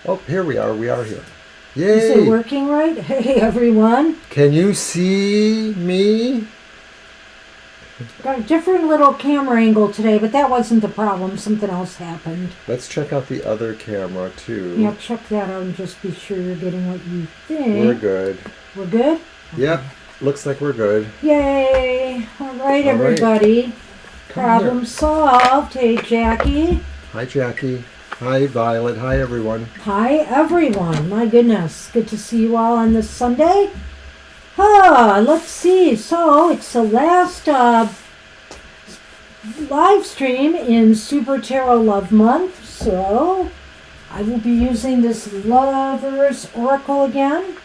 Oh, here we are. We are here. Yay! Is it working right? Hey, everyone. Can you see me? Got a different little camera angle today, but that wasn't the problem. Something else happened. Let's check out the other camera, too. Yeah, check that out and just be sure you're getting what you think. We're good. We're good? Yep. Looks like we're good. Yay! All right, everybody. Problem solved. Hey, Jackie. Hi, Jackie. Hi, Violet. Hi, everyone. Hi, everyone. My goodness. Good to see you all on this Sunday. Let's see. So, it's the last live stream in Super Tarot Love Month. So, I will be using this Lover's Oracle again,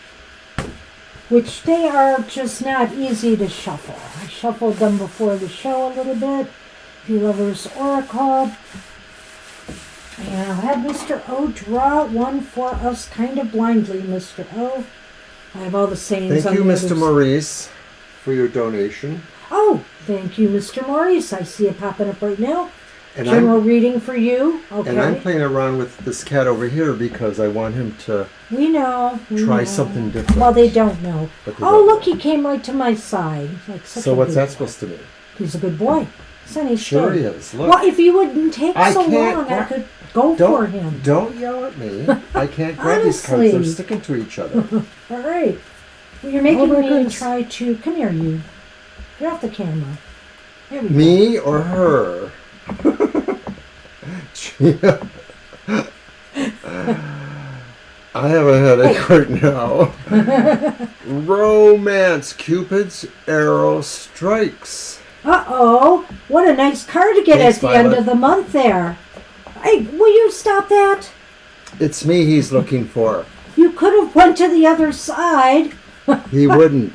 which they are just not easy to shuffle. I shuffled them before the show a little bit. The Lover's Oracle. And I'll have Mr. O draw one for us kind of blindly, Mr. O. I have all the sayings. Thank you, Mr. Maurice, for your donation. Oh, thank you, Mr. Maurice. I see it popping up right now. And General reading for you. Okay. And I'm playing around with this cat over here because I want him to try something different. Well, they don't know. Look, he came right to my side. So what's that supposed to mean? He's a good boy. Sonny, sure he is. Look. Well, if you wouldn't take so long, I could go for him. Don't yell at me. I can't grab these cards. They're sticking to each other. All right. Well, you're making me try to... Come here, you. Get off the camera. There we go. Me or her? I have a headache right now. Romance. Cupid's arrow strikes. Uh-oh. What a nice card to get at the end of the month there. Hey, will you stop that? It's me he's looking for. You could have went to the other side. He wouldn't.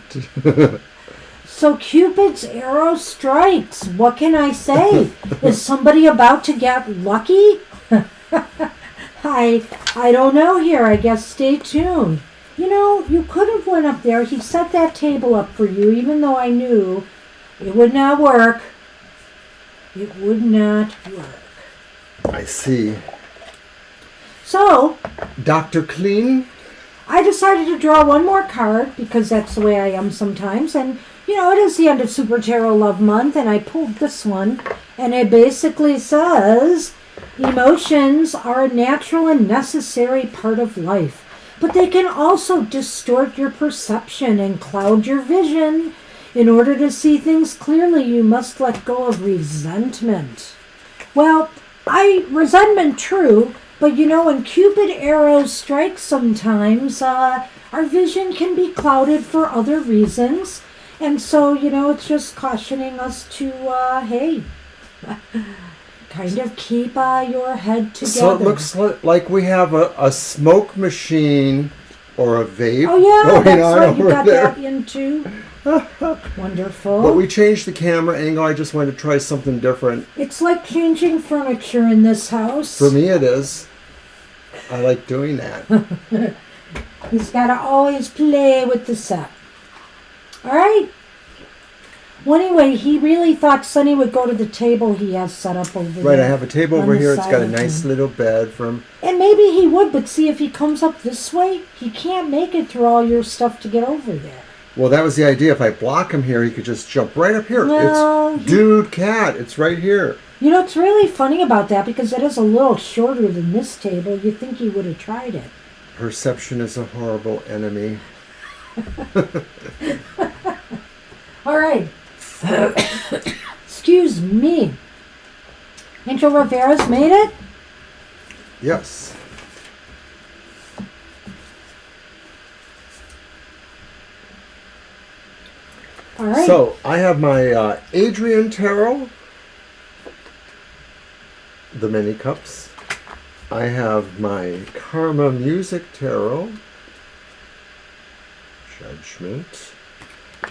So Cupid's arrow strikes. What can I say? Is somebody about to get lucky? I don't know here. I guess stay tuned. You know, you could have went up there. He set that table up for you, even though I knew it would not work. It would not work. I see. So, Dr. Clean? I decided to draw one more card because that's the way I am sometimes. And, you know, it is the end of Super Tarot Love Month, and I pulled this one. And it basically says, emotions are a natural and necessary part of life, but they can also distort your perception and cloud your vision. In order to see things clearly, you must let go of resentment. Well, resentment, true, but you know, when Cupid arrows strike sometimes, our vision can be clouded for other reasons. And so, you know, it's just cautioning us to, hey, kind of keep your head together. So it looks like we have a smoke machine or a vape. Oh, yeah, that's right. You got that in too. Wonderful. But we changed the camera angle. I just wanted to try something different. It's like changing furniture in this house. For me it is. I like doing that. He's got to always play with the set. All right. Well, anyway, he really thought Sonny would go to the table he has set up over there. Right, I have a table over here. It's got a nice little bed for him. And maybe he would, but see, if he comes up this way, he can't make it through all your stuff to get over there. Well, that was the idea. If I block him here, he could just jump right up here. No, it's Dude Cat. It's right here. You know, it's really funny about that because it is a little shorter than this table. You'd think he would have tried it. Perception is a horrible enemy. All right. Excuse me. Angel Rivera's made it? Yes. All right. So, I have my Adrian Tarot, the Many Cups. I have my Karma Music Tarot, Judgment.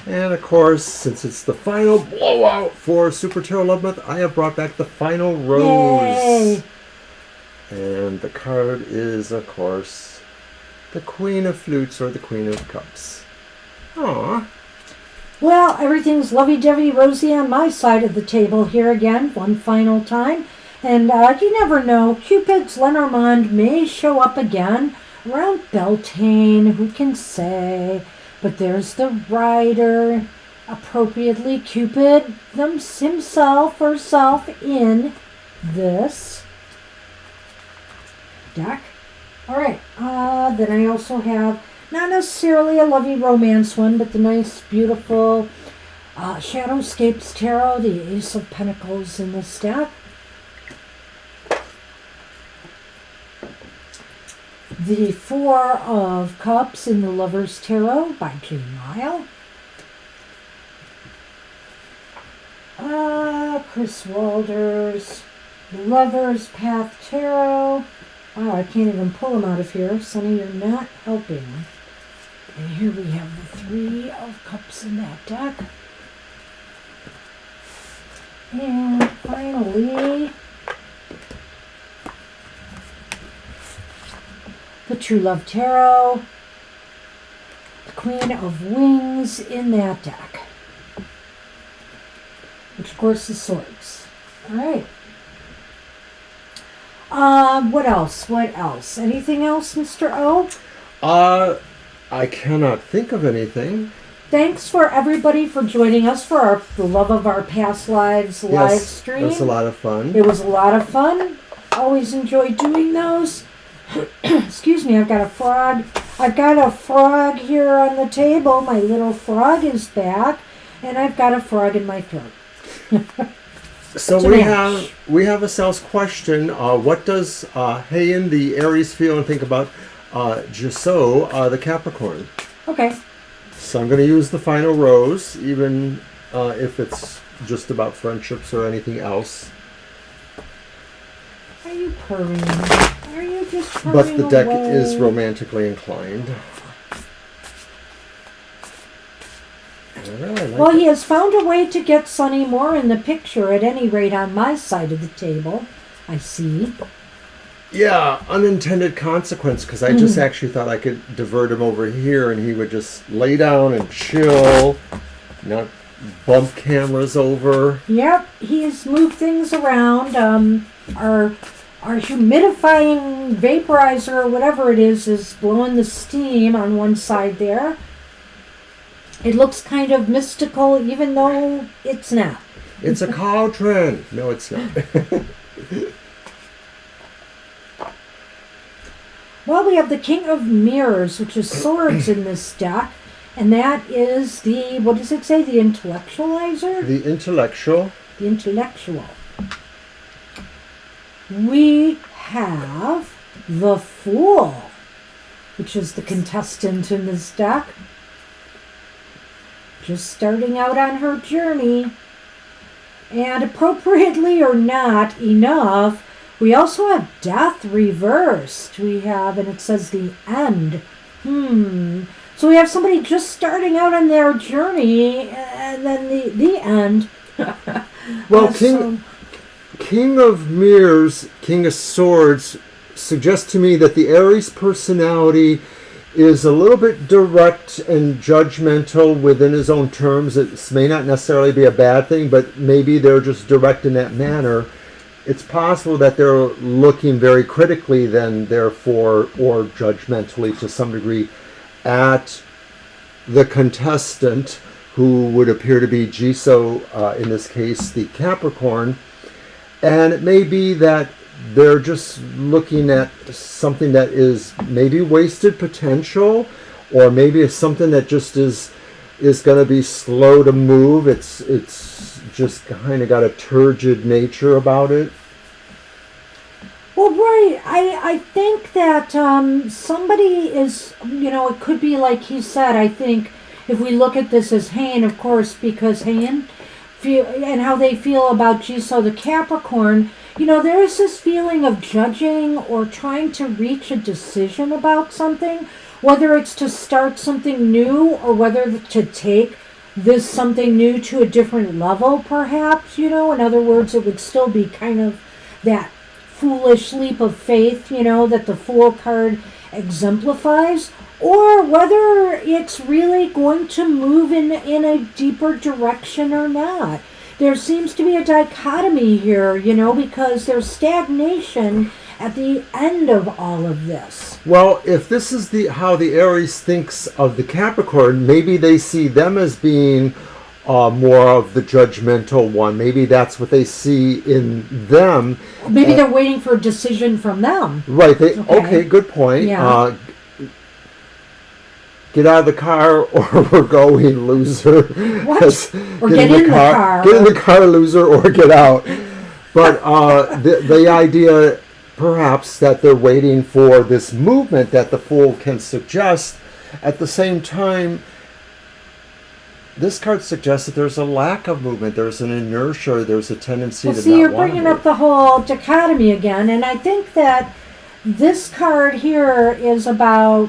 And of course, since it's the final blowout for Super Tarot Love Month, I have brought back the final rose. Yay. And the card is, of course, the Queen of Flutes or the Queen of Cups. Aww. Well, everything's lovey-dovey rosy on my side of the table here again, one final time. And you never know, Cupid's Lenormand may show up again around Beltane, who can say? But there's the rider, appropriately Cupid himself or herself in this deck. Alright, then I also have, not necessarily a lovey romance one, but the nice, beautiful Shadowscapes Tarot, the Ace of Pentacles in this deck. The Four of Cups in the Lover's Tarot by Jane Lyle. Chris Walder's Lover's Path Tarot. Wow, I can't even pull them out of here. Sonny, you're not helping. And here we have the Three of Cups in that deck. And finally, the True Love Tarot, the Queen of Wings in that deck, which of course is Swords. All right. What else? What else? Anything else, Mr. O? I cannot think of anything. Thanks for everybody for joining us for the Love of Our Past Lives live stream. It was a lot of fun. It was a lot of fun. Always enjoy doing those. Excuse me, I've got a frog. I've got a frog here on the table. My little frog is back, and I've got a frog in my throat. So we have a sales question. What does Heian, the Aries, feel and think about Jisoo, the Capricorn? Okay. So I'm going to use the final rose, even if it's just about friendships or anything else. Are you purring? Are you just purring But the deck away? is romantically inclined. And I really like Well, it. he has found a way to get Sonny more in the picture, at any rate on my side of the table. I see. Yeah, unintended consequence, because I just actually thought I could divert him over here and he would just lay down and chill, not bump cameras over. Yep, he has moved things around. Our humidifying vaporizer or whatever it is blowing the steam on one side there. It looks kind of mystical, even though it's not. It's a cauldron. No, it's not. Well, we have the King of Mirrors, which is swords in this deck. And that is the, what does it say? The intellectualizer? The intellectual. The intellectual. We have the Fool, which is the contestant in this deck. Just starting out on her journey. And appropriately or not enough, we also have Death reversed. We have, and it says the End. So we have somebody just starting out on their journey, and then the end. Well, King of Mirrors, King of Swords, suggests to me that the Aries personality is a little bit direct and judgmental within his own terms. It may not necessarily be a bad thing, but maybe they're just direct in that manner. It's possible that they're looking very critically then, therefore, or judgmentally to some degree, at the contestant, who would appear to be Jisoo, in this case, the Capricorn. And it may be that they're just looking at something that is maybe wasted potential, or maybe it's something that just is going to be slow to move. It's just kind of got a turgid nature about it. Well, right. I think that somebody is, it could be like he said. I think if we look at this as Heian, of course, because Heian and how they feel about Jisoo the Capricorn, there is this feeling of judging or trying to reach a decision about something, whether it's to start something new or whether to take this something new to a different level, perhaps, in other words, it would still be kind of that foolish leap of faith, that the Fool card exemplifies, or whether it's really going to move in a deeper direction or not. there seems to be a dichotomy here, because there's stagnation at the end of all of this. Well, if this is how the Aries thinks of the Capricorn, maybe they see them as being more of the judgmental one. Maybe that's what they see in them. Maybe they're waiting for a decision from them. Right. Okay, good point. Yeah. Get out of the car or we're going, loser. What? Or get in the car. Get in the car, loser, or get out. But the idea, perhaps, that they're waiting for this movement that the Fool can suggest. At the same time, this card suggests that there's a lack of movement. There's an inertia. There's a tendency to not want to you're bringing up the whole dichotomy again. And I think that this card here is about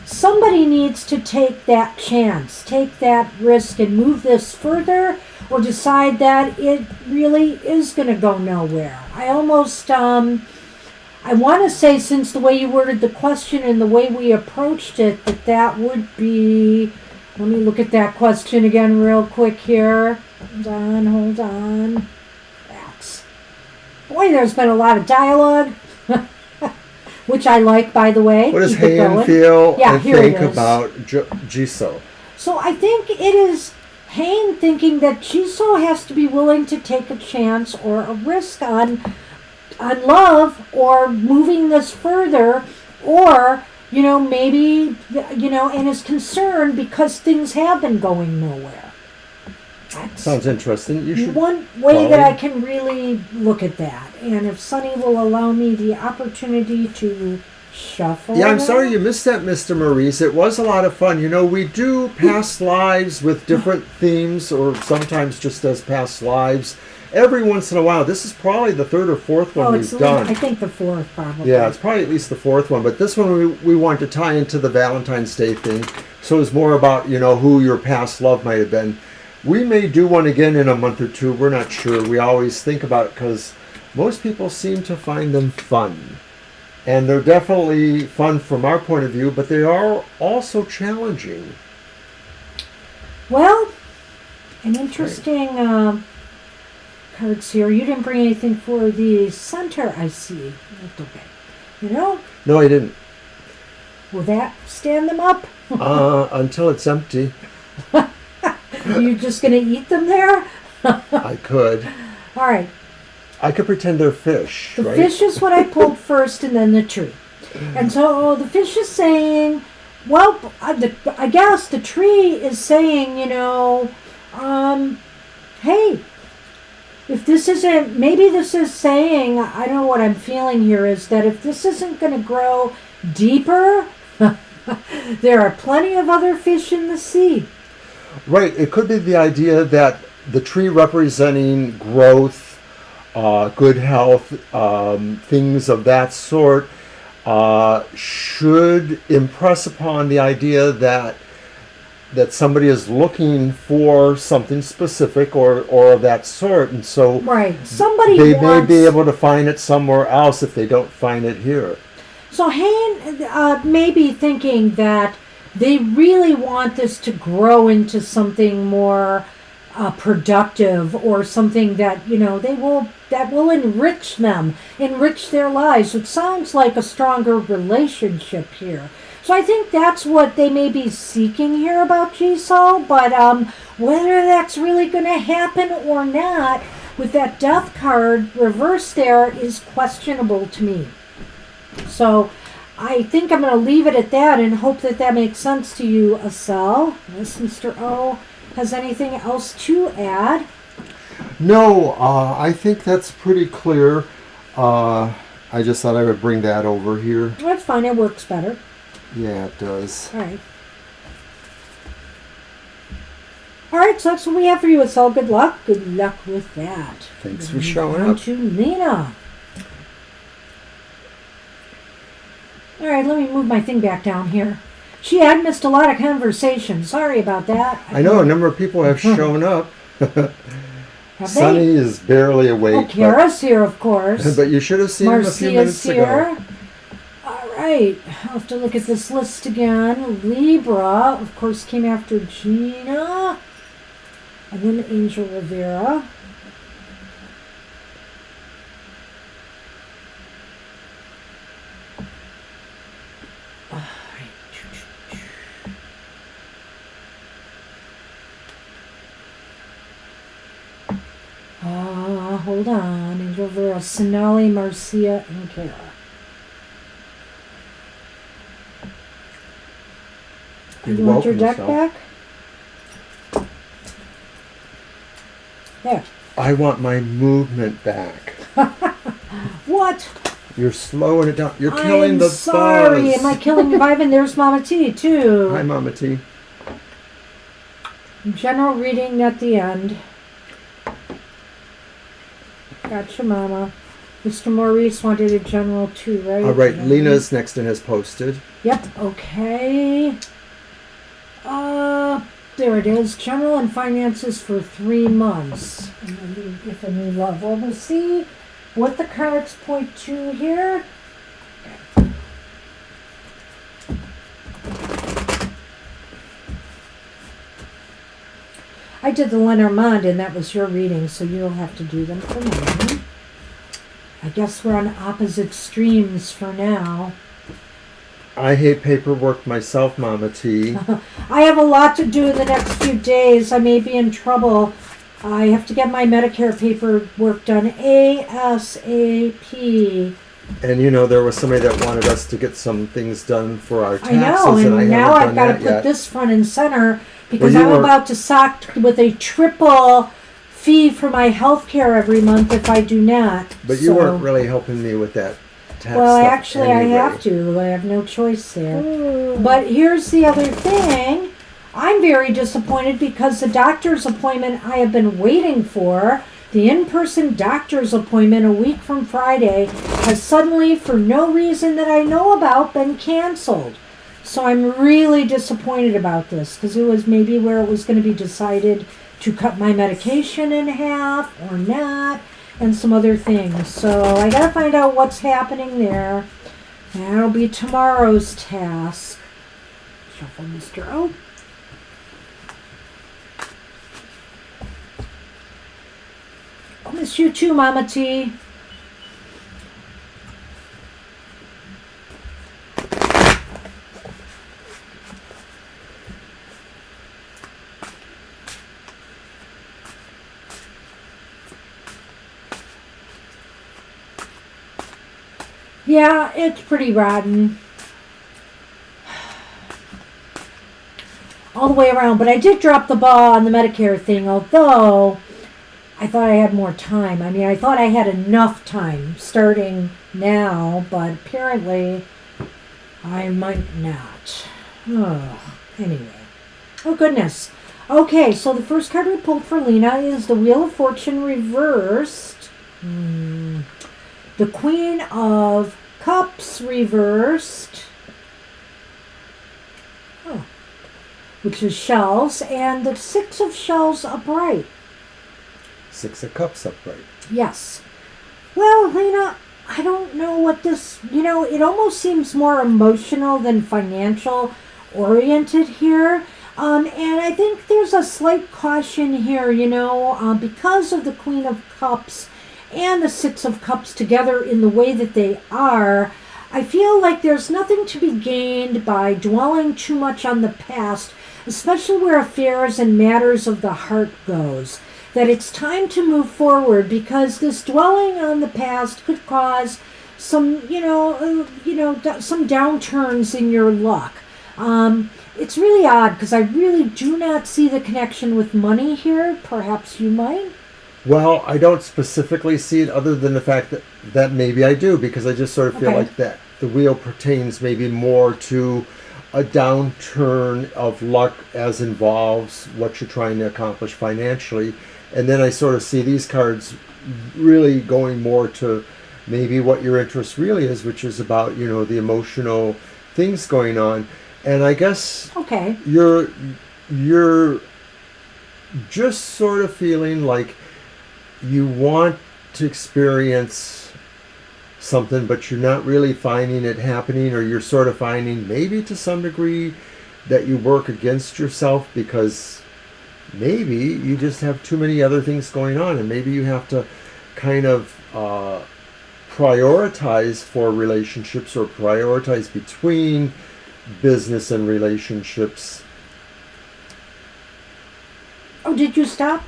somebody needs to take that chance, take that risk and move this further, or decide that it really is going to go nowhere. I almost, I want to say, since the way you worded the question and the way we approached it, that would be, let me look at that question again real quick here. Hold on. Boy, there's been a lot of dialogue. Which I like, by the way. What does Han feel and think about Jisoo? So I think it is Han thinking that Jisoo has to be willing to take a chance or a risk on love, or moving this further, or, maybe, and is concerned because things have been going nowhere. Sounds interesting. You should one way that I can really look at that, and if Sunny will allow me the opportunity to shuffle. Yeah, I'm sorry you missed that, Mr. Maurice. It was a lot of fun. We do past lives with different themes, or sometimes just as past lives. Every once in a while. This is probably the third or fourth one we've done. I think the fourth, probably. Yeah, it's probably at least the fourth one. But this one we want to tie into the Valentine's Day thing. So it's more about, who your past love might have been. We may do one again in a month or two. We're not sure. We always think about it because most people seem to find them fun. And they're definitely fun from our point of view, but they are also challenging. Well, an interesting cards here. You didn't bring anything for the center, I see. That's okay. No, I didn't. Will that stand them up? Until it's empty. You're just going to eat them there? I could. All right. I could pretend they're fish, The right? fish is what I pulled first, and then the tree. And so the fish is saying, well, I guess the tree is saying, hey, if this isn't, maybe this is saying, I don't know what I'm feeling here, is that if this isn't going to grow deeper, there are plenty of other fish in the sea. Right. It could be the idea that the tree representing growth, good health, things of that sort, should impress upon the idea that somebody is looking for something specific or of that sort, and so they may be able to find it somewhere else if they don't find it here. So Han may be thinking that they really want this to grow into something more productive, or something that that will enrich them, enrich their lives. It sounds like a stronger relationship here. So I think that's what they may be seeking here about Jisoo, but whether that's really going to happen or not, with that Death card reversed there, is questionable to me. So I think I'm going to leave it at that and hope that makes sense to you, Asel. Unless Mr. O has anything else to add. No, I think that's pretty clear. I just thought I would bring that over here. That's fine. It works better. Yeah, it does. All right. All right, so that's what we have for you, Asel. Good luck. Good luck with that. Thanks for showing up. To Lena. All right, let me move my thing back down here. She had missed a lot of conversation. Sorry about that. I know a number of people have shown up. Have Sunny is barely awake. Oh, Kara's here, of course. But you should have seen him a few minutes ago. All right, I'll have to look at this list again. Libra, of course, came after Gina. And then Angel Rivera. Hold on. Angel Rivera, Sonali, Marcia, and Kara. You want your deck back? There. I want my movement back. What? You're slowing it down. You're killing the sorry. buzz. Am I killing the vibe? And there's Mama T, too. Hi, Mama T. General reading at the end. Gotcha, Mama. Mr. Maurice wanted a general, too, right? All right, Lena's next and has posted. Yep, okay. There it is. General and finances for 3 months. And then if a new love. Well, we'll see what the cards point to here. I did the Lenormand, and that was your reading, so you'll have to do them for me. I guess we're on opposite streams for now. I hate paperwork myself, Mama T. I have a lot to do in the next few days. I may be in trouble. I have to get my Medicare paperwork done ASAP. And you know, there was somebody that wanted us to get some things done for our taxes. I know, and now I've got to put yet. this front and center because I'm about to sock with a triple fee for my health care every month if I do not. But you weren't really helping me with that tax well, stuff actually, anyway. I have to. I have no choice there. But here's the other thing. I'm very disappointed because the doctor's appointment I have been waiting for, the in-person doctor's appointment a week from Friday, has suddenly, for no reason that I know about, been canceled. So I'm really disappointed about this because it was maybe where it was going to be decided to cut my medication in half or not, and some other things. So I got to find out what's happening there. That'll be tomorrow's task. Shuffle Mr. O. I'll miss you too, Mama T. Yeah, it's pretty rotten. All the way around. But I did drop the ball on the Medicare thing, although I thought I had more time. I mean, I thought I had enough time starting now, but apparently I might not. Oh, anyway. Oh, goodness. Okay, so the first card we pulled for Lena is the Wheel of Fortune reversed. The Queen of Cups reversed. Oh. Which is shells, and the Six of Shells upright. Six of Cups upright. Yes. Well, Lena, I don't know what this, it almost seems more emotional than financial oriented here. And I think there's a slight caution here, because of the Queen of Cups and the Six of Cups together in the way that they are. I feel like there's nothing to be gained by dwelling too much on the past, especially where affairs and matters of the heart goes. That it's time to move forward because this dwelling on the past could cause some, some downturns in your luck. It's really odd because I really do not see the connection with money here. Perhaps you might. Well, I don't specifically see it other than the fact that maybe I do, because I just sort of feel like that the wheel pertains maybe more to a downturn of luck as involves what you're trying to accomplish financially. And then I sort of see these cards really going more to maybe what your interest really is, which is about, the emotional things going on. And I guess you're just sort of feeling like you want to experience something, but you're not really finding it happening, or you're sort of finding maybe to some degree that you work against yourself because maybe you just have too many other things going on, and maybe you have to kind of prioritize for relationships, or prioritize between business and relationships. Oh, did you stop?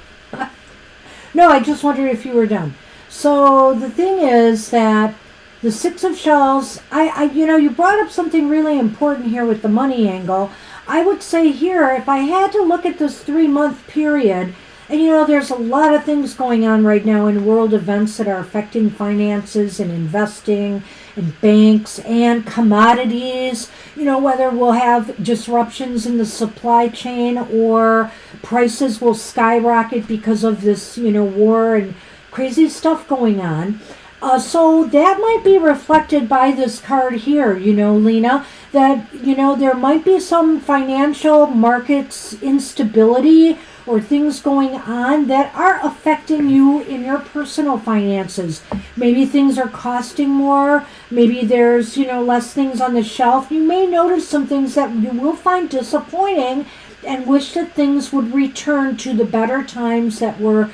No, I just wondered if you were done. So the thing is that the Six of Shells, you brought up something really important here with the money angle. I would say here, if I had to look at this 3-month period, and there's a lot of things going on right now in world events that are affecting finances and investing and banks and commodities, whether we'll have disruptions in the supply chain or prices will skyrocket because of this, war and crazy stuff going on. So that might be reflected by this card here, Lena, that, there might be some financial markets instability or things going on that are affecting you in your personal finances. Maybe things are costing more. Maybe there's, less things on the shelf. You may notice some things that you will find disappointing and wish that things would return to the better times that were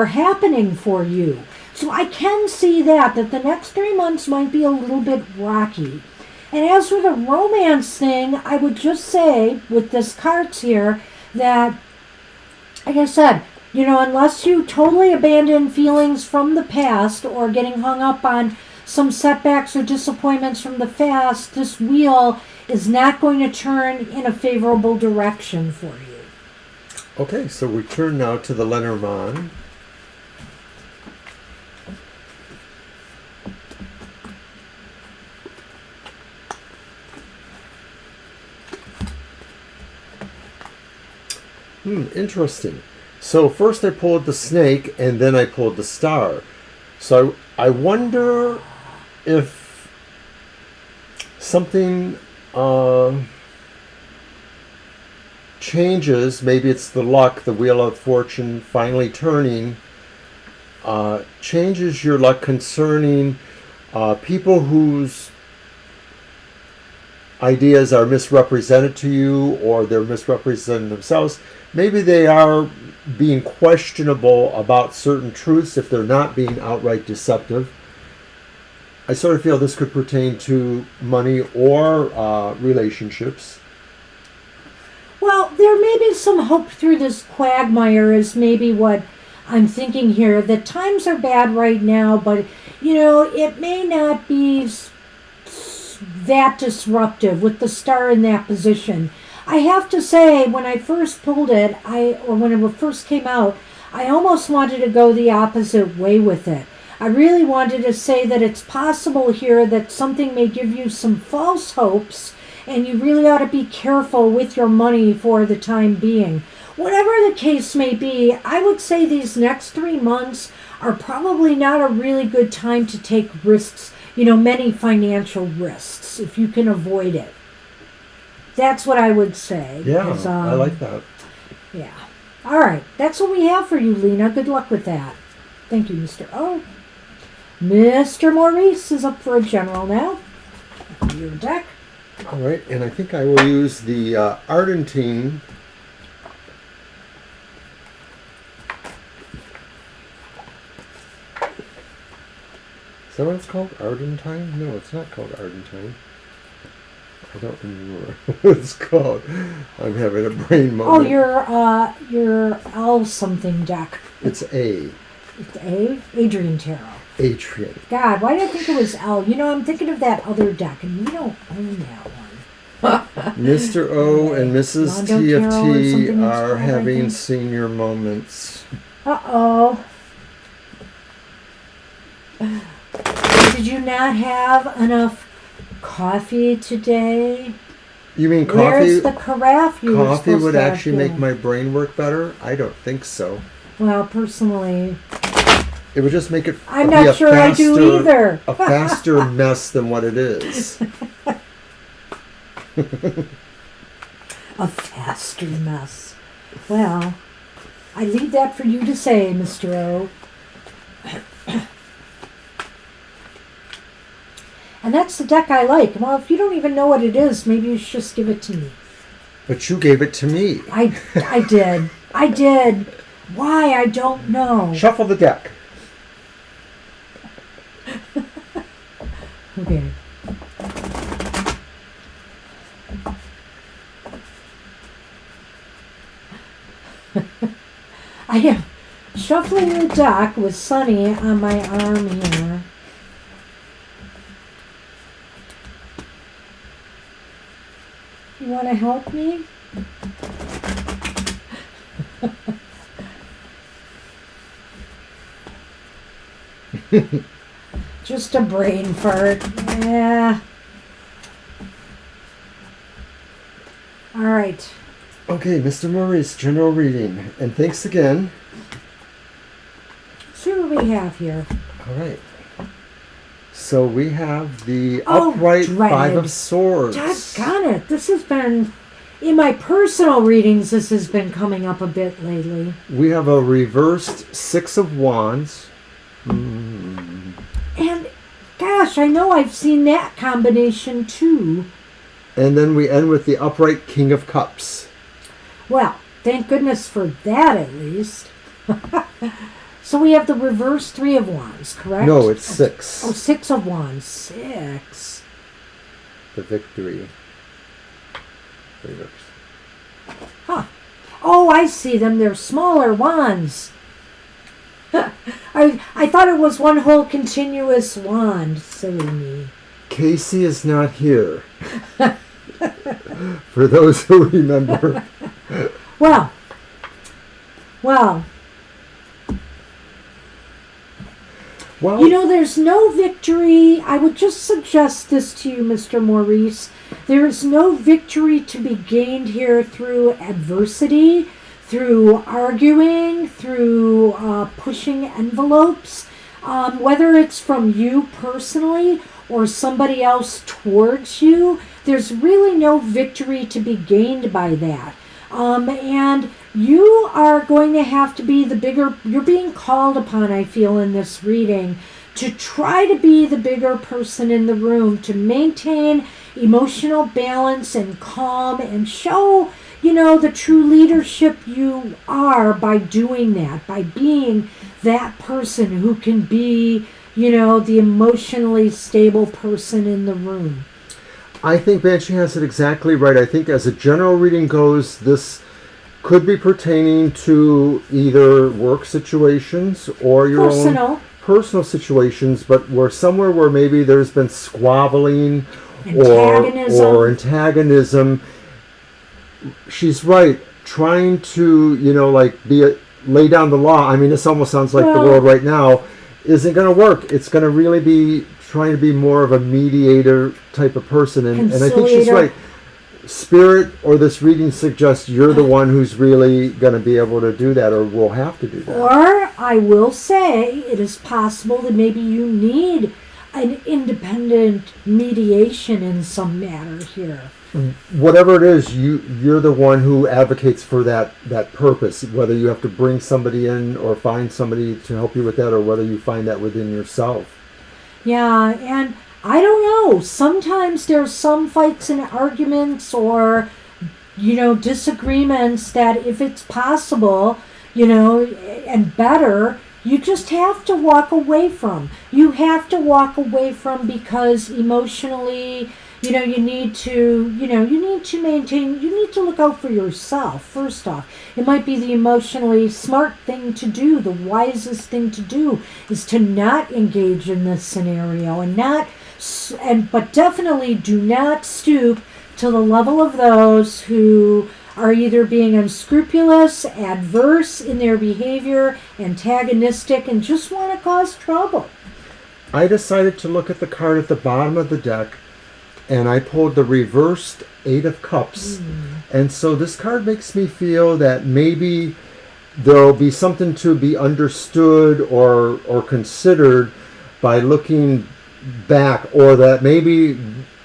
happening for you. So I can see that the next 3 months might be a little bit rocky. And as for the romance thing, I would just say with this cards here that, like I said, unless you totally abandon feelings from the past or getting hung up on some setbacks or disappointments from the past, this wheel is not going to turn in a favorable direction for you. Okay, so we turn now to the Lenormand. Interesting. So first I pulled the snake, and then I pulled the star. So I wonder if something changes. Maybe it's the luck, the wheel of fortune finally turning, changes your luck concerning people whose ideas are misrepresented to you, or they're misrepresenting themselves. Maybe they are being questionable about certain truths if they're not being outright deceptive. I sort of feel this could pertain to money or relationships. Well, there may be some hope through this quagmire is maybe what I'm thinking here. The times are bad right now, but, it may not be that disruptive with the star in that position. I have to say, when I first pulled it, when it first came out, I almost wanted to go the opposite way with it. I really wanted to say that it's possible here that something may give you some false hopes, and you really ought to be careful with your money for the time being. Whatever the case may be, I would say these next 3 months are probably not a really good time to take risks, many financial risks, if you can avoid it. That's what I would say. Yeah, I like that. Yeah. All right. That's what we have for you, Lena. Good luck with that. Thank you, Mr. O. Mr. Maurice is up for a general now. Your deck. All right, and I think I will use the Ardentine. Is that what it's called? Ardentine? No, it's not called Ardentine. I don't remember what it's called. I'm having a brain moment. Oh, your L something deck. It's A. It's A? Adrian Tarot. Adrian. God, why did I think it was L? I'm thinking of that other deck, and we don't own that one. Mr. O and Mrs. Rondo TFT are having senior moments. Uh-oh. Did you not have enough coffee today? You mean coffee? Where's the carafe you were Coffee would have actually make my brain work better? I don't think so. Well, personally, it would just make it I'm not sure I do either. A faster mess than what it is. A faster mess. Well, I leave that for you to say, Mr. O. And that's the deck I like. Well, if you don't even know what it is, maybe you should just give it to me. But you gave it to me. I did. I did. Why? I don't know. Shuffle the deck. Okay. I am shuffling the deck with Sunny on my arm here. You want to help me? Just a brain fart. Yeah. All right. Okay, Mr. Maurice, general reading. And thanks again. See what we have here. All right. So we have the Oh, upright dread. Five of Swords. Doggone it. This has been, in my personal readings, this has been coming up a bit lately. We have a reversed Six of Wands. And, gosh, I know I've seen that combination too. And then we end with the upright King of Cups. Well, thank goodness for that at least. So we have the reverse Three of Wands, correct? No, it's six. Oh, Six of Wands. Six. The victory. Reverse. Huh. Oh, I see them. They're smaller wands. I thought it was one whole continuous wand. Silly me. Casey is not here. For those who remember. Well. Well, You know, there's no victory. I would just suggest this to you, Mr. Maurice. There is no victory to be gained here through adversity, through arguing, through pushing envelopes, whether it's from you personally or somebody else towards you. There's really no victory to be gained by that. And you are going to have to be the bigger, you're being called upon, I feel, in this reading, to try to be the bigger person in the room, to maintain emotional balance and calm and show, you know, the true leadership you are by doing that, by being that person who can be, you know, the emotionally stable person in the room. I think Banshee has it exactly right. I think as a general reading goes, this could be pertaining to either work situations or your own personal situations, but where somewhere where maybe there's been squabbling or antagonism. She's right. Trying to, you know, like lay down the law. I mean, this almost sounds like the world right now isn't going to work. It's going to really be trying to be more of a mediator type of person, and I think she's right. Spirit or this reading suggests you're the one who's really going to be able to do that, or will have to do that. Or I will say it is possible that maybe you need an independent mediation in some matter here. Whatever it is, you're the one who advocates for that purpose, whether you have to bring somebody in or find somebody to help you with that, or whether you find that within yourself. Yeah, and I don't know. Sometimes there's some fights and arguments or, you know, disagreements that if it's possible, you know, and better, you just have to walk away from. You have to walk away from because emotionally, you know, you need to maintain, you need to look out for yourself, first off. It might be the emotionally smart thing to do, the wisest thing to do is to not engage in this scenario but definitely do not stoop to the level of those who are either being unscrupulous, adverse in their behavior, antagonistic, and just want to cause trouble. I decided to look at the card at the bottom of the deck, and I pulled the reversed Eight of Cups. And so this card makes me feel that maybe there'll be something to be understood or considered by looking back, or that maybe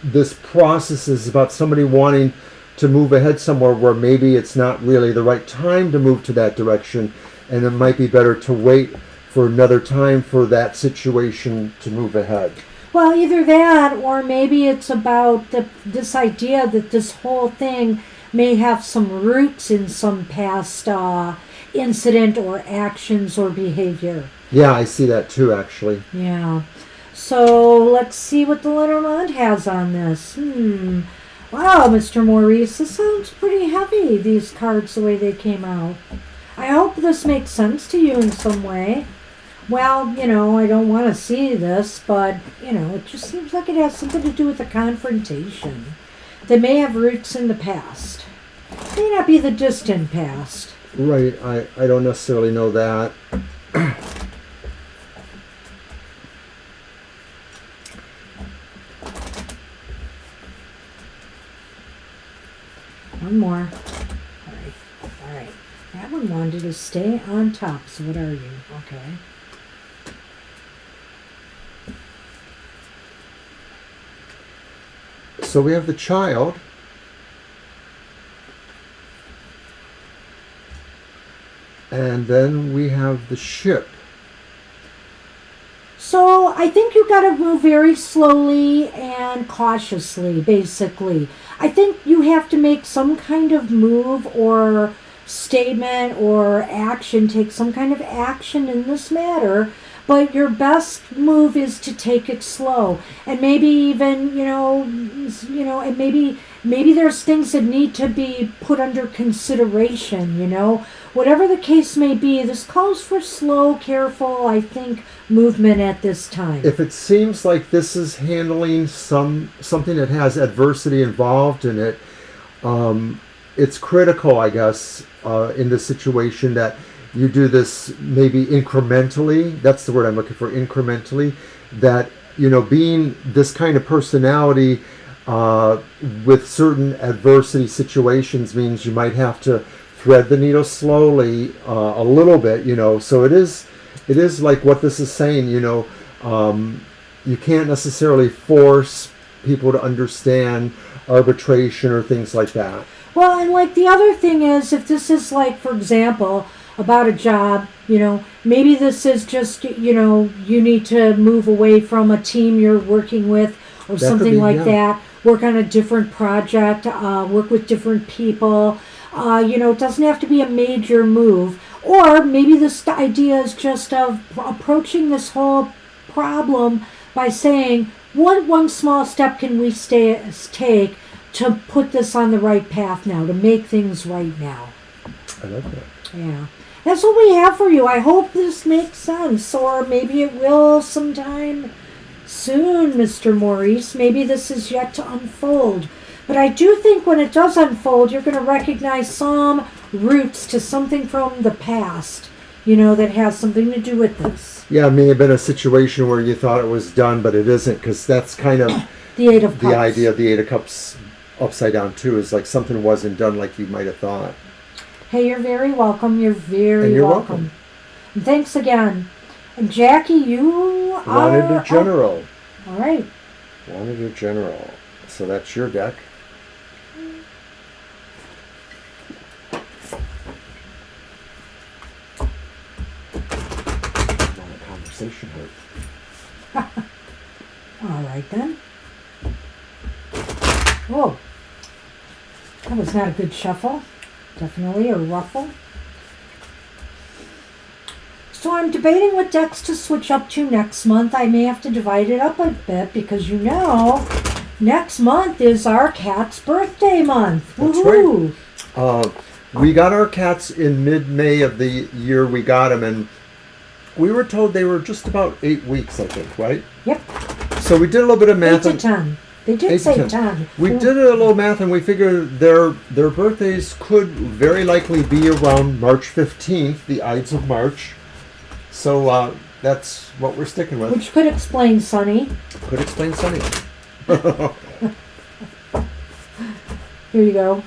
this process is about somebody wanting to move ahead somewhere where maybe it's not really the right time to move to that direction, and it might be better to wait for another time for that situation to move ahead. Well, either that, or maybe it's about this idea that this whole thing may have some roots in some past incident or actions or behavior. Yeah, I see that too, actually. Yeah. So let's see what the Lenormand has on this. Wow, Mr. Maurice, this sounds pretty heavy, these cards, the way they came out. I hope this makes sense to you in some way. Well, I don't want to see this, but, it just seems like it has something to do with a confrontation that may have roots in the past. May not be the distant past. Right, I don't necessarily know that. One more. All right. That one wanted to stay on top, so what are you? Okay. So we have the Child. And then we have the Ship. So I think you got to move very slowly and cautiously, basically. I think you have to make some kind of move or statement or action, take some kind of action in this matter, but your best move is to take it slow. And maybe even, and maybe there's things that need to be put under consideration, Whatever the case may be, this calls for slow, careful, I think, movement at this time. If it seems like this is handling something that has adversity involved in it, it's critical, I guess, in this situation that you do this maybe incrementally. That's the word I'm looking for, incrementally. That, being this kind of personality with certain adversity situations means you might have to thread the needle slowly a little bit, So it is like what this is saying, you can't necessarily force people to understand arbitration or things like that. Well, and like the other thing is, if this is like, for example, about a job, maybe this is just, you need to move away from a team you're working with or That something could be, like yeah. that, work on a different project, work with different people. It doesn't have to be a major move. Or maybe this idea is just of approaching this whole problem by saying, what one small step can we take to put this on the right path now, to make things right now? I love that. Yeah. That's what we have for you. I hope this makes sense, or maybe it will sometime soon, Mr. Maurice. Maybe this is yet to unfold. But I do think when it does unfold, you're going to recognize some roots to something from the past, that has something to do with this. Yeah, it may have been a situation where you thought it was done, but it isn't, because that's kind of the Eight of Cups. The idea of the Eight of Cups upside down, too, is like something wasn't done like you might have thought. Hey, you're very welcome. You're very you're welcome. And thanks again. And Jackie, you Wanted a General. All right. Wanted a General. So that's your deck. Conversation hurt. All right then. Whoa. That was not a good shuffle. Definitely a ruffle. So I'm debating what decks to switch up to next month. I may have to divide it up a bit because next month is our cat's birthday month. That's Woohoo! right. We got our cats in mid-May of the year we got them, and we were told they were just about 8 weeks, I think, right? Yep. So we did a little bit of math. 8 to 10. They did say 10. We did a little math, and we figured their birthdays could very likely be around March 15th, the Ides of March. So that's what we're sticking with. Which could explain Sunny. Could explain Sunny. Here you go.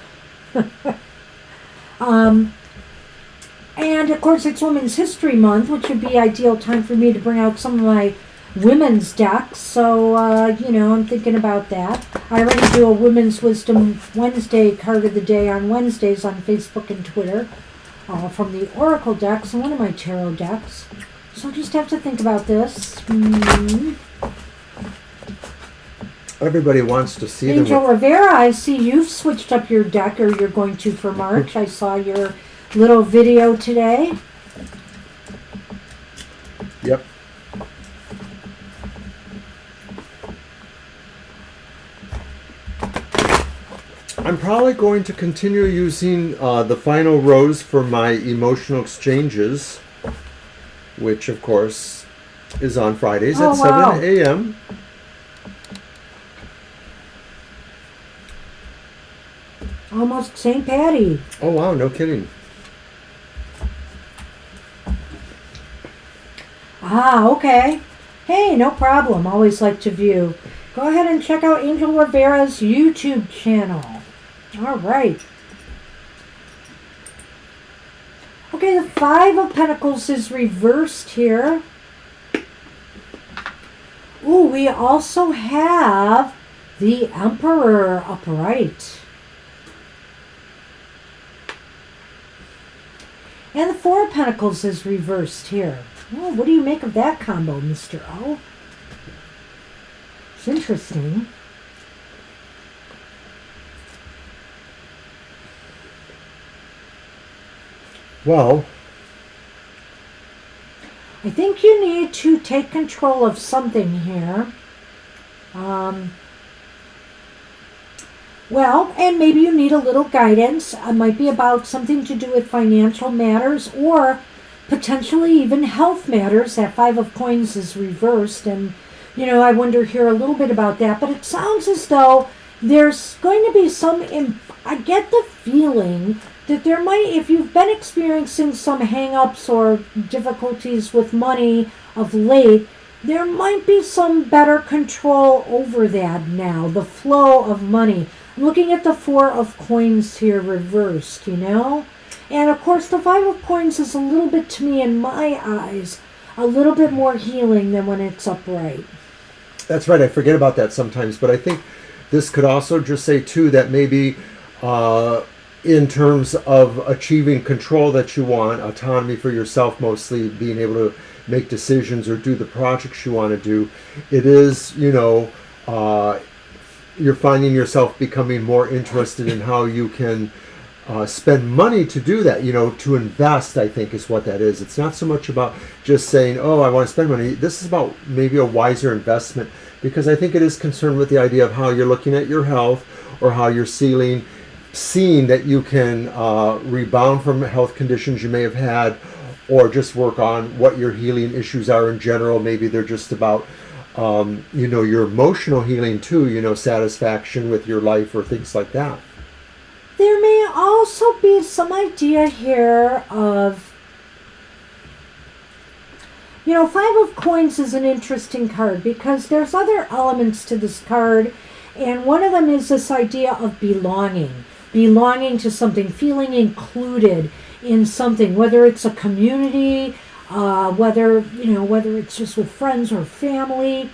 And of course it's Women's History Month, which would be ideal time for me to bring out some of my women's decks. So, I'm thinking about that. I already do a Women's Wisdom Wednesday card of the day on Wednesdays on Facebook and Twitter from the Oracle decks and one of my tarot decks. So I just have to think about this. Everybody wants to see them. Angel Rivera, I see you've switched up your deck, or you're going to for March. I saw your little video today. Yep. I'm probably going to continue using the final rose for my emotional exchanges, which of course is on Fridays at 7 a.m. Almost St. Patty. Oh wow, no kidding. Ah, okay. Hey, no problem. Always like to view. Go ahead and check out Angel Rivera's YouTube channel. All right. Okay, the Five of Pentacles is reversed here. Ooh, we also have the Emperor upright. And the Four of Pentacles is reversed here. Oh, what do you make of that combo, Mr. O? It's interesting. Well, I think you need to take control of something here. Well, and maybe you need a little guidance. It might be about something to do with financial matters or potentially even health matters. That Five of Coins is reversed, and, you know, I wonder here a little bit about that. But it sounds as though there's going to be some, I get the feeling that there might, if you've been experiencing some hang-ups or difficulties with money of late, there might be some better control over that now, the flow of money. I'm looking at the Four of Coins here reversed, you know? And of course the Five of Coins is a little bit, to me, in my eyes, a little bit more healing than when it's upright. that's right. I forget about that sometimes, but I think this could also just say, too, that maybe in terms of achieving control that you want, autonomy for yourself mostly, being able to make decisions or do the projects you want to do, it is, you know, you're finding yourself becoming more interested in how you can spend money to do that, you know, to invest, I think is what that is. It's not so much about just saying, oh, I want to spend money. This is about maybe a wiser investment, because I think it is concerned with the idea of how you're looking at your health, or how you're seeing that you can rebound from health conditions you may have had, or just work on what your healing issues are in general. Maybe they're just about you know, your emotional healing too, you know, satisfaction with your life or things like that. There may also be some idea here of, you know, Five of Coins is an interesting card because there's other elements to this card, and one of them is this idea of belonging to something, feeling included in something, whether it's a community, whether it's just with friends or family.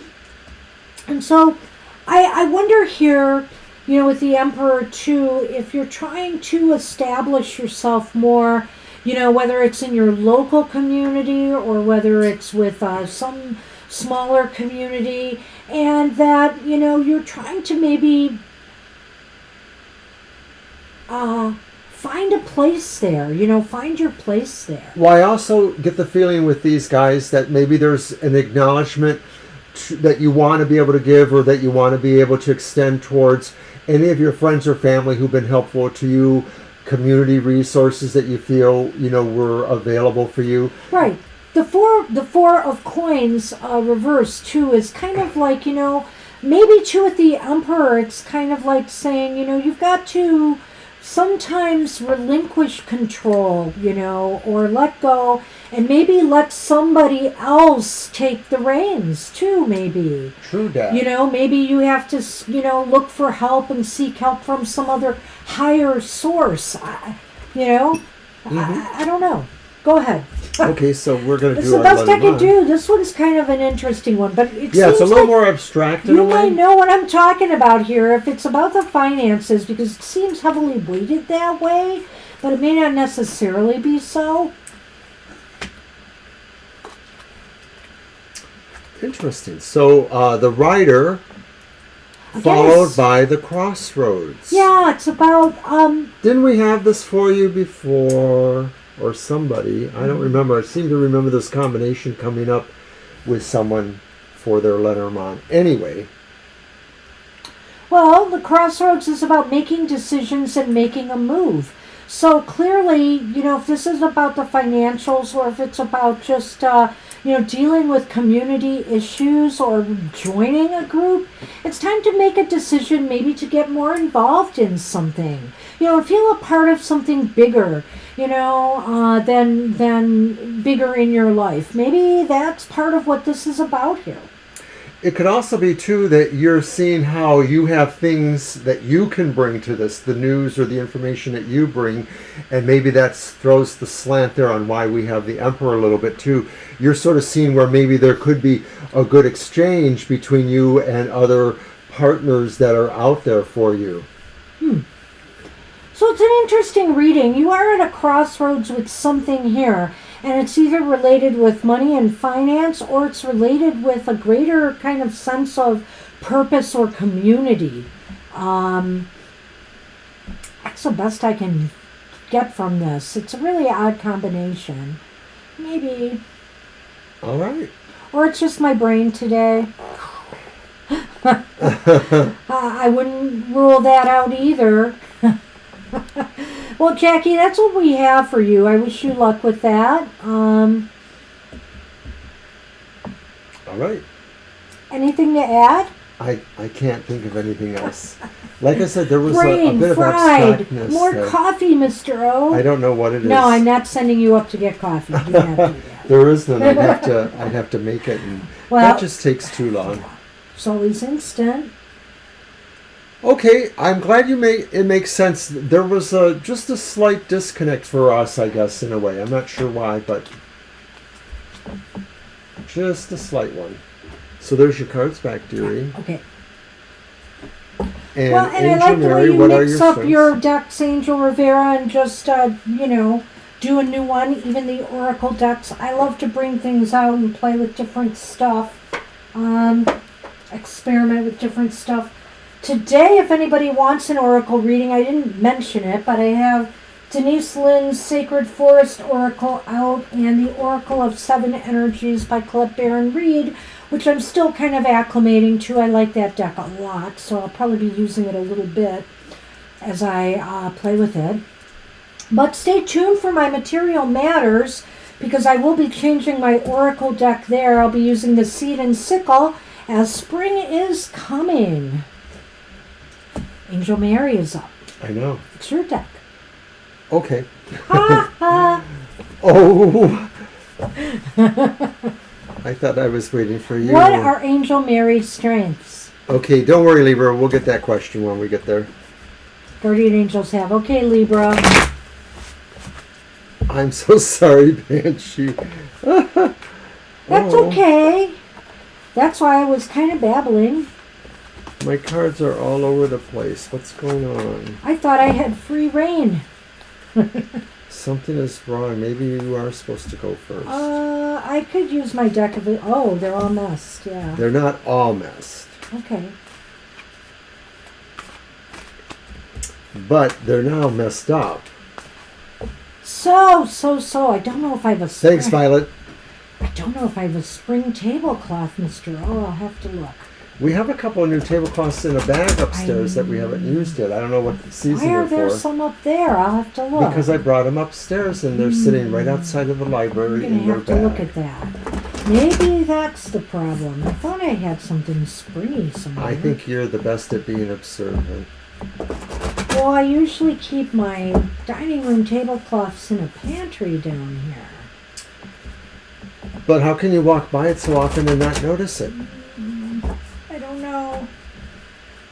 And so I wonder here, you know, with the Emperor too, if you're trying to establish yourself more, you know, whether it's in your local community or whether it's with some smaller community, and that, you know, you're trying to maybe find a place there, you know, find your place there. Well, I also get the feeling with these guys that maybe there's an acknowledgement that you want to be able to give, or that you want to be able to extend towards any of your friends or family who've been helpful to you, community resources that you feel, you know, were available for you. Right. The four of Coins reversed too is kind of like, you know, maybe too with the Emperor, it's kind of like saying, you know, you've got to sometimes relinquish control, you know, or let go, and maybe let somebody else take the reins too, maybe. True that. You know, maybe you have to, you know, look for help and seek help from some other higher source. You know, I don't know. Go ahead. Okay, so we're going to do it's the our best I can Lenormand. do. This one's kind of an interesting one, but it Yeah, it's seems a little like more abstract in a you way. might know what I'm talking about here if it's about the finances, because it seems heavily weighted that way, but it may not necessarily be so. Interesting. So the writer followed by the crossroads. Yeah, it's about Didn't we have this for you before, or somebody? I don't remember. I seem to remember this combination coming up with someone for their Lenormand. Anyway. well, the crossroads is about making decisions and making a move. So clearly, if this is about the financials or if it's about just, dealing with community issues or joining a group, it's time to make a decision maybe to get more involved in something. Feel a part of something bigger, than bigger in your life. Maybe that's part of what this is about here. It could also be, too, that you're seeing how you have things that you can bring to this, the news or the information that you bring, and maybe that throws the slant there on why we have the Emperor a little bit, too. You're sort of seeing where maybe there could be a good exchange between you and other partners that are out there for you. So it's an interesting reading. You are at a crossroads with something here. And it's either related with money and finance, or it's related with a greater kind of sense of purpose or community. That's the best I can get from this. It's a really odd combination. Maybe. All right. Or it's just my brain today. I wouldn't rule that out either. Well, Jackie, that's what we have for you. I wish you luck with that. All right. Anything to add? I can't think of anything else. Like I said, there was a Brain bit fried. of abstractness. More coffee, Mr. O. I don't know what it is. No, I'm not sending you up to get coffee. Do not do that. There is none. I'd have to make it, and that just takes too long. It's always instant. Okay, I'm glad it makes sense. There was just a slight disconnect for us, I guess, in a way. I'm not sure why, but just a slight one. So there's your cards back, dearie. Okay. And I Angel like the way Mary, you what are mix your up strengths? your decks, Angel Rivera, and just, do a new one. Even the Oracle decks. I love to bring things out and play with different stuff. Experiment with different stuff. Today, if anybody wants an Oracle reading, I didn't mention it, but I have Denise Lynn's Sacred Forest Oracle out and the Oracle of Seven Energies by Colette Baron Reed, which I'm still kind of acclimating to. I like that deck a lot, so I'll probably be using it a little bit as I play with it. But stay tuned for my Material Matters, because I will be changing my Oracle deck there. I'll be using the Seed and Sickle as spring is coming. Angel Mary is up. I know. It's your deck. Okay. Ha ha! Oh! I thought I was waiting for you. What are Angel Mary's strengths? Okay, don't worry, Libra. We'll get that question when we get there. Guardian angels have. Okay, Libra. I'm so sorry, Banshee. That's okay. That's why I was kind of babbling. My cards are all over the place. What's going on? I thought I had free reign. Something is wrong. Maybe you are supposed to go first. I could use my deck of it. Oh, they're all messed. Yeah. They're not all messed. Okay. But they're now messed up. So. I don't know if I have a spring. Thanks, Violet. I don't know if I have a spring tablecloth, Mr. Oh, I'll have to look. We have a couple of new tablecloths in a bag upstairs that we haven't used yet. I don't know what season Why are they're there for. some up there? I'll have to look. Because I brought them upstairs and they're sitting right outside of the library I'm in going to their have to bag. look at that. Maybe that's the problem. I thought I had something springy somewhere. I think you're the best at being observant. Well, I usually keep my dining room tablecloths in a pantry down here. But how can you walk by it so often and not notice it? I don't know.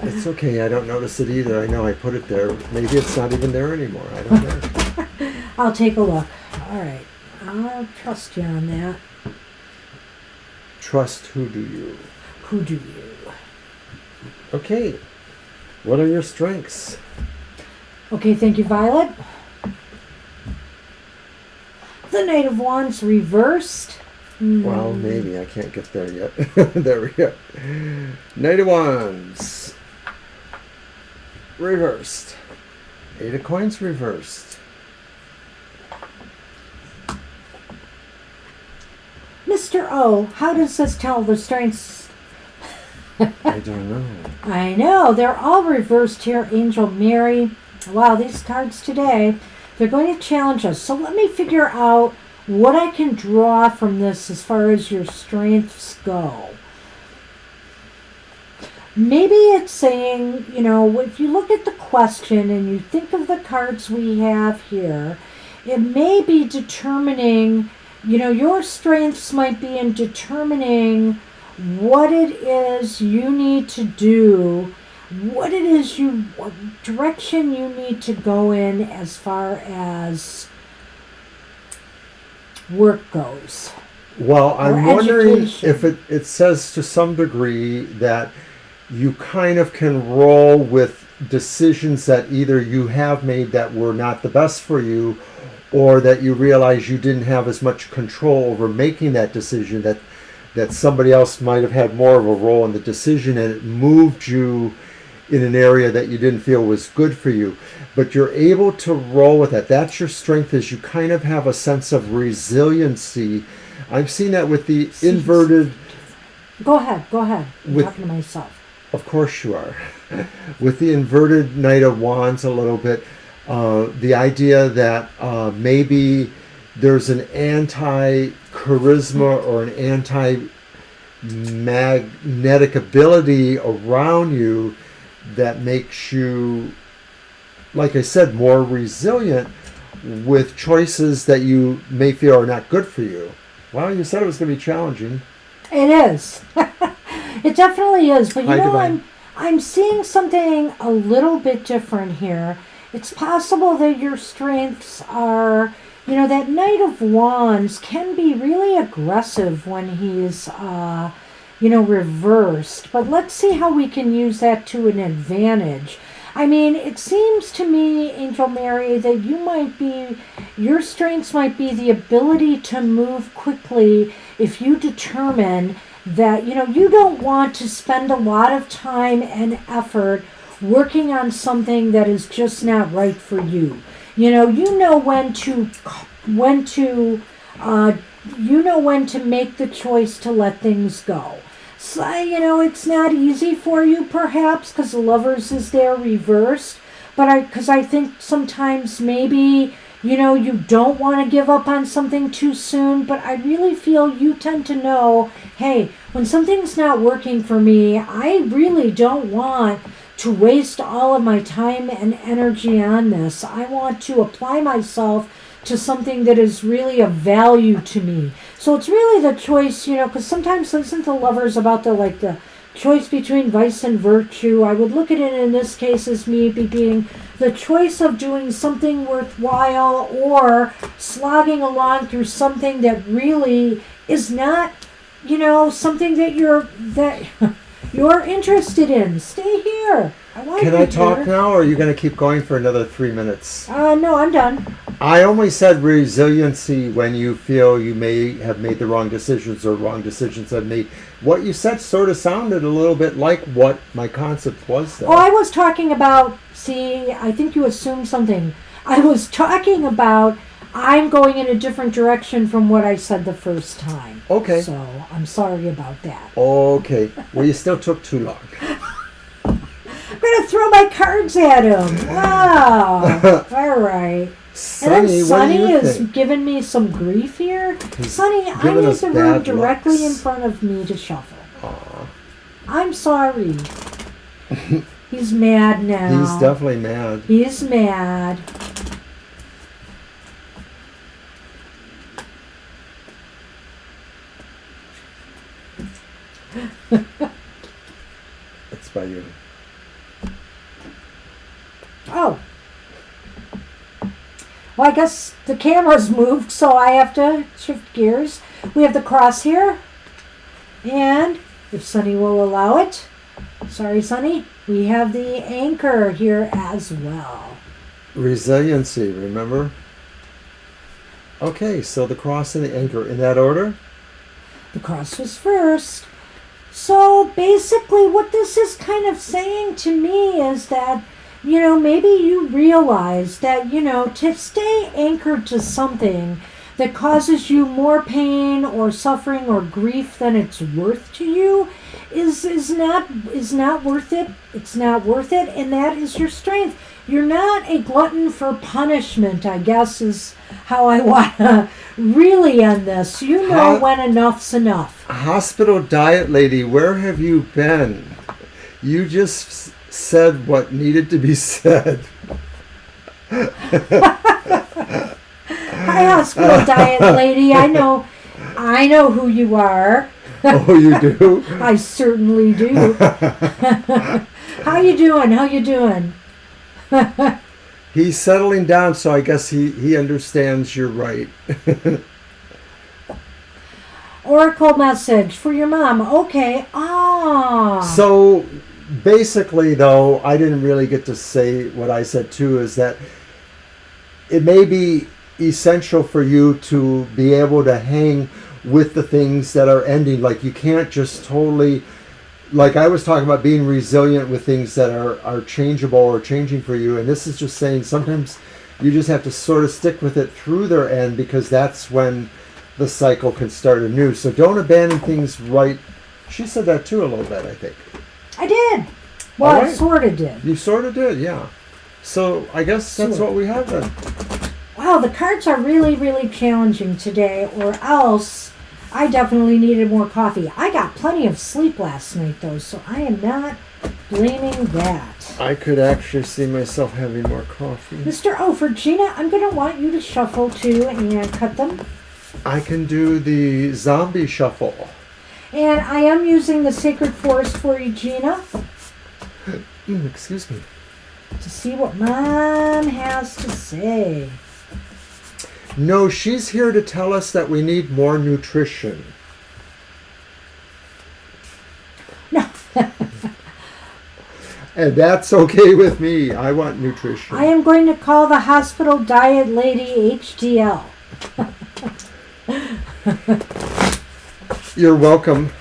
It's okay. I don't notice it either. I know I put it there. Maybe it's not even there anymore. I don't know. I'll take a look. All right. I'll trust you on that. Trust who do you? Who do you? Okay. What are your strengths? Okay, thank you, Violet. The Knight of Wands reversed. Well, maybe. I can't get there yet. There we go. Knight of Wands. reversed. 8 of Coins reversed. Mr. O, how does this tell the strengths? I don't know. I know, they're all reversed here, Angel Mary. Wow, these cards today, they're going to challenge us. So let me figure out what I can draw from this as far as your strengths go. Maybe it's saying, you know, if you look at the question and you think of the cards we have here, it may be determining, you know, your strengths might be in determining what it is you need to do, what it is what direction you need to go in as far as work goes. Well, I'm wondering education. if it says to some degree that you kind of can roll with decisions that either you have made that were not the best for you, or that you realize you didn't have as much control over making that decision, that somebody else might have had more of a role in the decision and it moved you in an area that you didn't feel was good for you. But you're able to roll with that. That's your strength, is you kind of have a sense of resiliency. I've seen that with the inverted... Go ahead. I'm talking to myself. Of course you are. With the inverted Knight of Wands a little bit, the idea that maybe there's an anti-charisma or an anti-magnetic ability around you that makes you, like I said, more resilient with choices that you may feel are not good for you. Well, you said it was going to be challenging. It is. It definitely is. But you Hi, know, Divine. I'm seeing something a little bit different here. It's possible that your strengths are, you know, that Knight of Wands can be really aggressive when he's, you know, reversed. But let's see how we can use that to an advantage. I mean, it seems to me, Angel Mary, that your strengths might be the ability to move quickly if you determine that, you know, you don't want to spend a lot of time and effort working on something that is just not right for you. You know when to make the choice to let things go. So, you know, it's not easy for you perhaps because the Lovers is there reversed, because I think sometimes maybe, you know, you don't want to give up on something too soon, but I really feel you tend to know, hey, when something's not working for me, I really don't want to waste all of my time and energy on this. I want to apply myself to something that is really of value to me. So it's really the choice, you know, because sometimes isn't the Lovers about the choice between vice and virtue? I would look at it in this case as maybe being the choice of doing something worthwhile or slogging along through something that really is not, you know, something that you're interested in. Stay here. Can I talk now, or are you going to keep going for another 3 minutes? No, I'm done. I only said resiliency when you feel you may have made the wrong decisions or wrong decisions have made. What you said sort of sounded a little bit like what my concept was there. Oh, I was talking about, see, I think you assumed something. I was talking about I'm going in a different direction from what I said the first time. Okay. So I'm sorry about that. Okay. Well, you still took too long. I'm going to throw my cards at him. Wow. All right. Sonny, and then Sonny what do you is think? giving me some grief here. Sonny, I giving need us the room bad directly looks. in front of me to shuffle. Aw. I'm sorry. He's mad now. He's definitely mad. He's mad. It's by you. Oh. Well, I guess the camera's moved, so I have to shift gears. We have the cross here. And, if Sonny will allow it, sorry, Sonny, we have the anchor here as well. Resiliency, remember? Okay, so the cross and the anchor, in that order? The cross was first. So basically what this is kind of saying to me is that, maybe you realize that, to stay anchored to something that causes you more pain or suffering or grief than it's worth to you is not worth it. It's not worth it, and that is your strength. You're not a glutton for punishment, I guess, is how I want to really end this. You know when enough's enough. Hospital diet lady, where have you been? You just said what needed to be said. Hi, hospital diet lady. I know who you are. Oh, you do? I certainly do. How you doing? He's settling down, so I guess he understands you're right. Oracle message for your mom. Okay. So basically, though, I didn't really get to say what I said too, is that it may be essential for you to be able to hang with the things that are ending. Like, you can't just totally, like I was talking about being resilient with things that are changeable or changing for you, and this is just saying sometimes you just have to sort of stick with it through their end, because that's when the cycle can start anew. So don't abandon things right. She said that too a little bit, I think. I did. Well, I sort of did. You sort of did, yeah. So I guess that's what we have then. Wow, the cards are really, really challenging today, or else I definitely needed more coffee. I got plenty of sleep last night, though, so I am not blaming that. I could actually see myself having more coffee. Virginia, I'm going to want you to shuffle, too, and cut them. I can do the zombie shuffle. And I am using the Sacred Forest for Regina. Excuse me. To see what Mom has to say. No, she's here to tell us that we need more nutrition. No. And that's okay with me. I want nutrition. I am going to call the hospital diet lady HDL. You're welcome.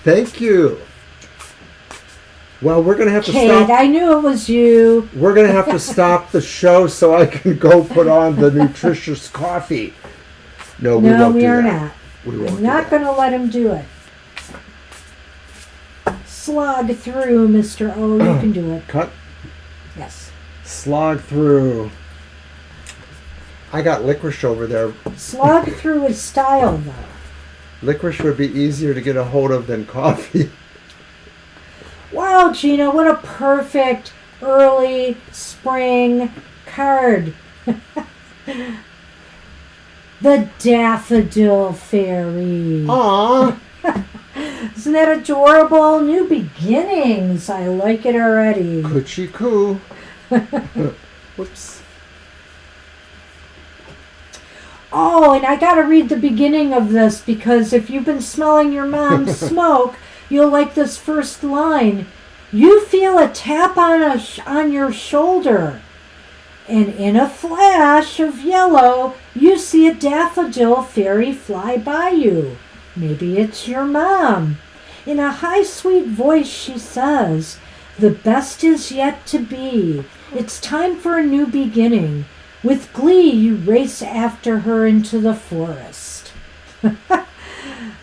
Thank you. Well, we're going to have to stop. I knew it was you. We're going to have to stop the show so I can go put on the nutritious coffee. No, we won't do that. Not. We won't. I'm not going to let him do it. Slog through, Mr. O. You can do it. Cut. Yes. Slog through. I got licorice over there. Slog through is style, though. Licorice would be easier to get a hold of than coffee. Wow, Gina, what a perfect early spring card. The Daffodil Fairy. Aww. Isn't that adorable? New beginnings. I like it already. Coochie coo. Whoops. Oh, and I gotta read the beginning of this, because if you've been smelling your mom's smoke, you'll like this first line. You feel a tap on your shoulder, and in a flash of yellow, you see a daffodil fairy fly by you. Maybe it's your mom. In a high, sweet voice, she says, "The best is yet to be. It's time for a new beginning." With glee, you race after her into the forest.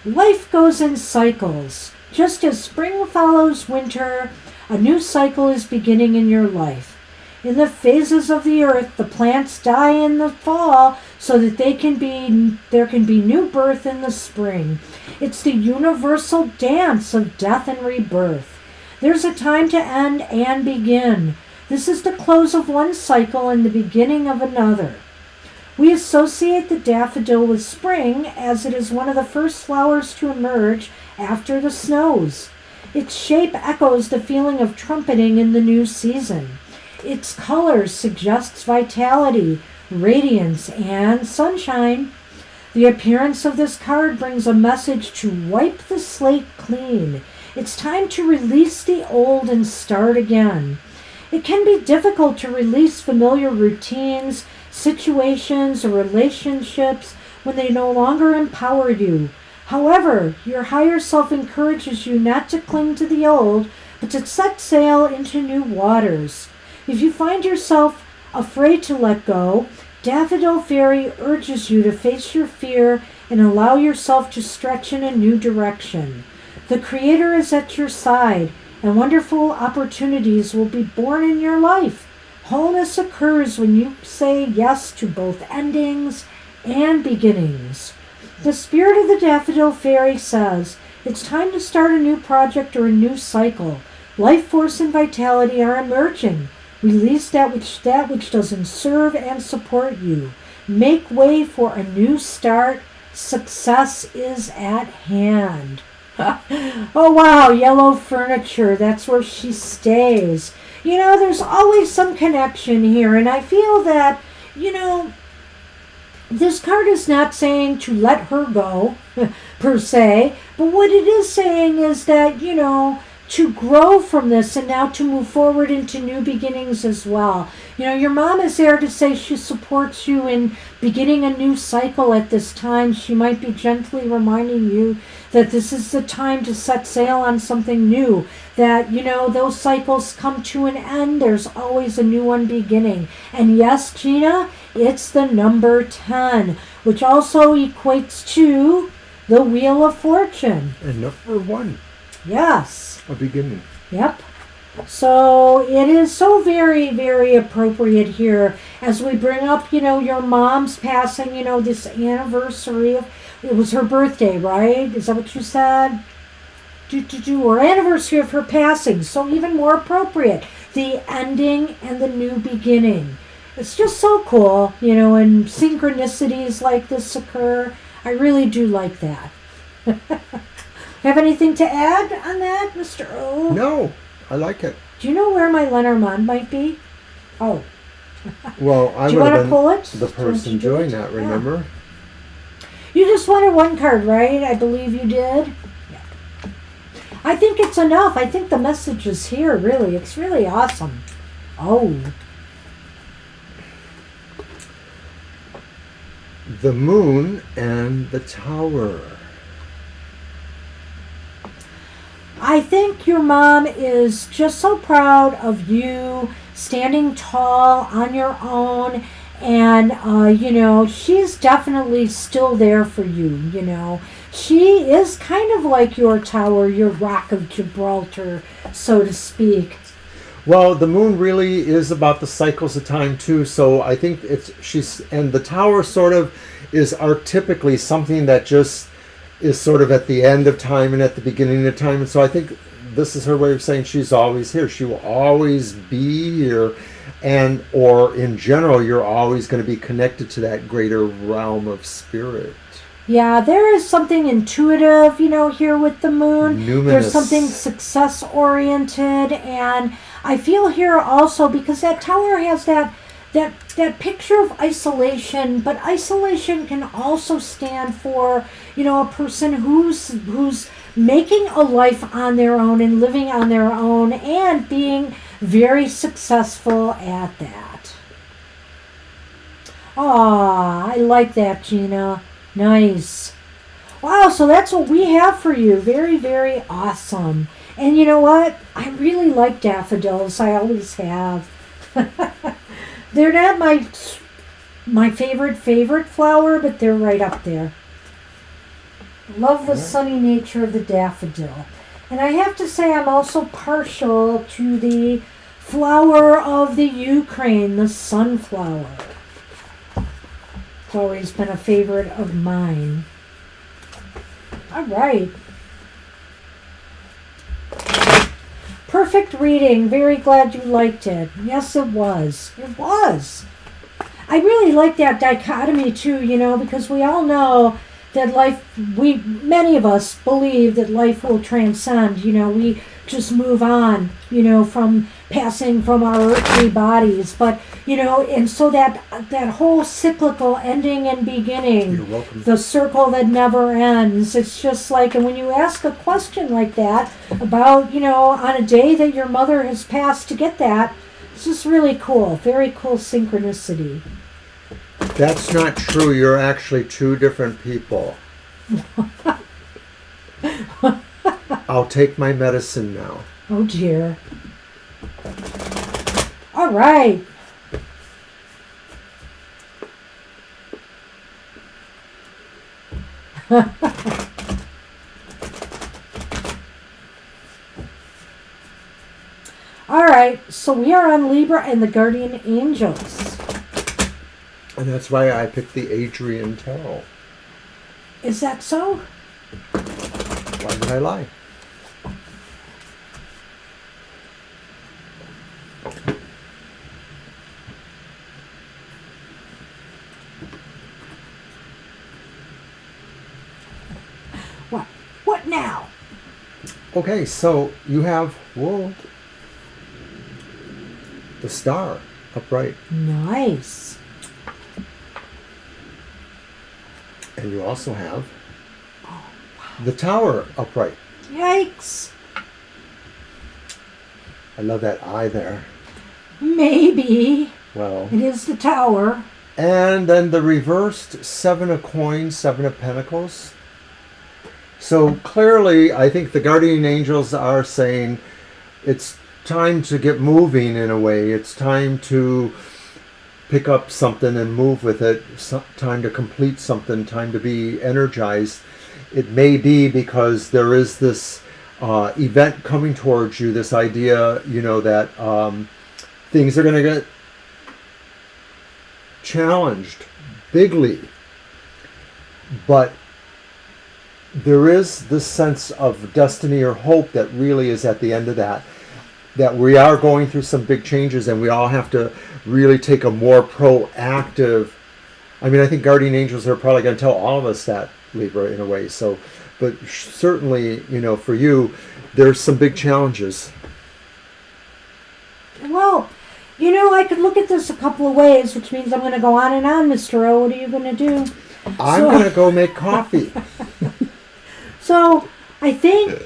Life goes in cycles. Just as spring follows winter, a new cycle is beginning in your life. In the phases of the earth, the plants die in the fall so that there can be new birth in the spring. It's the universal dance of death and rebirth. There's a time to end and begin. This is the close of one cycle and the beginning of another. We associate the daffodil with spring, as it is one of the first flowers to emerge after the snows. Its shape echoes the feeling of trumpeting in the new season. Its color suggests vitality, radiance, and sunshine. The appearance of this card brings a message to wipe the slate clean. It's time to release the old and start again. It can be difficult to release familiar routines, situations, or relationships when they no longer empower you. However, your higher self encourages you not to cling to the old, but to set sail into new waters. If you find yourself afraid to let go, Daffodil Fairy urges you to face your fear and allow yourself to stretch in a new direction. The Creator is at your side, and wonderful opportunities will be born in your life. Wholeness occurs when you say yes to both endings and beginnings. The spirit of the Daffodil Fairy says, it's time to start a new project or a new cycle. Life force and vitality are emerging. Release that which doesn't serve and support you. Make way for a new start. Success is at hand. Oh wow, yellow furniture, that's where she stays. There's always some connection here, and I feel that, this card is not saying to let her go, per se, but what it is saying is that, to grow from this and now to move forward into new beginnings as well. Your mom is there to say she supports you in beginning a new cycle at this time. She might be gently reminding you that this is the time to set sail on something new. That, those cycles come to an end. There's always a new one beginning. And yes, Gina, it's the number 10, which also equates to the Wheel of Fortune. And number 1. Yes. A beginning. Yep. So it is so very, very appropriate here as we bring up, your mom's passing, this anniversary of, it was her birthday, right? Is that what you said? Or anniversary of her passing. So even more appropriate. The ending and the new beginning. It's just so cool, and synchronicities like this occur. I really do like that. Have anything to add on that, Mr. O? No, I like it. Do you know where my Lenormand might be? Oh. Well, I do you would want have to pull it? been the person doing that, remember? Yeah. You just wanted one card, right? I believe you did. Yeah. I think it's enough. I think the message is here, really. It's really awesome. Oh. The Moon and the Tower. I think your mom is just so proud of you standing tall on your own, and she's definitely still there for you. She is kind of like your tower, your Rock of Gibraltar, so to speak. Well, the Moon really is about the cycles of time too, so I think and the Tower sort of is archetypically something that just is sort of at the end of time and at the beginning of time. And so I think this is her way of saying she's always here. She will always be here. Or in general, you're always going to be connected to that greater realm of spirit. Yeah, there is something intuitive, here with the Moon. Numinous. There's something success-oriented. And I feel here also, because that tower has that picture of isolation, but isolation can also stand for, a person who's making a life on their own and living on their own and being very successful at that. Ah, I like that, Gina. Nice. Wow, so that's what we have for you. Very, very awesome. And you know what? I really like daffodils. I always have. They're not my favorite flower, but they're right up there. Love the sunny nature of the daffodil. And I have to say I'm also partial to the flower of the Ukraine, the sunflower. It's always been a favorite of mine. All right. Perfect reading. Very glad you liked it. Yes, it was. It was. I really like that dichotomy too, because we all know that many of us believe that life will transcend. We just move on, from passing from our earthly bodies. But, and so that whole cyclical ending and beginning, You're welcome. the circle that never ends, it's just like, and when you ask a question like that about, on a day that your mother has passed to get that, it's just really cool. Very cool synchronicity. That's not true. You're actually two different people. I'll take my medicine now. Oh dear. All right. All right, so we are on Libra and the Guardian Angels. And that's why I picked the Adrian Tarot. Is that so? Why would I lie? What now? Okay, so you have, whoa, the star upright. Nice. And you also have the tower upright. Yikes. I love that eye there. Maybe. Well. It is the tower. And then the reversed 7 of coins, 7 of pentacles. So clearly, I think the guardian angels are saying it's time to get moving in a way. It's time to pick up something and move with it. Time to complete something. Time to be energized. It may be because there is this event coming towards you, this idea, that things are going to get challenged bigly. But there is this sense of destiny or hope that really is at the end of that we are going through some big changes, and we all have to really take a more proactive. I mean, I think guardian angels are probably going to tell all of us that, Libra, in a way. So, but certainly, for you, there's some big challenges. Well, I could look at this a couple of ways, which means I'm going to go on and on, Mr. O. What are you going to do? I'm going to go make coffee. So, I think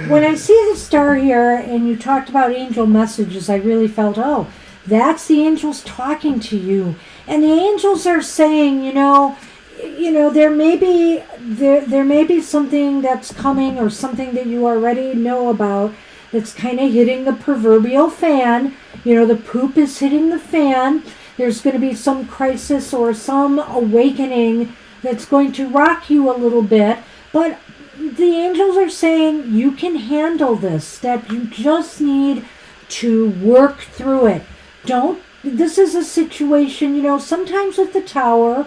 when I see the star here and you talked about angel messages, I really felt, oh, that's the angels talking to you. And the angels are saying, there may be something that's coming, or something that you already know about, that's kind of hitting the proverbial fan. The poop is hitting the fan. There's going to be some crisis or some awakening that's going to rock you a little bit. But the angels are saying you can handle this, that you just need to work through it. This is a situation, sometimes with the tower,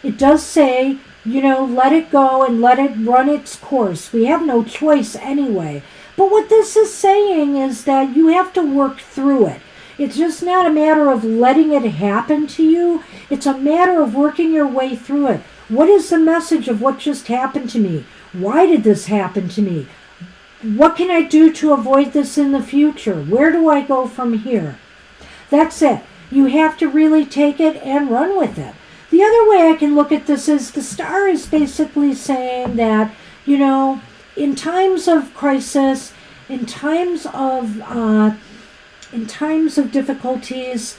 it does say, let it go and let it run its course. We have no choice anyway. But what this is saying is that you have to work through it. It's just not a matter of letting it happen to you. It's a matter of working your way through it. What is the message of what just happened to me? Why did this happen to me? What can I do to avoid this in the future? Where do I go from here? That's it. You have to really take it and run with it. The other way I can look at this is the star is basically saying that, in times of crisis, in times of difficulties,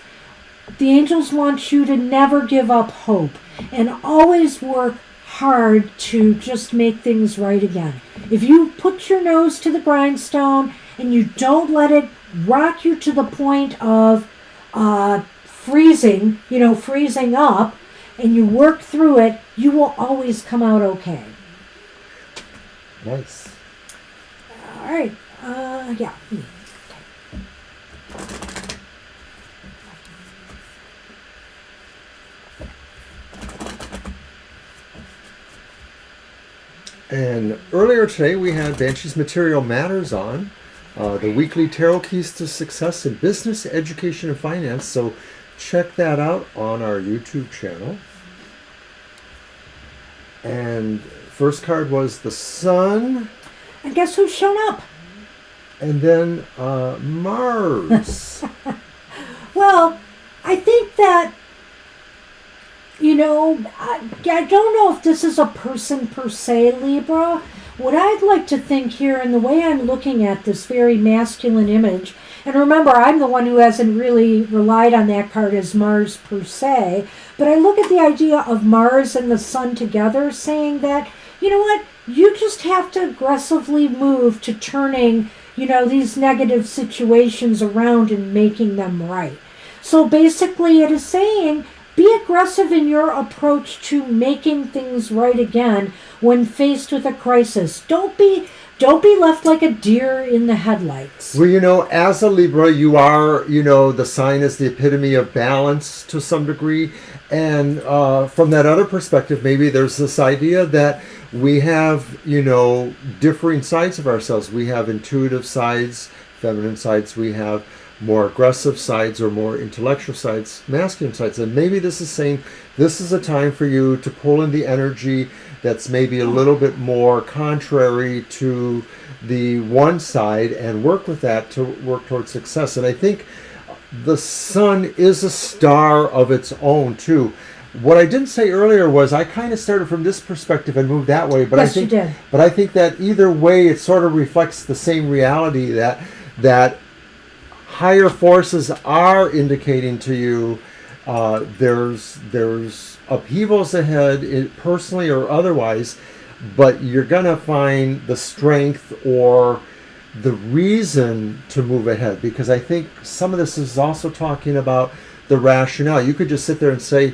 the angels want you to never give up hope and always work hard to just make things right again. If you put your nose to the grindstone and you don't let it rock you to the point of freezing up, and you work through it, you will always come out okay. Nice. All right. Yeah. And earlier today we had Banshee's Material Matters on, the weekly tarot keys to success in business, education, and finance. So check that out on our YouTube channel. And first card was the Sun. And guess who's shown up? And then Mars. Well, I think that, I don't know if this is a person per se, Libra. What I'd like to think here, and the way I'm looking at this very masculine image, and remember, I'm the one who hasn't really relied on that card as Mars per se, but I look at the idea of Mars and the Sun together, saying that, you know what, you just have to aggressively move to turning, these negative situations around and making them right. So basically it is saying, be aggressive in your approach to making things right again when faced with a crisis. Don't be left like a deer in the headlights. Well, as a Libra, you are, the sign is the epitome of balance to some degree. And from that other perspective, maybe there's this idea that we have, differing sides of ourselves. We have intuitive sides, feminine sides. We have more aggressive sides or more intellectual sides, masculine sides. And maybe this is saying this is a time for you to pull in the energy that's maybe a little bit more contrary to the one side and work with that to work towards success. And I think the sun is a star of its own too. What I didn't say earlier was I kind of started from this perspective and moved that way, but yes, you did. But I think that either way it sort of reflects the same reality that higher forces are indicating to you there's upheavals ahead, personally or otherwise, but you're going to find the strength or the reason to move ahead, because I think some of this is also talking about the rationale. You could just sit there and say,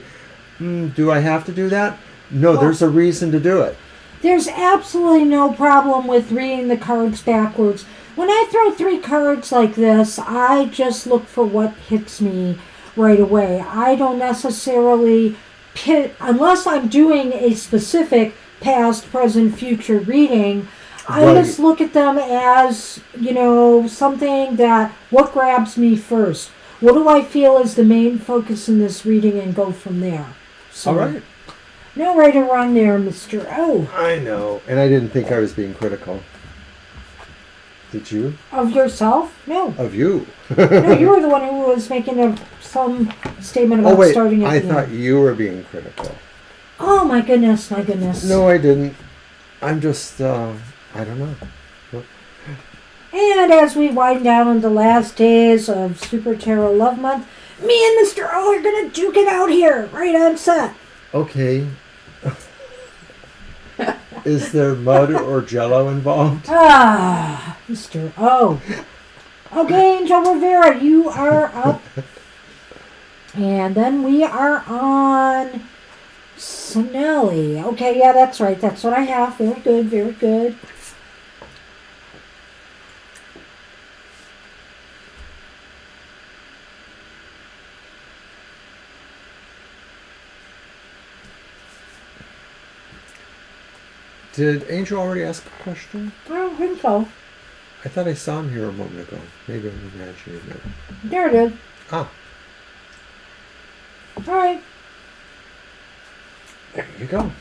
do I have to do that? No, well, there's a reason to do it. There's absolutely no problem with reading the cards backwards. When I throw 3 cards like this, I just look for what hits me right away. I don't necessarily unless I'm doing a specific past, present, future reading. I just look at them as, something that, what grabs me first? What do I feel is the main focus in this reading, and go from there. So, all right. No right or wrong there, Mr. O. I know. And I didn't think I was being critical. Did you? Of yourself? No. Of you. No, you were the one who was making some statement about starting at I the thought end. you were being critical. Oh, my goodness. No, I didn't. I'm just, I don't know. And as we wind down on the last days of Super Tarot Love Month, me and Mr. O are going to duke it out here, right on set. Okay. Is there mud or jello involved? Mr. O. Okay, Angel Rivera, you are up. And then we are on Sonelli. Okay, yeah, that's right. That's what I have. Very good, very good. Did Angel already ask a question? I don't think so. I thought I saw him here a moment ago. Maybe I'm imagining it. There it is. Ah. All right. There you go.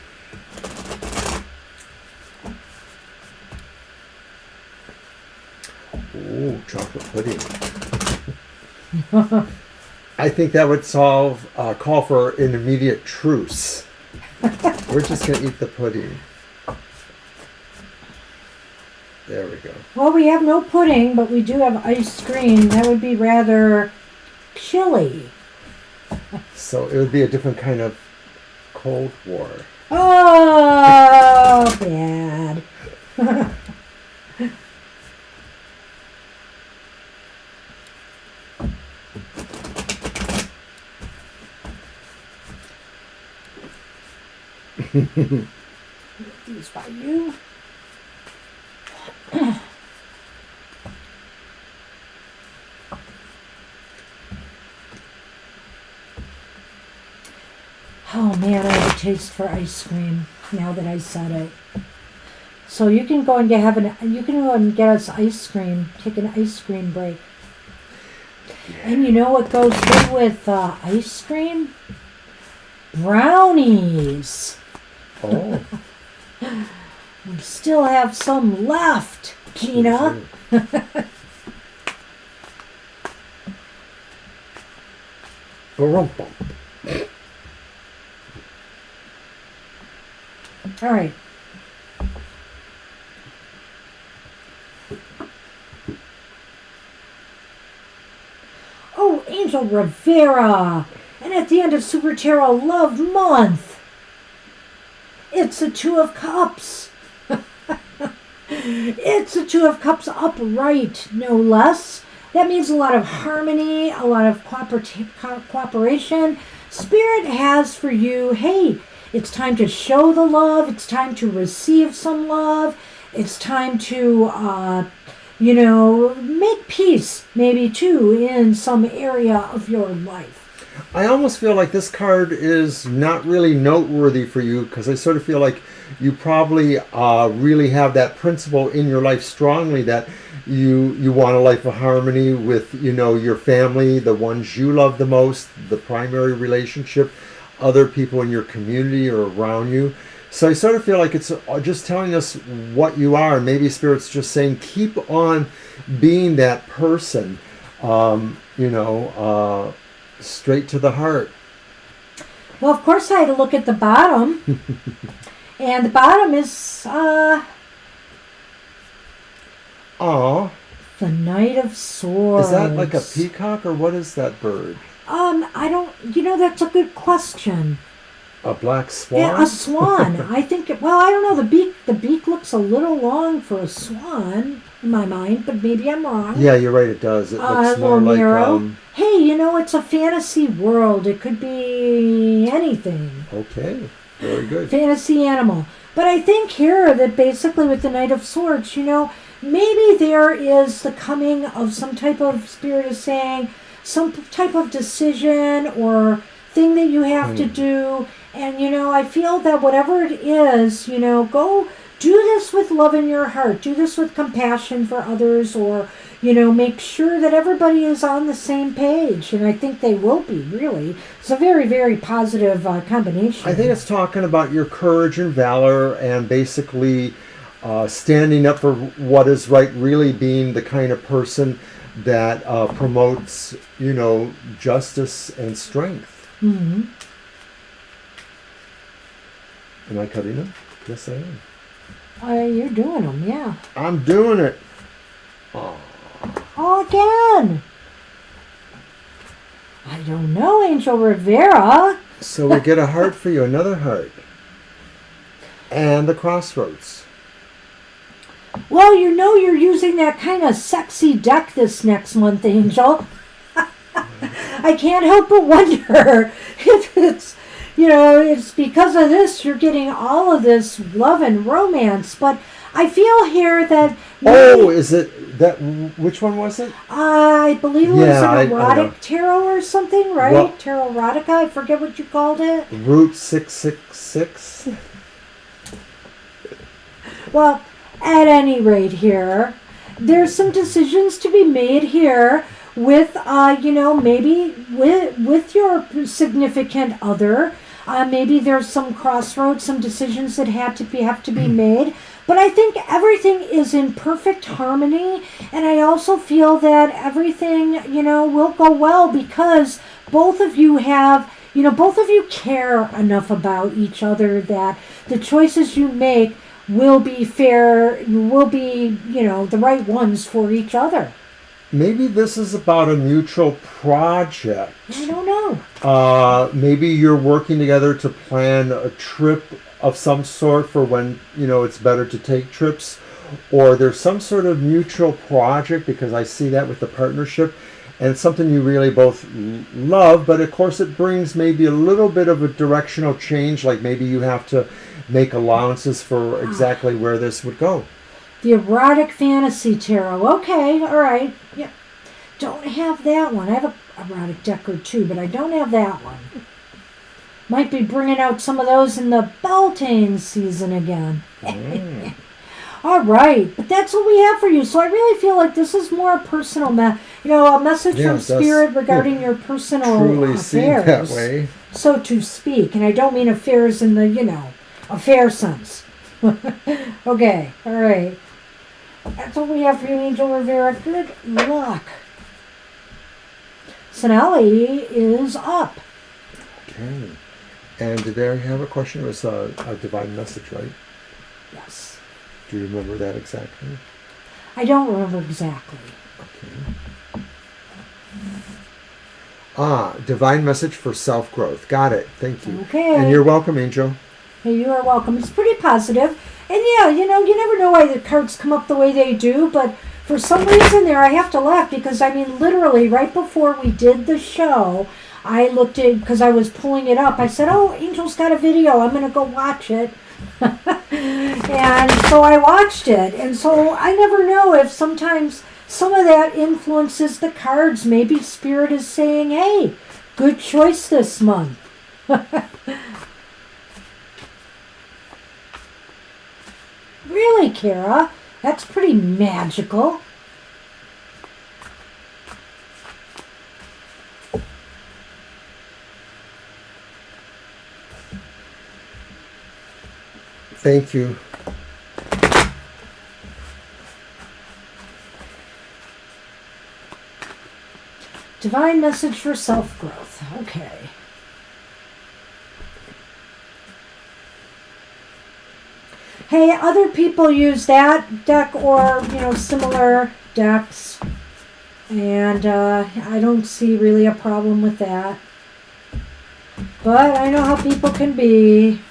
Ooh, chocolate pudding. I think that would call for an immediate truce. We're just going to eat the pudding. There we go. Well, we have no pudding, but we do have ice cream. That would be rather chilly. So it would be a different kind of Cold War. Oh, bad. These by you. Oh man, I have a taste for ice cream now that I said it. So you can go and get us ice cream. Take an ice cream break. And you know what goes good with ice cream? Brownies. Oh. We still have some left, Gina. All right. Oh, Angel Rivera. And at the end of Super Tarot Love Month, it's the Two of Cups. It's the Two of Cups upright, no less. That means a lot of harmony, a lot of cooperation. Spirit has for you, hey, it's time to show the love. It's time to receive some love. It's time to, make peace, maybe too, in some area of your life. I almost feel like this card is not really noteworthy for you, because I sort of feel like you probably really have that principle in your life strongly, that you want a life of harmony with, your family, the ones you love the most, the primary relationship, other people in your community or around you. So I sort of feel like it's just telling us what you are. Maybe Spirit's just saying, keep on being that person, straight to the heart. Well, of course, I had to look at the bottom. And the bottom is the Knight of Swords. Is that like a peacock, or what is that bird? I don't, that's a good question. A black swan? Yeah, a swan. I think, I don't know. The beak looks a little long for a swan in my mind, but maybe I'm wrong. Yeah, you're right, it does. It looks more like... Hey, it's a fantasy world. It could be anything. Okay, very good. Fantasy animal. But I think here that basically with the Knight of Swords, maybe there is the coming of some type of, Spirit is saying, some type of decision or thing that you have to do. And, I feel that whatever it is, go do this with love in your heart. Do this with compassion for others, or, make sure that everybody is on the same page. And I think they will be, really. It's a very, very positive combination. I think it's talking about your courage and valor, and basically standing up for what is right, really being the kind of person that promotes, justice and strength. Mm-hmm. Am I cutting them? Yes, I am. You're doing them, yeah. I'm doing it. Oh, again. I don't know, Angel Rivera. So we get a heart for you, another heart. And the crossroads. Well, you're using that kind of sexy deck this next month, Angel. I can't help but wonder if it's, it's because of this you're getting all of this love and romance. But I feel here that... is it that... Which one was it? I believe it was an erotic tarot or something, right? Well, tarot erotica, I forget what you called it. Route 666? Well, at any rate here, there's some decisions to be made here with, maybe with your significant other. Maybe there's some crossroads, some decisions that have to be made. But I think everything is in perfect harmony. And I also feel that everything, will go well because both of you have, both of you care enough about each other that the choices you make will be fair, will be, the right ones for each other. Maybe this is about a mutual project. I don't know. Maybe you're working together to plan a trip of some sort for when, it's better to take trips. Or there's some sort of mutual project, because I see that with the partnership. And it's something you really both love, but of course it brings maybe a little bit of a directional change, like maybe you have to make allowances for exactly where this would go. The erotic fantasy tarot. Okay, all right. Yeah. Don't have that one. I have a erotic deck or two, but I don't have that one. Might be bringing out some of those in the Beltane season again. All right, but that's what we have for you. So I really feel like this is more a personal, a message from Spirit regarding your personal truly affairs. Seen that way. So to speak, and I don't mean affairs in the, affair sense. Okay, all right. That's what we have for you, Angel Rivera. Good luck. Sonali is up. Okay. And did they have a question? It was a divine message, right? Yes. Do you remember that exactly? I don't remember exactly. Okay. Divine message for self-growth. Got it. Thank you. Okay. And you're welcome, Angel. Hey, you are welcome. It's pretty positive. And yeah, you never know why the cards come up the way they do, but for some reason there I have to laugh because, I mean, literally right before we did the show, I looked at, because I was pulling it up, I said, oh, Angel's got a video, I'm going to go watch it. And so I watched it, and so I never know if sometimes some of that influences the cards. Maybe Spirit is saying, hey, good choice this month. Really, Kara? That's pretty magical. Thank you. Divine message for self-growth. Okay. Hey, other people use that deck or, similar decks. And I don't see really a problem with that. But I know how people can be.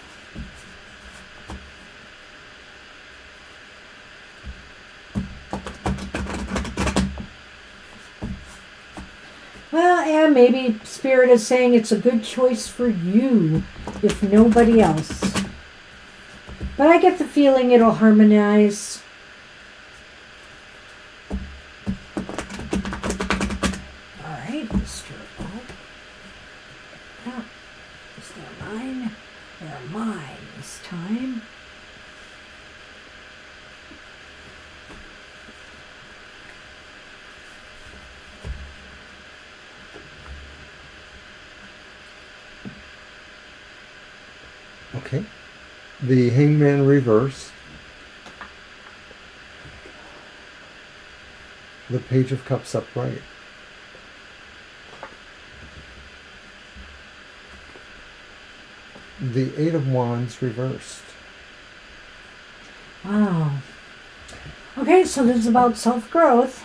Well, and maybe Spirit is saying it's a good choice for you, if nobody else. But I get the feeling it'll harmonize. Alright, Mr. Oh, is there mine? They're mine this time. Okay. The Hangman reverse. The Page of Cups upright. The Eight of Wands reversed. Wow. Okay, so this is about self-growth.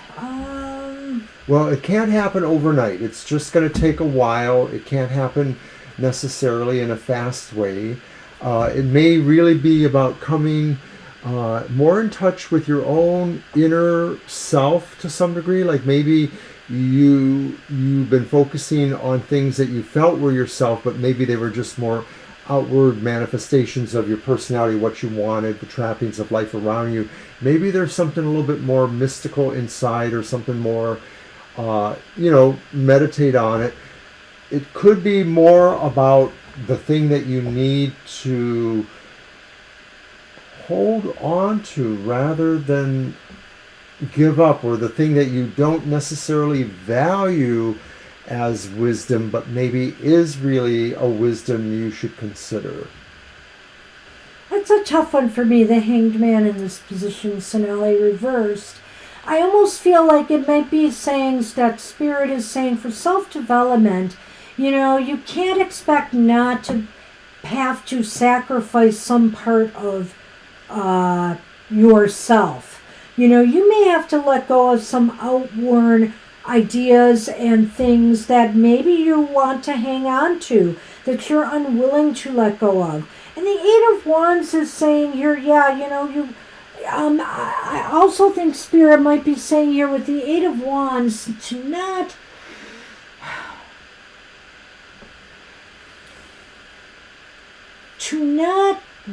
Well, it can't happen overnight. It's just going to take a while. It can't happen necessarily in a fast way. It may really be about coming more in touch with your own inner self to some degree. Like maybe you've been focusing on things that you felt were yourself, but maybe they were just more outward manifestations of your personality, what you wanted, the trappings of life around you. Maybe there's something a little bit more mystical inside, or something more, meditate on it. It could be more about the thing that you need to hold on to rather than give up, or the thing that you don't necessarily value as wisdom, but maybe is really a wisdom you should consider. That's a tough one for me, the Hanged Man in this position, Sonali reversed. I almost feel like it might be saying that Spirit is saying for self-development, you can't expect not to have to sacrifice some part of yourself. You may have to let go of some outworn ideas and things that maybe you want to hang on to, that you're unwilling to let go of. And the Eight of Wands is saying here, I also think Spirit might be saying here with the Eight of Wands to not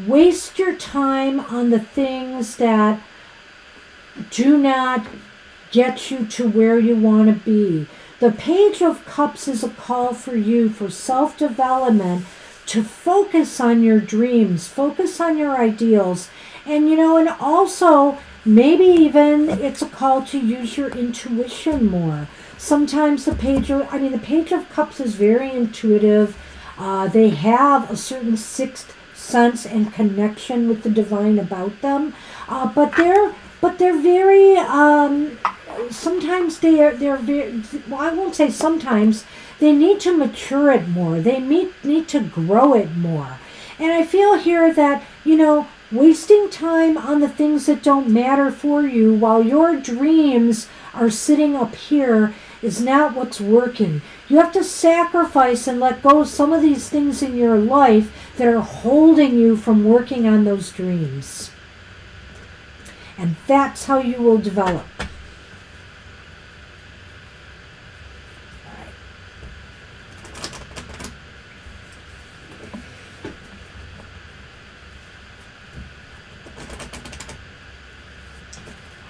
waste your time on the things that do not get you to where you want to be. The Page of Cups is a call for you for self-development, to focus on your dreams, focus on your ideals, and and also maybe even it's a call to use your intuition more. Sometimes the Page of Cups is very intuitive. They have a certain sixth sense and connection with the divine about them, but they're very sometimes they're very, well, I won't say sometimes, they need to mature it more. They need to grow it more. And I feel here that, wasting time on the things that don't matter for you while your dreams are sitting up here is not what's working. You have to sacrifice and let go of some of these things in your life that are holding you from working on those dreams. And that's how you will develop.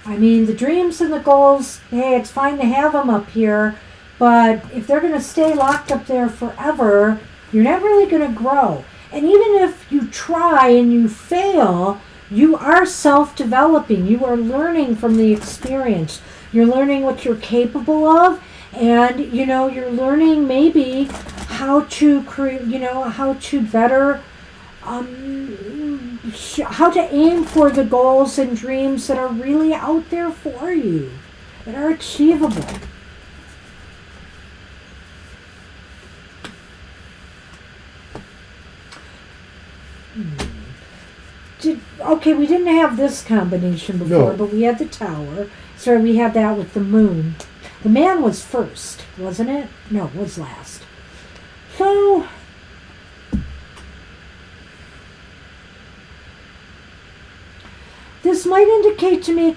I mean, the dreams and the goals, hey, it's fine to have them up here, but if they're going to stay locked up there forever, you're not really going to grow. And even if you try and you fail, you are self-developing. You are learning from the experience. You're learning what you're capable of, and, you know, you're learning maybe how to create, you know, how to better how to aim for the goals and dreams that are really out there for you, that are achievable. Okay, we didn't have this combination before, but we had the Tower. So we had that with the Moon. The Man was first, wasn't it? No, it was last. So this might indicate to me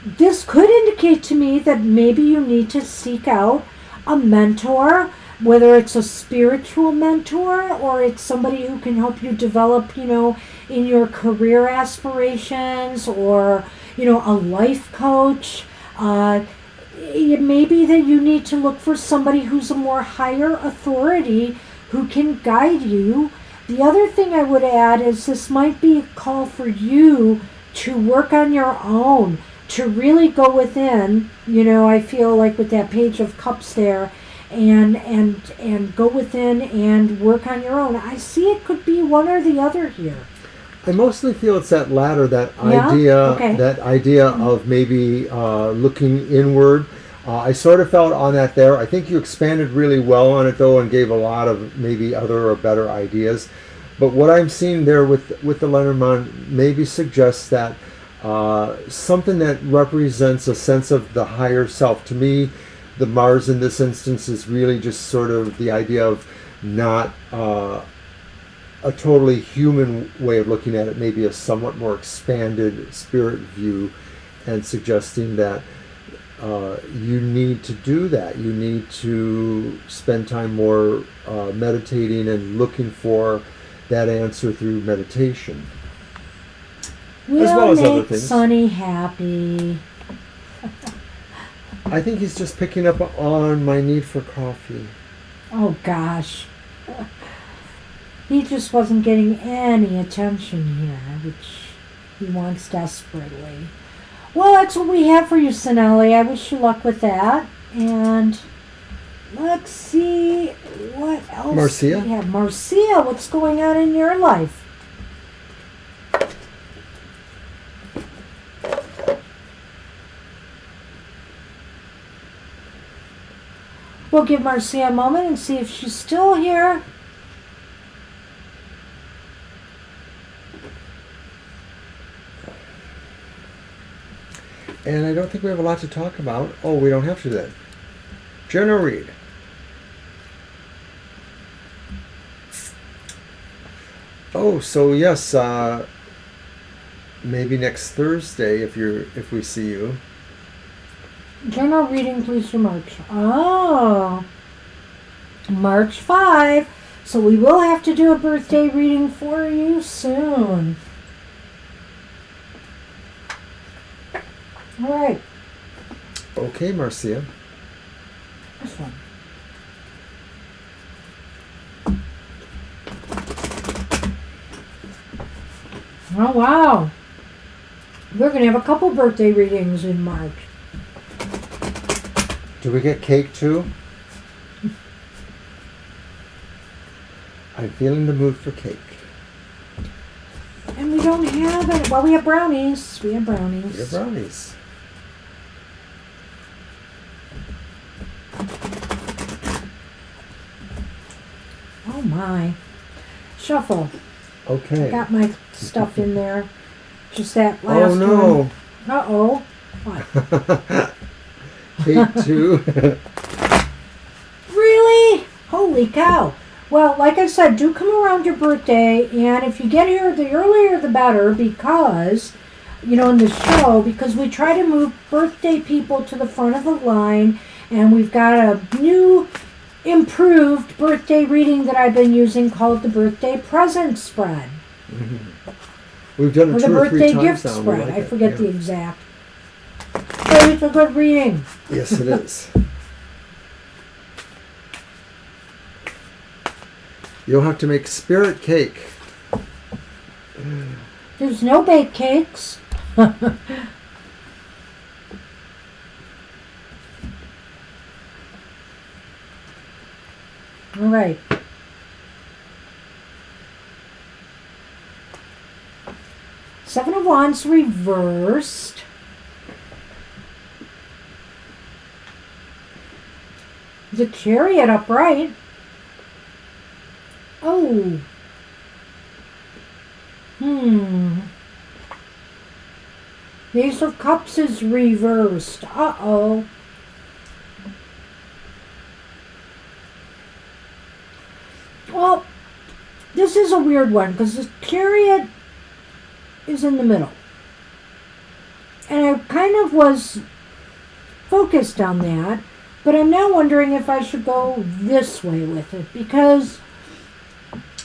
this could indicate to me that maybe you need to seek out a mentor, whether it's a spiritual mentor or it's somebody who can help you develop, you know, in your career aspirations, or, you know, a life coach. It may be that you need to look for somebody who's a more higher authority who can guide you. The other thing I would add is this might be a call for you to work on your own, to really go within. You know, I feel like with that Page of Cups there, and go within and work on your own. I see it could be one or the other here. I mostly feel it's that latter, that idea of maybe looking inward. I sort of felt on that there. I think you expanded really well on it, though, and gave a lot of maybe other or better ideas. But what I'm seeing there with the Lenormand maybe suggests that something that represents a sense of the higher self. To me, the Mars in this instance is really just sort of the idea of not a totally human way of looking at it, maybe a somewhat more expanded spirit view, and suggesting that you need to do that. You need to spend time more meditating and looking for that answer through meditation. We'll as well as make other things. Sonny happy. I think he's just picking up on my need for coffee. Oh gosh. He just wasn't getting any attention here, which he wants desperately. Well, that's what we have for you, Sonelli. I wish you luck with that. And let's see what else Marcia? we have. Marcia, what's going on in your life? We'll give Marcia a moment and see if she's still here. And I don't think we have a lot to talk about. Oh, we don't have to then. General read. Oh, so yes, maybe next Thursday if we see you. General reading, please, for March. Oh, March 5. So we will have to do a birthday reading for you soon. All right. Okay, Marcia. This one. Oh, wow. We're going to have a couple birthday readings in March. Do we get cake too? I'm feeling the mood for cake. And we don't have it. Well, we have brownies. We have brownies. We have brownies. Oh, my. Shuffle. Okay. I got my stuff in there. Just that last Oh no. one. Uh-oh. What? Cake too. Really? Holy cow. Well, like I said, do come around your birthday, and if you get here the earlier the better, because in the show, because we try to move birthday people to the front of the line, and we've got a new improved birthday reading that I've been using called the birthday present spread. We've done it or the 2 or 3 birthday times gift now. We spread. like I it, forget yeah. the exact. But it's a good reading. Yes, it is. You'll have to make spirit cake. There's no baked cakes. All right. Seven of Wands reversed. The Chariot upright. Oh. The Ace of Cups is reversed. Uh-oh. Well, this is a weird one because the Chariot is in the middle. And I kind of was focused on that, but I'm now wondering if I should go this way with it, because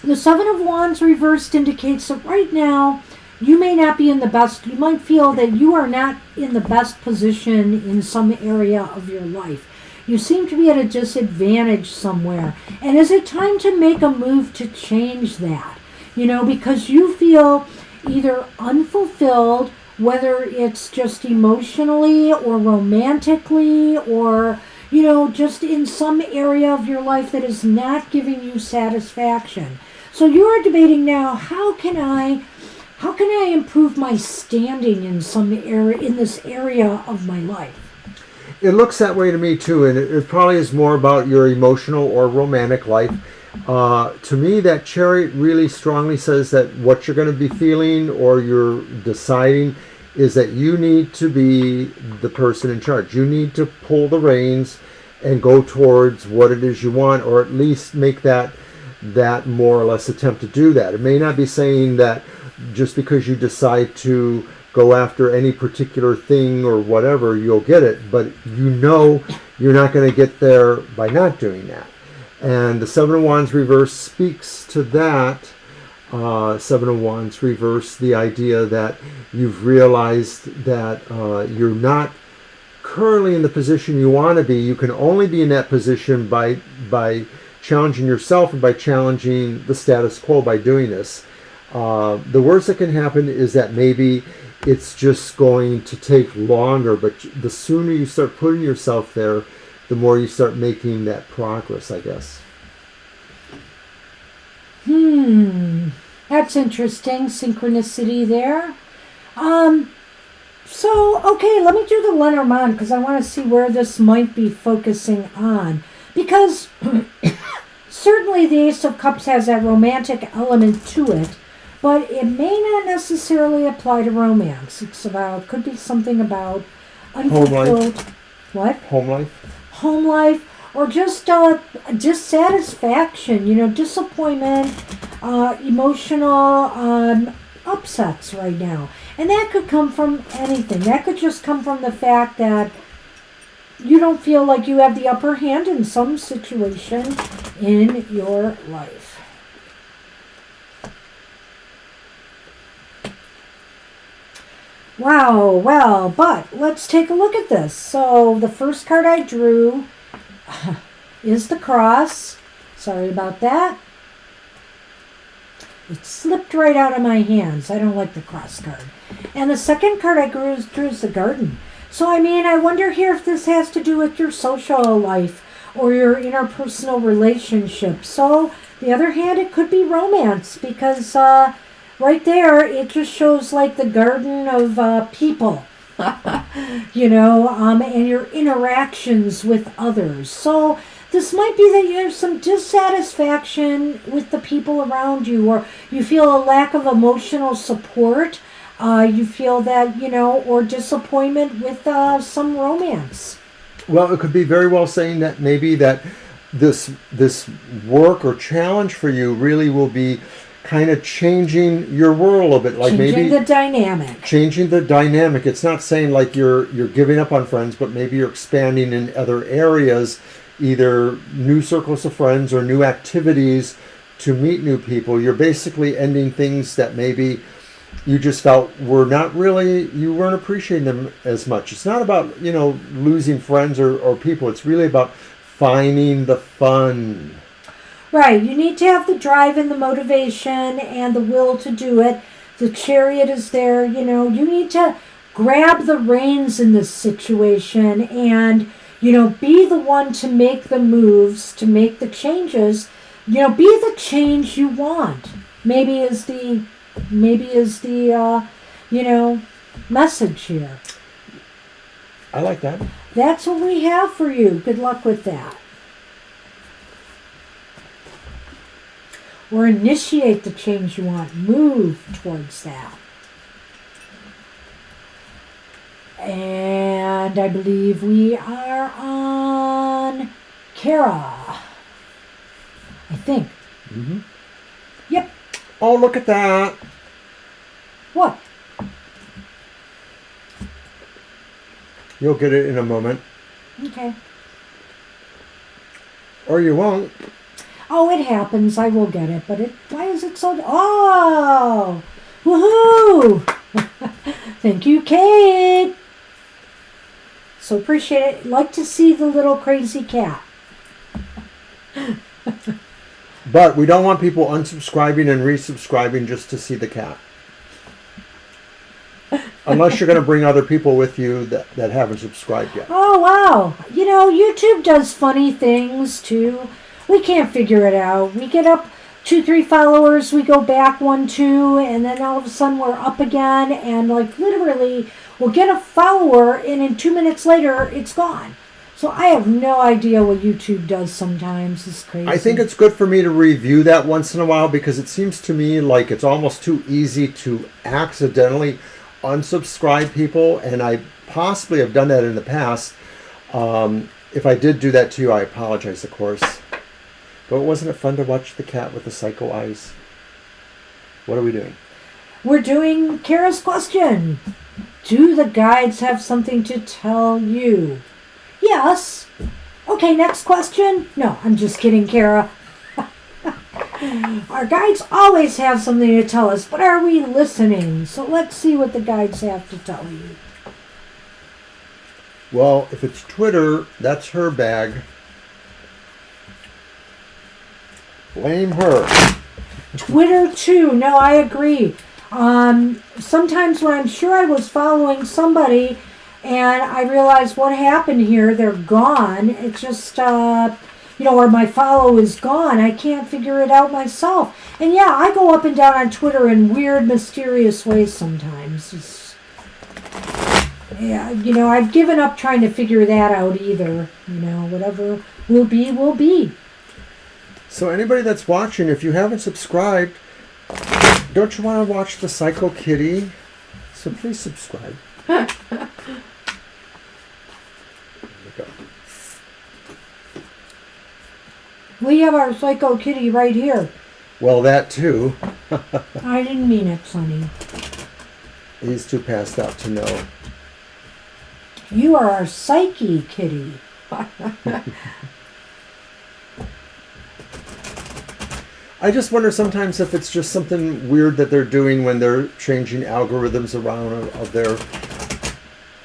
the Seven of Wands reversed indicates that right now you may not be in the best, you might feel that you are not in the best position in some area of your life. You seem to be at a disadvantage somewhere. And is it time to make a move to change that? Because you feel either unfulfilled, whether it's just emotionally or romantically or, just in some area of your life that is not giving you satisfaction. So you're debating now, how can I improve my standing in some area, in this area of my life? It looks that way to me too, and it probably is more about your emotional or romantic life. To me, that Chariot really strongly says that what you're going to be feeling or you're deciding is that you need to be the person in charge. You need to pull the reins and go towards what it is you want, or at least make that more or less attempt to do that. It may not be saying that just because you decide to go after any particular thing or whatever, you'll get it, but you're not going to get there by not doing that. And the Seven of Wands reverse speaks to that. Seven of Wands reverse, the idea that you've realized that you're not currently in the position you want to be. You can only be in that position by challenging yourself and by challenging the status quo by doing this. The worst that can happen is that maybe it's just going to take longer, but the sooner you start putting yourself there, the more you start making that progress, I guess. That's interesting. Synchronicity there. Okay, let me do the Lenormand because I want to see where this might be focusing on. Because certainly the Ace of Cups has that romantic element to it, but it may not necessarily apply to romance. Could be something about unfulfilled. What? Home life? Home life, or just dissatisfaction, disappointment, emotional upsets right now. And that could come from anything. That could just come from the fact that you don't feel like you have the upper hand in some situation in your life. Wow, well, but let's take a look at this. So the first card I drew is the cross. Sorry about that. It slipped right out of my hands. I don't like the cross card. And the second card I drew is the garden. So, I wonder here if this has to do with your social life or your interpersonal relationships. So, the other hand, it could be romance because right there, it just shows like the garden of people, and your interactions with others. So this might be that you have some dissatisfaction with the people around you, or you feel a lack of emotional support. You feel that, or disappointment with some romance. Well, it could be very well saying that maybe that this work or challenge for you really will be kind of changing your world a bit, like Changing the dynamic. Changing the dynamic. It's not saying like you're giving up on friends, but maybe you're expanding in other areas, either new circles of friends or new activities to meet new people. You're basically ending things that maybe you just felt were not really, you weren't appreciating them as much. It's not about, losing friends or people. It's really about finding the fun. Right. You need to have the drive and the motivation and the will to do it. The Chariot is there. You need to grab the reins in this situation and, be the one to make the moves, to make the changes. Be the change you want. Maybe is the message here. I like that. That's what we have for you. Good luck with that. Or initiate the change you want. Move towards that. And I believe we are on Kara. I think. Mm-hmm. Yep. Oh, look at that. What? You'll get it in a moment. Okay. Or you won't. Oh, it happens. I will get it. But why is it so... Oh! Woohoo! Thank you, Kate. So appreciate it. Like to see the little crazy cat. But we don't want people unsubscribing and resubscribing just to see the cat. Unless you're going to bring other people with you that haven't subscribed yet. Oh, wow. YouTube does funny things, too. We can't figure it out. We get up 2, 3 followers, we go back 1, 2, and then all of a sudden we're up again, and literally we'll get a follower, and in 2 minutes later, it's gone. So I have no idea what YouTube does sometimes. It's crazy. I think it's good for me to review that once in a while because it seems to me like it's almost too easy to accidentally unsubscribe people, and I possibly have done that in the past. If I did do that to you, I apologize, of course. But wasn't it fun to watch the cat with the psycho eyes? What are we doing? We're doing Kara's question. Do the guides have something to tell you? Yes. Okay, next question. No, I'm just kidding, Kara. Our guides always have something to tell us, but are we listening? So let's see what the guides have to tell you. Well, if it's Twitter, that's her bag. Blame her. Twitter too. No, I agree. Sometimes when I'm sure I was following somebody and I realize what happened here, they're gone. It's just, or my follow is gone. I can't figure it out myself. And yeah, I go up and down on Twitter in weird, mysterious ways sometimes. I've given up trying to figure that out either. Whatever will be, will be. So anybody that's watching, if you haven't subscribed, don't you want to watch the Psycho Kitty? So please subscribe. There we go. We have our Psycho Kitty right here. Well, that too. I didn't mean it, Sonny. He's too passed out to know. You are our Psyche Kitty. I just wonder sometimes if it's just something weird that they're doing when they're changing algorithms around of their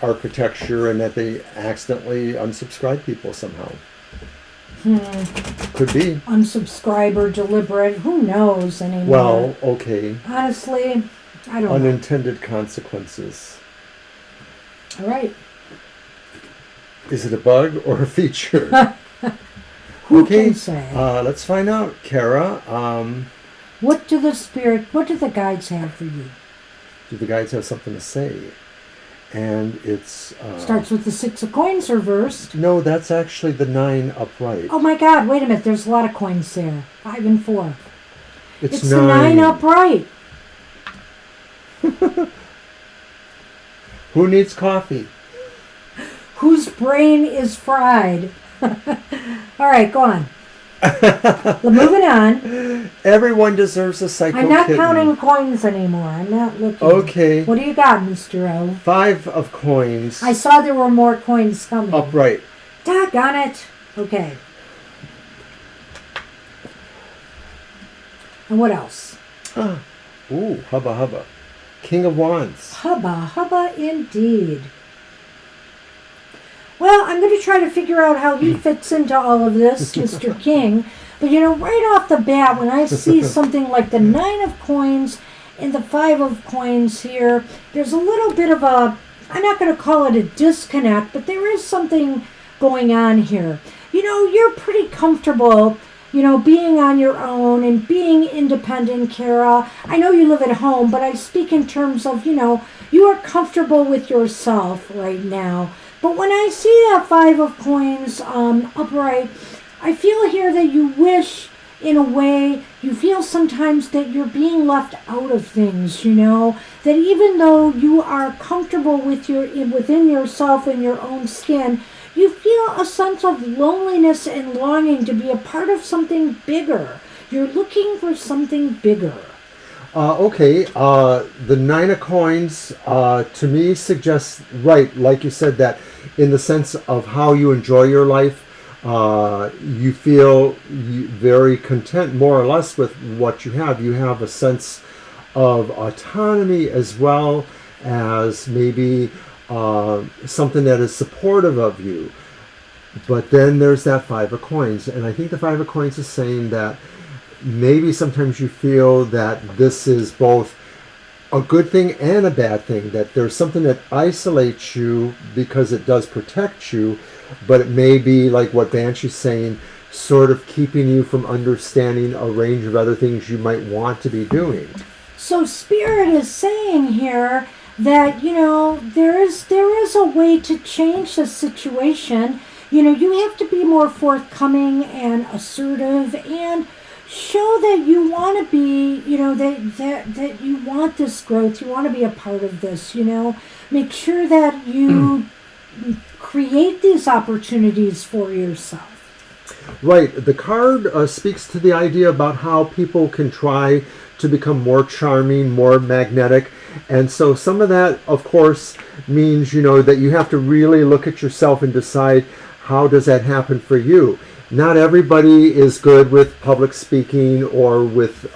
architecture and that they accidentally unsubscribe people somehow. Could be. Unsubscribe or deliberate. Who knows anymore? Well, okay. Honestly, I don't know. Unintended consequences. All right. Is it a bug or a feature? Who can say? Let's find out, Kara. What do the guides have for you? Do the guides have something to say? And it's... Starts with the 6 of coins reversed. No, that's actually the 9 upright. Oh my God, wait a minute. There's a lot of coins there. 5 and 4. It's the 9 upright. Who needs coffee? Whose brain is fried? All right, go on. Moving on. Everyone deserves a psycho I'm not kitten. counting coins anymore. I'm not looking. Okay. What do you got, Mr. O? 5 of coins. I saw there were more coins coming. Upright. Doggone it. Okay. And what else? Ooh, hubba hubba. King of Wands. Hubba hubba indeed. Well, I'm going to try to figure out how he fits into all of this, Mr. King. But right off the bat, when I see something like the 9 of coins and the 5 of coins here, there's a little bit of a, I'm not going to call it a disconnect, but there is something going on here. You're pretty comfortable, being on your own and being independent, Kara. I know you live at home, but I speak in terms of, you are comfortable with yourself right now. But when I see that 5 of coins upright, I feel here that you wish, in a way, you feel sometimes that you're being left out of things, that even though you are comfortable within yourself and your own skin, you feel a sense of loneliness and longing to be a part of something bigger. You're looking for something bigger. Okay, the 9 of coins to me suggests, right, like you said, that in the sense of how you enjoy your life, you feel very content, more or less, with what you have. You have a sense of autonomy as well as maybe something that is supportive of you. But then there's that 5 of coins, and I think the 5 of coins is saying that maybe sometimes you feel that this is both a good thing and a bad thing, that there's something that isolates you because it does protect you, but it may be, like what Banshee's saying, sort of keeping you from understanding a range of other things you might want to be doing. So Spirit is saying here that, there is a way to change the situation. You have to be more forthcoming and assertive and show that you want to be, that you want this growth, you want to be a part of this, Make sure that you create these opportunities for yourself. Right. The card speaks to the idea about how people can try to become more charming, more magnetic. And so some of that, of course, means, that you have to really look at yourself and decide, how does that happen for you? Not everybody is good with public speaking or with,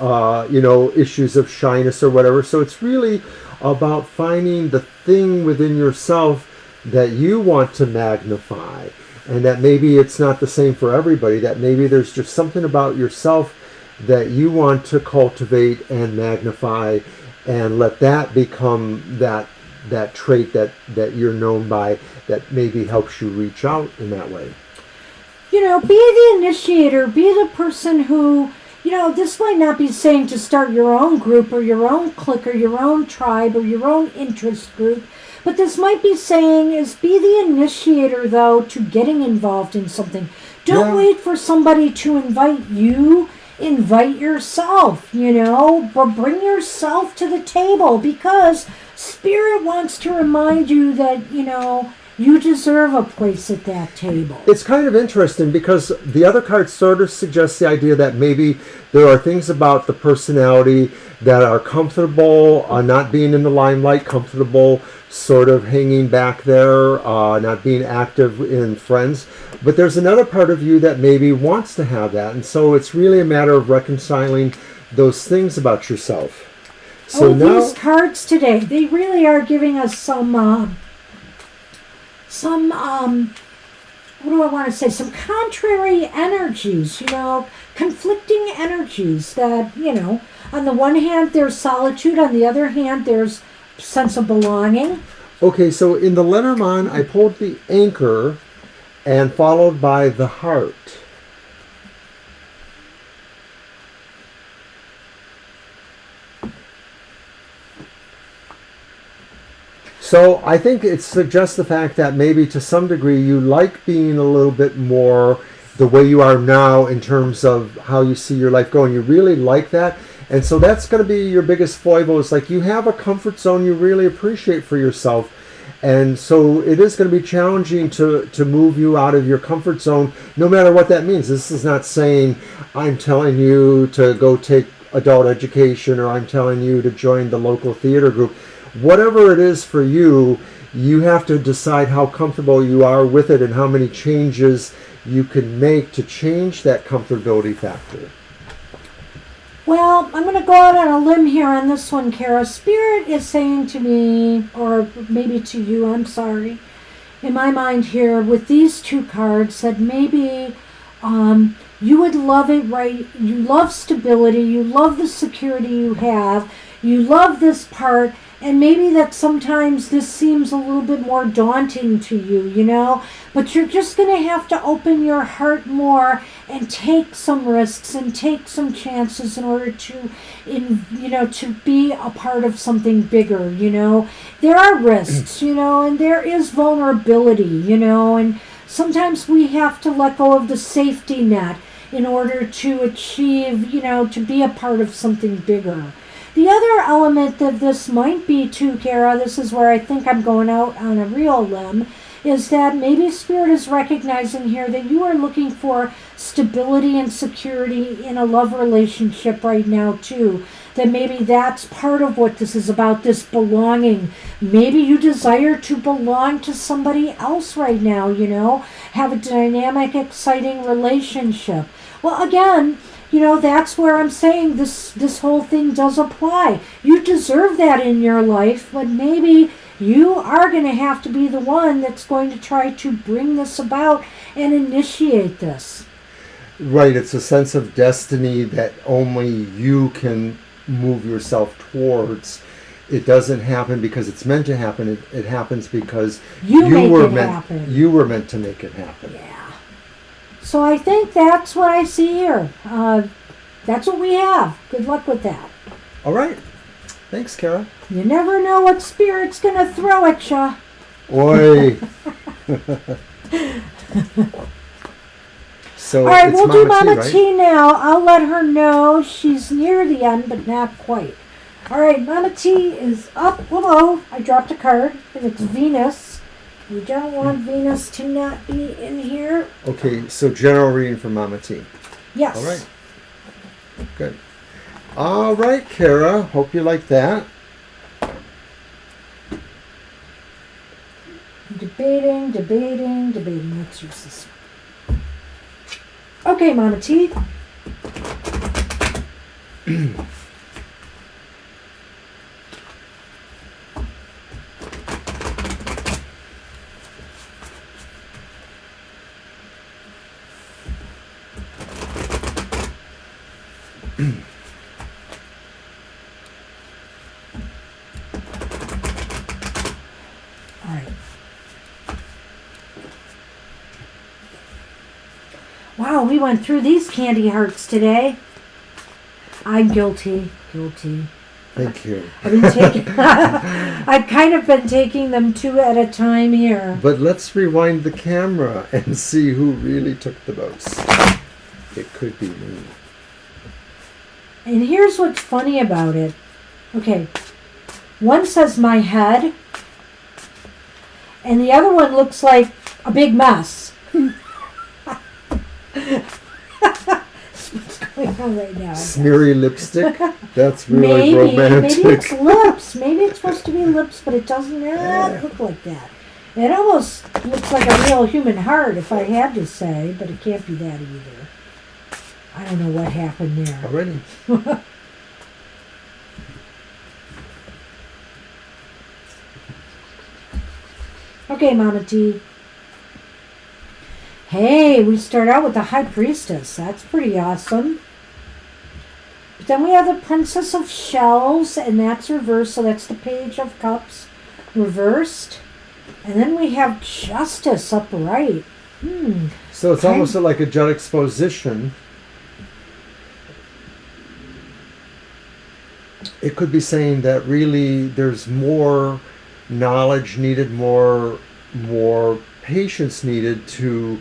issues of shyness or whatever. So it's really about finding the thing within yourself that you want to magnify. And that maybe it's not the same for everybody. That maybe there's just something about yourself that you want to cultivate and magnify, and let that become that trait that you're known by, that maybe helps you reach out in that way. Be the initiator, be the person who, this might not be saying to start your own group or your own clique or your own tribe or your own interest group, but this might be saying is be the initiator, though, to getting involved in something. Don't wait for somebody to invite you. Invite yourself, but bring yourself to the table, because Spirit wants to remind you that, you deserve a place at that table. It's kind of interesting because the other card sort of suggests the idea that maybe there are things about the personality that are comfortable not being in the limelight, comfortable sort of hanging back there, not being active in friends. But there's another part of you that maybe wants to have that. And so it's really a matter of reconciling those things about yourself. So now, these cards today, they really are giving us some what do I want to say? Some contrary energies, conflicting energies that, on the one hand, there's solitude. On the other hand, there's sense of belonging. Okay, so in the Lenormand, I pulled the Anchor and followed by the Heart. So I think it suggests the fact that maybe to some degree you like being a little bit more the way you are now in terms of how you see your life going. You really like that. And so that's going to be your biggest foible. It's like you have a comfort zone you really appreciate for yourself. And so it is going to be challenging to move you out of your comfort zone, no matter what that means. This is not saying I'm telling you to go take adult education or I'm telling you to join the local theater group. Whatever it is for you, you have to decide how comfortable you are with it and how many changes you can make to change that comfortability factor. Well, I'm going to go out on a limb here on this one, Kara. Spirit is saying to me, or maybe to you, I'm sorry, in my mind here with these two cards, that maybe you would love it, right? You love stability. You love the security you have. You love this part. And maybe that sometimes this seems a little bit more daunting to you, you know? But you're just going to have to open your heart more and take some risks and take some chances in order to, to be a part of something bigger, you know? There are risks, you know, and there is vulnerability, you know? And sometimes we have to let go of the safety net in order to achieve, to be a part of something bigger. The other element that this might be too, Kara, this is where I think I'm going out on a real limb, is that maybe Spirit is recognizing here that you are looking for stability and security in a love relationship right now too. That maybe that's part of what this is about, this belonging. Maybe you desire to belong to somebody else right now, have a dynamic, exciting relationship. Well, again, that's where I'm saying this whole thing does apply. You deserve that in your life, but maybe you are going to have to be the one that's going to try to bring this about and initiate this. Right, it's a sense of destiny that only you can move yourself towards. It doesn't happen because it's meant to happen. It happens because you were meant to make it happen. Yeah. So I think that's what I see here. That's what we have. Good luck with that. All right. Thanks, Kara. You never know what Spirit's going to throw at you. Oi. So all right, it's we'll do Mama right? T now. I'll let her know she's near the end, but not quite. All right, Mama T is up. Whoa, I dropped a card, and it's Venus. We don't want Venus to not be in here. Okay, so general reading for Mama T. Yes. All right. Good. All right, Kara. Hope you like that. Debating. Let's use this one. Okay, Mama T. All right. Wow, we went through these candy hearts today. I'm guilty. Thank you. I've kind of been taking them two at a time here. But let's rewind the camera and see who really took the most. It could be me. And here's what's funny about it. Okay, one says my head, and the other one looks like a big mess. What's going on right now? Smeary lipstick? That's really romantic. Maybe it's lips. Maybe it's supposed to be lips, but it doesn't look like that. It almost looks like a real human heart, if I had to say, but it can't be that either. I don't know what happened there. Already. Okay, Mama T. Hey, we start out with the High Priestess. That's pretty awesome. But then we have the Princess of Shells, and that's reversed, so that's the Page of Cups reversed. And then we have Justice upright. So it's almost like a juxtaposition. It could be saying that really there's more knowledge needed, more patience needed to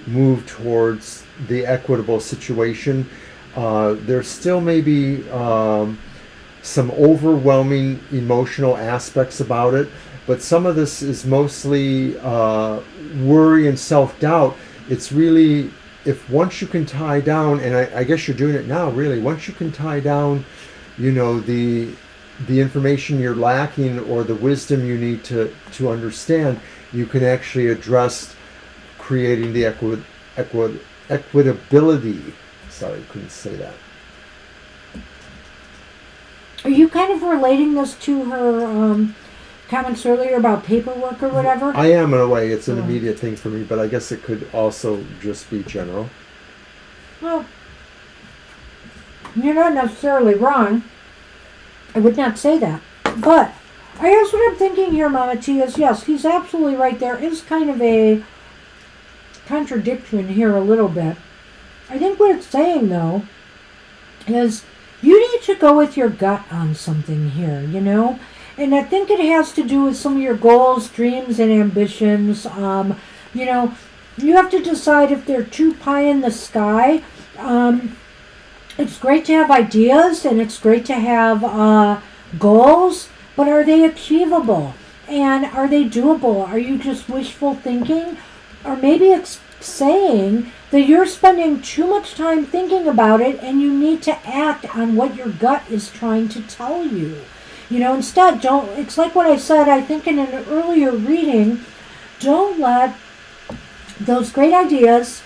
move towards the equitable situation. There still may be some overwhelming emotional aspects about it, but some of this is mostly worry and self-doubt. It's really, if once you can tie down, and I guess you're doing it now, really, once you can tie down, the information you're lacking or the wisdom you need to understand, you can actually address creating the equitability. Sorry, couldn't say that. Are you kind of relating this to her comments earlier about paperwork or whatever? I am, in a way. It's an immediate thing for me, but I guess it could also just be general. Well, you're not necessarily wrong. I would not say that. But I guess what I'm thinking here, Mama T, is yes, he's absolutely right. There is kind of a contradiction here a little bit. I think what it's saying, though, is you need to go with your gut on something here, And I think it has to do with some of your goals, dreams, and ambitions. You have to decide if they're too pie in the sky. It's great to have ideas and it's great to have goals, but are they achievable? And are they doable? Are you just wishful thinking? Or maybe it's saying that you're spending too much time thinking about it and you need to act on what your gut is trying to tell you. Instead, it's like what I said, I think in an earlier reading, don't let those great ideas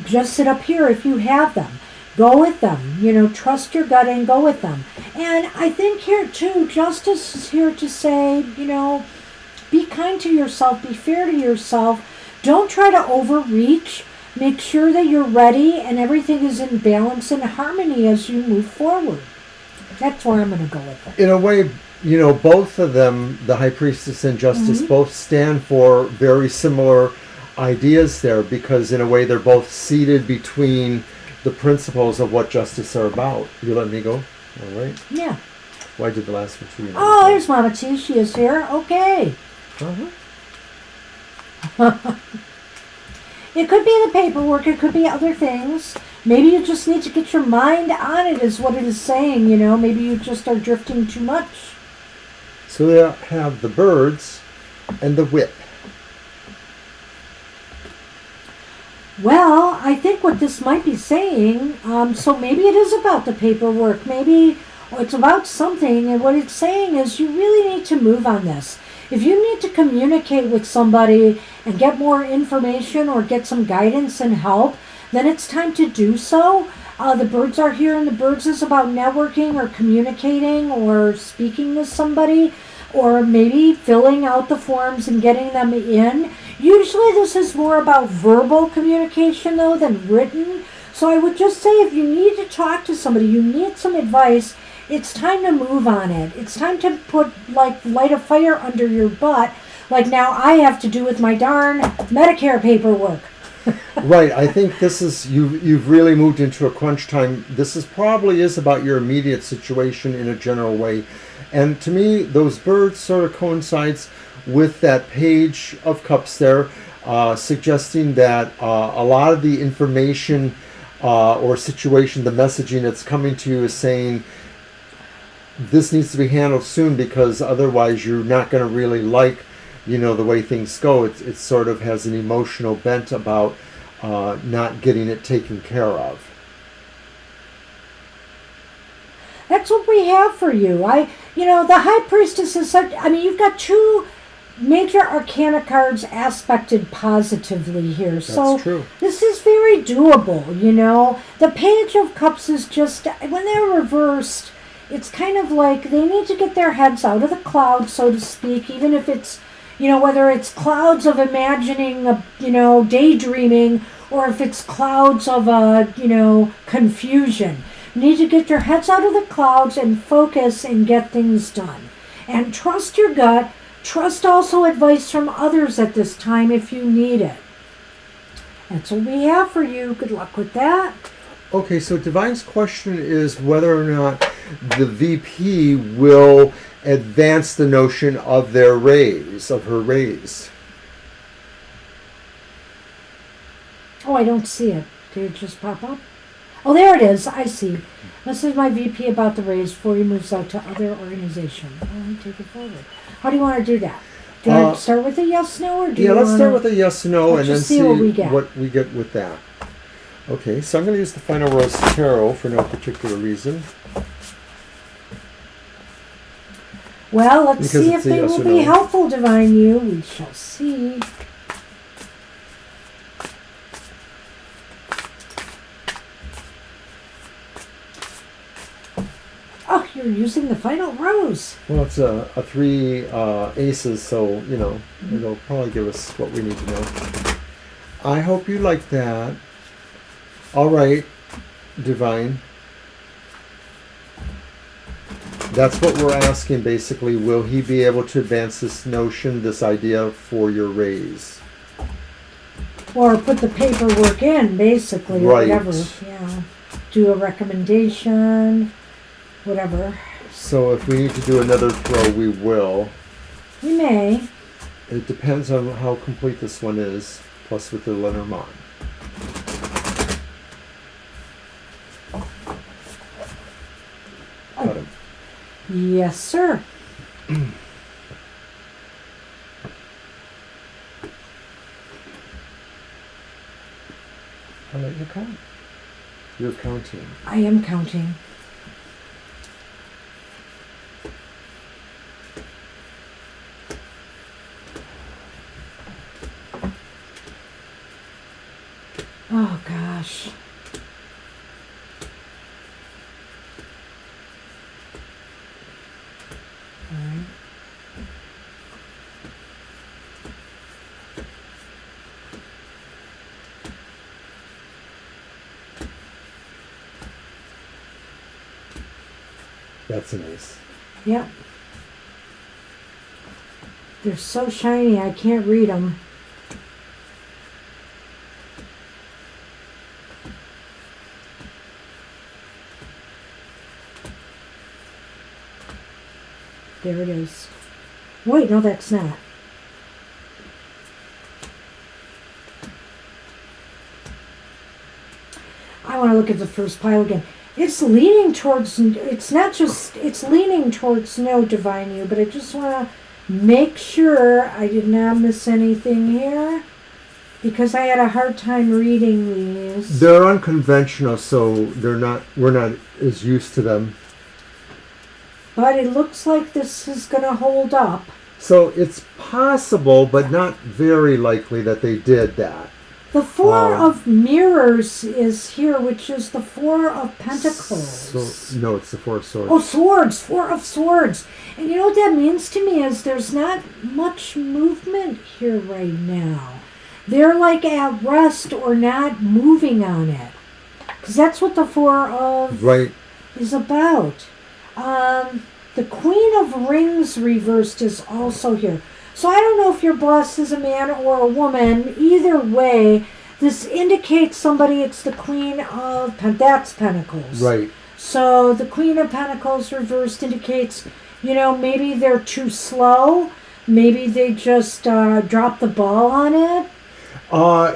just sit up here if you have them. Go with them, trust your gut and go with them. And I think here too, justice is here to say, be kind to yourself, be fair to yourself. Don't try to overreach. Make sure that you're ready and everything is in balance and harmony as you move forward. That's where I'm going to go with it. In a way, both of them, the High Priestess and Justice, both stand for very similar ideas there, because in a way they're both seated between the principles of what justice are about. You let me go? All right. Yeah. Well, I did the last one too. Oh, there's Mama T. She is here. Okay. Uh-huh. It could be the paperwork. It could be other things. Maybe you just need to get your mind on it, is what it is saying, Maybe you just are drifting too much. So they have the birds and the whip. Well, I think what this might be saying, so maybe it is about the paperwork. Maybe it's about something, and what it's saying is you really need to move on this. If you need to communicate with somebody and get more information or get some guidance and help, then it's time to do so. The birds are here, and the birds is about networking or communicating or speaking to somebody, or maybe filling out the forms and getting them in. Usually this is more about verbal communication, though, than written. So I would just say if you need to talk to somebody, you need some advice, it's time to move on it. It's time to light a fire under your butt, like now I have to do with my darn Medicare paperwork. Right. I think this is, you've really moved into a crunch time. This probably is about your immediate situation in a general way. And to me, those birds sort of coincides with that Page of Cups there, suggesting that a lot of the information or situation, the messaging that's coming to you is saying this needs to be handled soon, because otherwise you're not going to really like, the way things go. It sort of has an emotional bent about not getting it taken care of. That's what we have for you. The High Priestess is such, you've got two major arcana cards aspected positively here. That's true. This is very doable, The Page of Cups is just, when they're reversed, it's kind of like they need to get their heads out of the clouds, so to speak, even if it's, whether it's clouds of imagining, daydreaming, or if it's clouds of, confusion. You need to get your heads out of the clouds and focus and get things done. And trust your gut. Trust also advice from others at this time if you need it. That's what we have for you. Good luck with that. Okay, so Divine's question is whether or not the VP will advance the notion of her raise. Oh, I don't see it. Did it just pop up? Oh, there it is. I see. This is my VP about the raise before he moves out to other organization. Oh, let me take it forward. How do you want to do that? Do I start with a yes, no, or do you let's start with a yes, no, and then see what we get with that. Okay, so I'm going to use the Final Rose Tarot for no particular reason. Well, let's see if they will be helpful, Divine You. We shall see. Oh, you're using the Final Rose. Well, it's a 3 aces, so, it'll probably give us what we need to know. I hope you like that. All right, Divine. That's what we're asking, basically. Will he be able to advance this notion, this idea for your raise? Or put the paperwork in, basically, or whatever. Yeah. Do a recommendation, whatever. So if we need to do another throw, we will. We may. It depends on how complete this one is, plus with the Lenormand. Got him. Yes, sir. I'll let you count. You're counting. I am counting. Oh, gosh. All right. That's an ace. Yep. They're so shiny, I can't read them. There it is. Wait, no, that's not. I want to look at the first pile again. It's leaning towards, it's not just, it's leaning towards no, Divine You, but I just want to make sure I did not miss anything here, because I had a hard time reading these. They're unconventional, so we're not as used to them. But it looks like this is going to hold up. So it's possible, but not very likely that they did that. The Four of Mirrors is here, which is the Four of Pentacles. No, it's the Four of Swords. Oh, Swords! Four of Swords. And you know what that means to me is there's not much movement here right now. They're like at rest or not moving on it. Because that's what the Four of is about. The Queen of Rings reversed is also here. So I don't know if your boss is a man or a woman. Either way, this indicates somebody. It's the Queen of that's Pentacles. Right. So the Queen of Pentacles reversed indicates, maybe they're too slow. Maybe they just dropped the ball on it.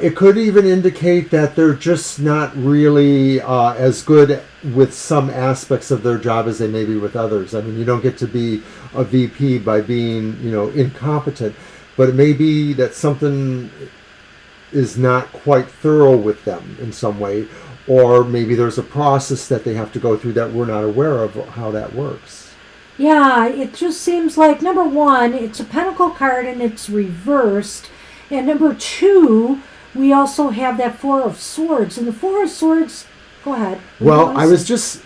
It could even indicate that they're just not really as good with some aspects of their job as they may be with others. I mean, you don't get to be a VP by being, incompetent, but it may be that something is not quite thorough with them in some way, or maybe there's a process that they have to go through that we're not aware of how that works. Yeah, it just seems like, number one, it's a Pentacle card and it's reversed. And number two, we also have that Four of Swords. And the Four of Swords, go ahead. Well, I was just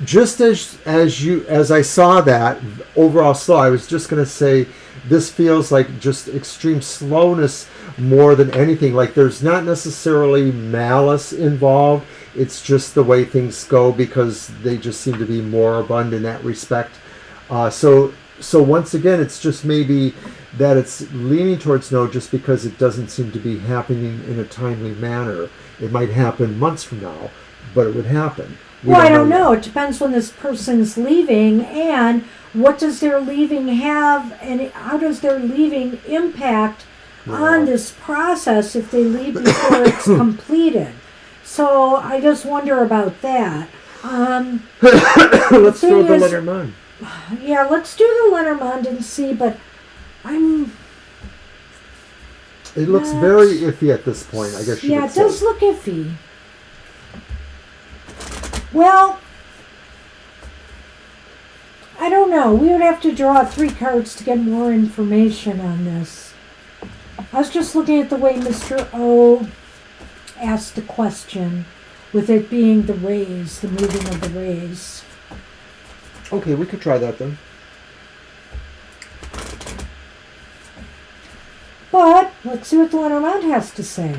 as I saw that overall slow, I was just going to say this feels like just extreme slowness more than anything. Like there's not necessarily malice involved. It's just the way things go because they just seem to be moribund in that respect. So once again, it's just maybe that it's leaning towards no just because it doesn't seem to be happening in a timely manner. It might happen months from now, but it would happen. I don't know. It depends when this person's leaving and what does their leaving have and how does their leaving impact on this process if they leave before it's completed. So I just wonder about that. Let's throw the Lenormand. Yeah, let's do the Lenormand and see, but It looks very iffy at this point, I guess you would say. Yeah, it does look iffy. Well, I don't know. We would have to draw 3 cards to get more information on this. I was just looking at the way Mr. O asked the question, with it being the rays, the moving of the rays. Okay, we could try that then. But let's see what the Lenormand has to say.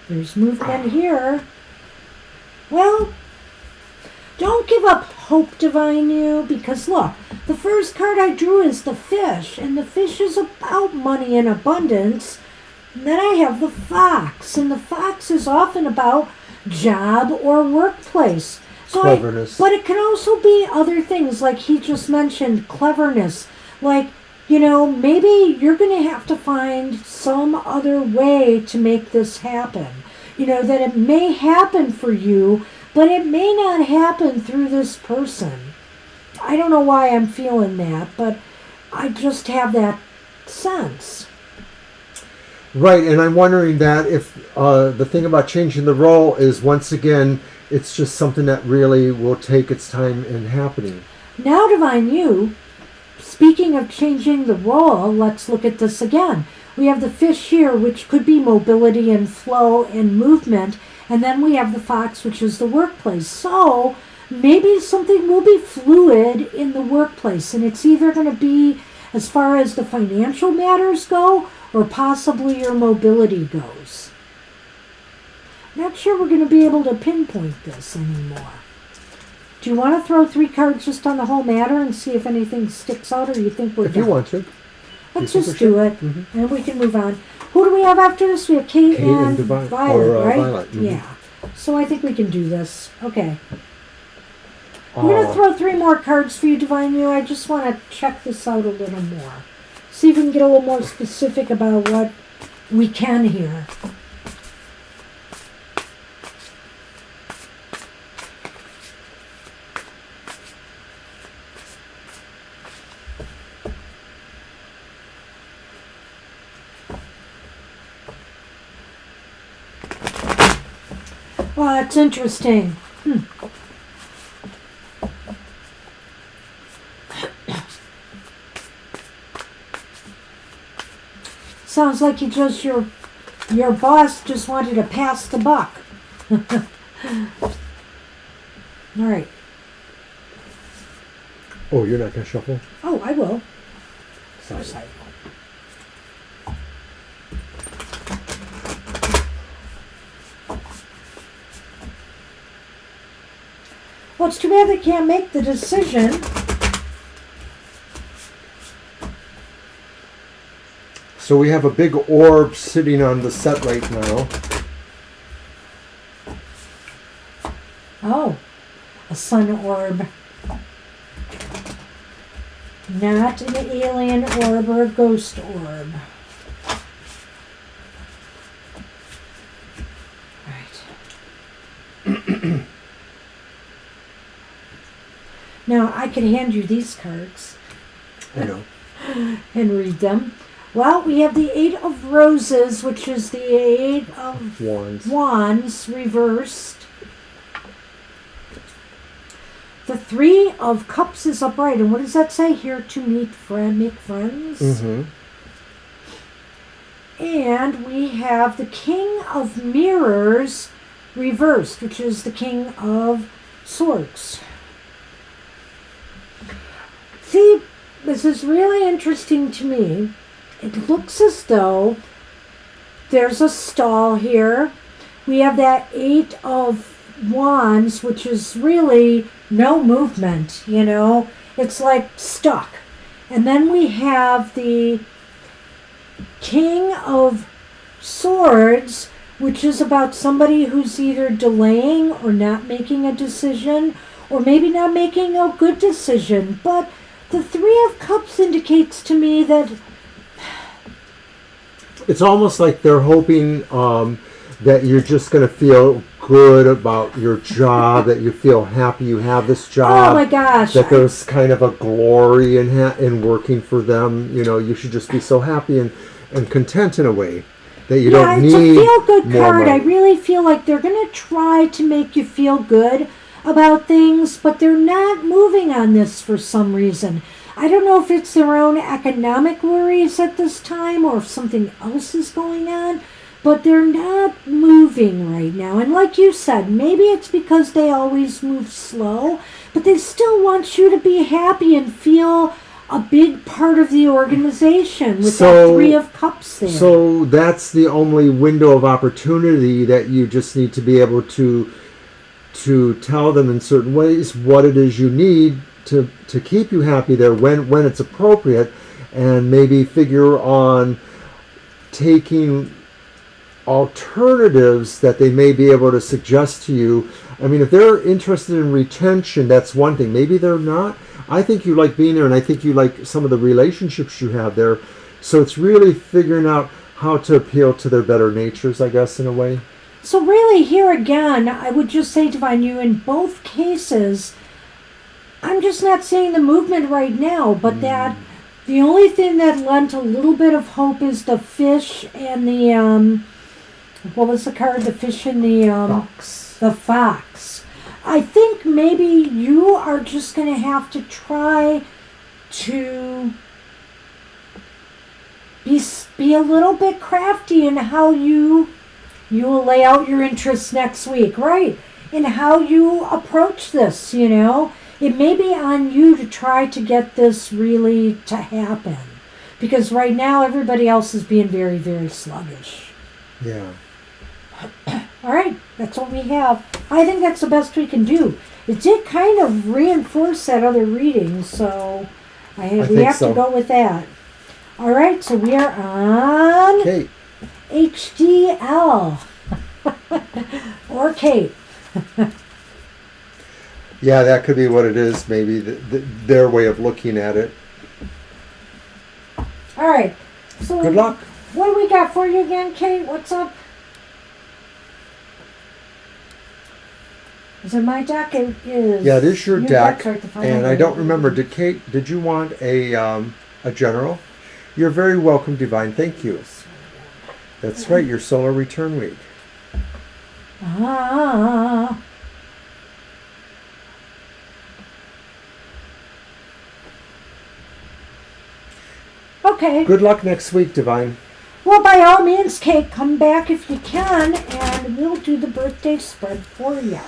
There's movement here. Well, don't give up hope, Divine You, because look, the first card I drew is the fish, and the fish is about money and abundance. And then I have the fox, and the fox is often about job or workplace. So Cleverness. but it can also be other things, like he just mentioned, cleverness. Like, you know, maybe you're going to have to find some other way to make this happen. You know, that it may happen for you, but it may not happen through this person. I don't know why I'm feeling that, but I just have that sense. Right, and I'm wondering that if the thing about changing the role is, once again, it's just something that really will take its time in happening. Now, Divine You, speaking of changing the role, let's look at this again. We have the fish here, which could be mobility and flow and movement. And then we have the fox, which is the workplace. So maybe something will be fluid in the workplace. And it's either going to be as far as the financial matters go, or possibly your mobility goes. Not sure we're going to be able to pinpoint this anymore. Do you want to throw 3 cards just on the whole matter and see if anything sticks out, or you think we're If done? you want to. Let's just do it, and we can move on. Who do we have after this? We have Kate and Violet, or, right? Violet. Yeah. So I think we can do this. Okay. I'm going to throw 3 more cards for you, Divine You. I just want to check this out a little more. See if we can get a little more specific about what we can hear. Well, that's interesting. Sounds like you just your boss just wanted to pass the buck. All right. Oh, you're not going to shuffle? Oh, I will. Sorry. Well, it's too bad they can't make the decision. So we have a big orb sitting on the set right now. Oh, a sun orb. Not an alien orb or a ghost orb. Right. Now, I could hand you these cards. I know. And read them. Well, we have the 8 of Roses, which is the 8 of Wands reversed. The 3 of Cups is upright. And what does that say? Here to make friends. Mm-hmm. And we have the King of Mirrors reversed, which is the King of Swords. See, this is really interesting to me. It looks as though there's a stall here. We have that 8 of Wands, which is really no movement, you know. It's like stuck. And then we have the King of Swords, which is about somebody who's either delaying or not making a decision, or maybe not making a good decision. But the 3 of Cups indicates to me that it's almost like they're hoping that you're just going to feel good about your job, that you feel happy you have this job. Oh my gosh. That there's kind of a glory in working for them. You know, you should just be so happy. and content in a way that you yeah, don't it's need a feel-good more card. money. I really feel like they're going to try to make you feel good about things, but they're not moving on this for some reason. I don't know if it's their own economic worries at this time or if something else is going on, but they're not moving right now. And like you said, maybe it's because they always move slow, but they still want you to be happy and feel a big part of the organization with that Three of Cups there. So that's the only window of opportunity that you just need to be able to tell them in certain ways what it is you need to keep you happy there when it's appropriate, and maybe figure on taking alternatives that they may be able to suggest to you. I mean, if they're interested in retention, that's one thing. Maybe they're not. I think you like being there, and I think you like some of the relationships you have there. So it's really figuring out how to appeal to their better natures, I guess, in a way. So really, here again, I would just say, Divine, you in both cases, I'm just not seeing the movement right now, but that the only thing that lent a little bit of hope is the fish and the, what was the card? The fish and the, Fox. The fox. I think maybe you are just going to have to try to be a little bit crafty in how you will lay out your interests next week, right? In how you approach this, you know. It may be on you to try to get this really to happen. Because right now everybody else is being very, very sluggish. Yeah. All right, that's what we have. I think that's the best we can do. It did kind of reinforce that other reading, so we have to go with that. All right, so we are on Kate. HDL. Or Kate. Yeah, that could be what it is, maybe their way of looking at it. All right. So good luck. What do we got for you again, Kate? What's up? Is it my deck? It is. Yeah, it is your deck. Right, and I don't remember, did you want a general? You're very welcome, Divine. Thank you. That's right, your solar return week. Ah. Okay. Good luck next week, Divine. Well, by all means, Kate, come back if you can, and we'll do the birthday spread for you.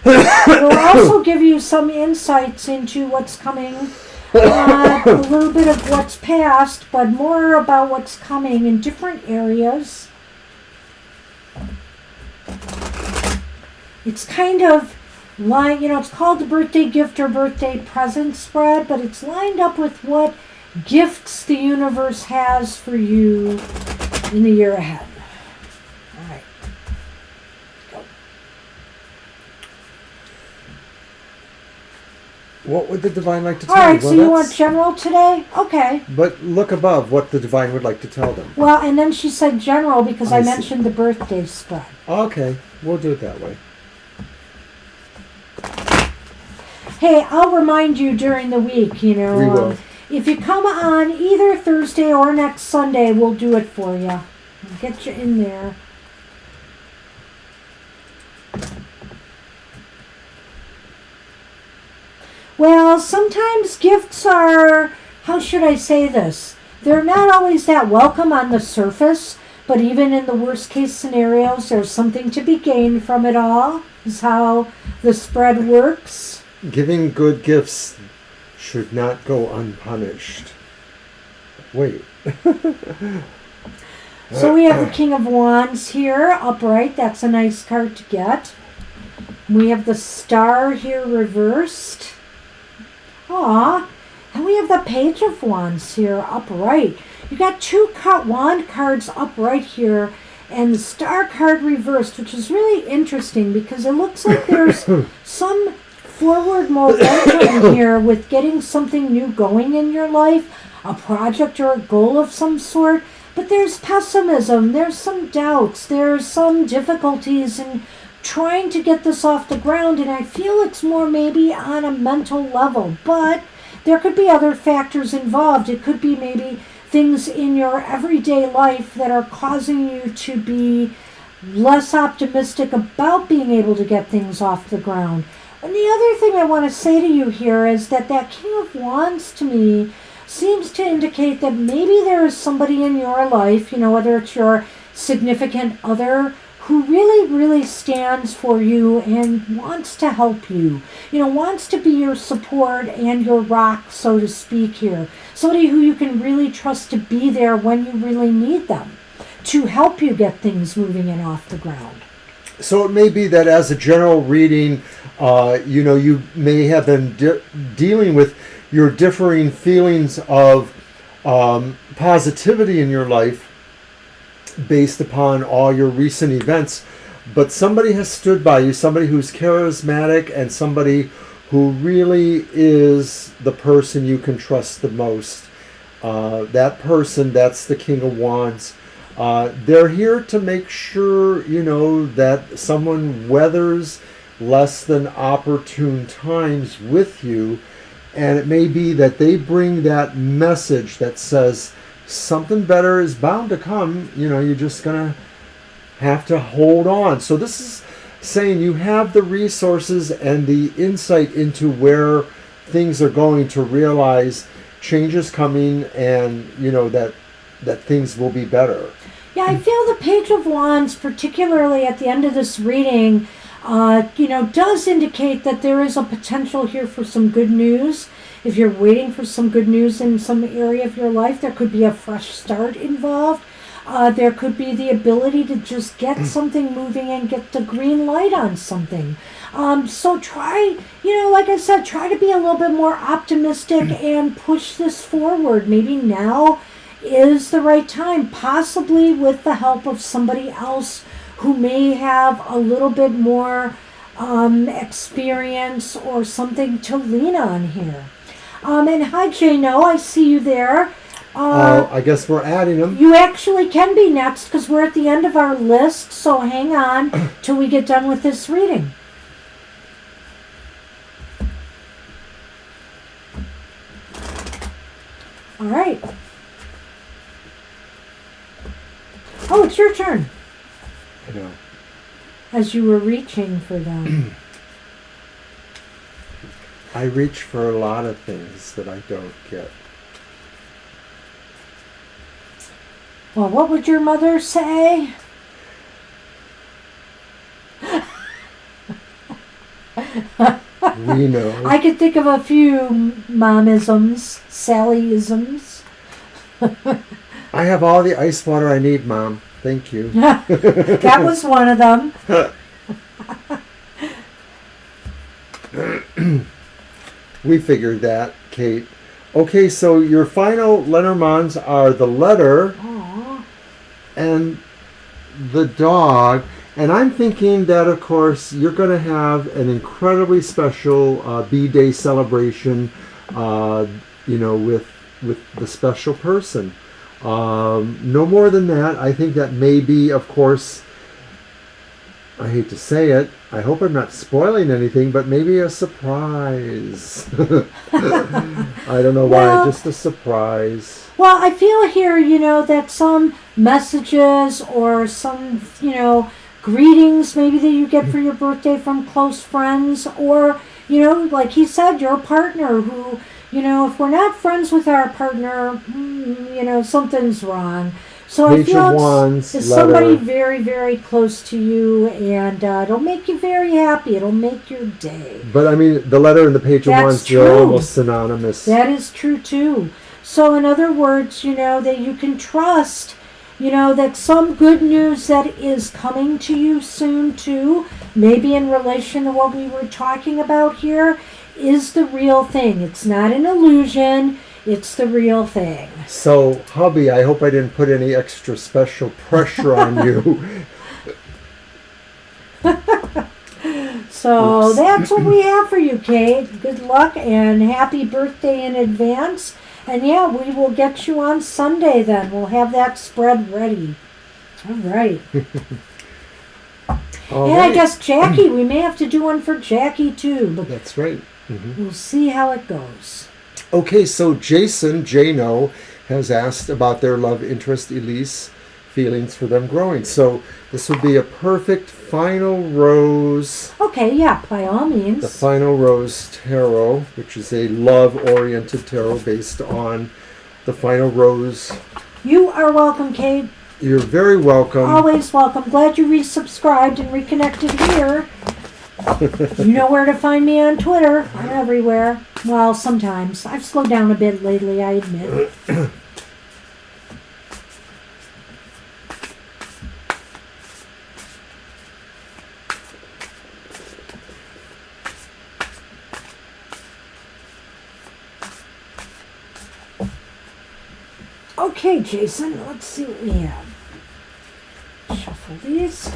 We'll also give you some insights into what's coming, a little bit of what's past, but more about what's coming in different areas. It's kind of like, it's called the birthday gift or birthday present spread, but it's lined up with what gifts the universe has for you in the year ahead. All right. Go. What would the Divine like to tell All right, you? so you want general today? Okay. But look above what the Divine would like to tell them. Well, and then she said general because I see. mentioned the birthday spread. Okay, we'll do it that way. Hey, I'll remind you during the week, We will. If you come on either Thursday or next Sunday, we'll do it for you. We'll get you in there. Well, sometimes gifts are, how should I say this? They're not always that welcome on the surface, but even in the worst case scenarios, there's something to be gained from it all, is how the spread works. Giving good gifts should not go unpunished. Wait. So we have the King of Wands here, upright. That's a nice card to get. We have the Star here reversed. Aw. And we have the Page of Wands here, upright. You got two wand cards upright here, and the Star card reversed, which is really interesting because it looks like there's some forward momentum here with getting something new going in your life, a project or a goal of some sort. But there's pessimism, there's some doubts, there's some difficulties in trying to get this off the ground, and I feel it's more maybe on a mental level, but there could be other factors involved. It could be maybe things in your everyday life that are causing you to be less optimistic about being able to get things off the ground. And the other thing I want to say to you here is that King of Wands to me seems to indicate that maybe there is somebody in your life, whether it's your significant other, who really, really stands for you and wants to help you, wants to be your support and your rock, so to speak here. Somebody who you can really trust to be there when you really need them, to help you get things moving and off the ground. So it may be that as a general reading, you may have been dealing with your differing feelings of positivity in your life based upon all your recent events, but somebody has stood by you, somebody who's charismatic and somebody who really is the person you can trust the most. That person, that's the King of Wands. They're here to make sure, that someone weathers less than opportune times with you. And it may be that they bring that message that says something better is bound to come. You're just going to have to hold on. So this is saying you have the resources and the insight into where things are going to realize change is coming, and, that things will be better. Yeah, I feel the Page of Wands, particularly at the end of this reading, does indicate that there is a potential here for some good news. If you're waiting for some good news in some area of your life, there could be a fresh start involved. There could be the ability to just get something moving and get the green light on something. So try, like I said, try to be a little bit more optimistic and push this forward. Maybe now is the right time, possibly with the help of somebody else who may have a little bit more experience or something to lean on here. And hi, Jano, I see you there. I guess we're adding them. You actually can be next because we're at the end of our list, so hang on till we get done with this reading. All right. Oh, it's your turn. I know. As you were reaching for them. I reach for a lot of things that I don't get. Well, what would your mother say? We know. I could think of a few momisms, Sallyisms. I have all the ice water I need, Mom. Thank you. That was one of them. We figured that, Kate. Okay, so your final Lenormands are the letter Aww. and the dog. And I'm thinking that, of course, you're going to have an incredibly special B-Day celebration, with the special person. No more than that. I think that may be, of course, I hate to say it, I hope I'm not spoiling anything, but maybe a surprise. I don't know why, just a surprise. Well, I feel here, that some messages or some, greetings maybe that you get for your birthday from close friends, or, like he said, your partner who, if we're not friends with our partner, something's wrong. So I feel it's somebody very, very close to you, and it'll make you very happy. It'll make your day. But I mean, the letter and the Page of Wands, they're almost synonymous. That is true too. So in other words, that you can trust, that some good news that is coming to you soon too, maybe in relation to what we were talking about here, is the real thing. It's not an illusion. It's the real thing. So, hubby, I hope I didn't put any extra special pressure on you. So, Oops. That's what we have for you, Kate. Good luck and happy birthday in advance. And yeah, we will get you on Sunday then. We'll have that spread ready. All right. I guess Jackie, we may have to do one for Jackie too. But that's right. Mm-hmm. We'll see how it goes. Okay, so Jason, Jano, has asked about their love interest, Elise, feelings for them growing. So this would be a perfect final rose. Okay, yeah, by all means. The final rose tarot, which is a love-oriented tarot based on the final rose. You are welcome, Kate. You're very welcome. Always welcome. Glad you resubscribed and reconnected here. You know where to find me on Twitter. I'm everywhere. Well, sometimes. I've slowed down a bit lately, I admit. Okay, Jason, let's see what we have. Shuffle these.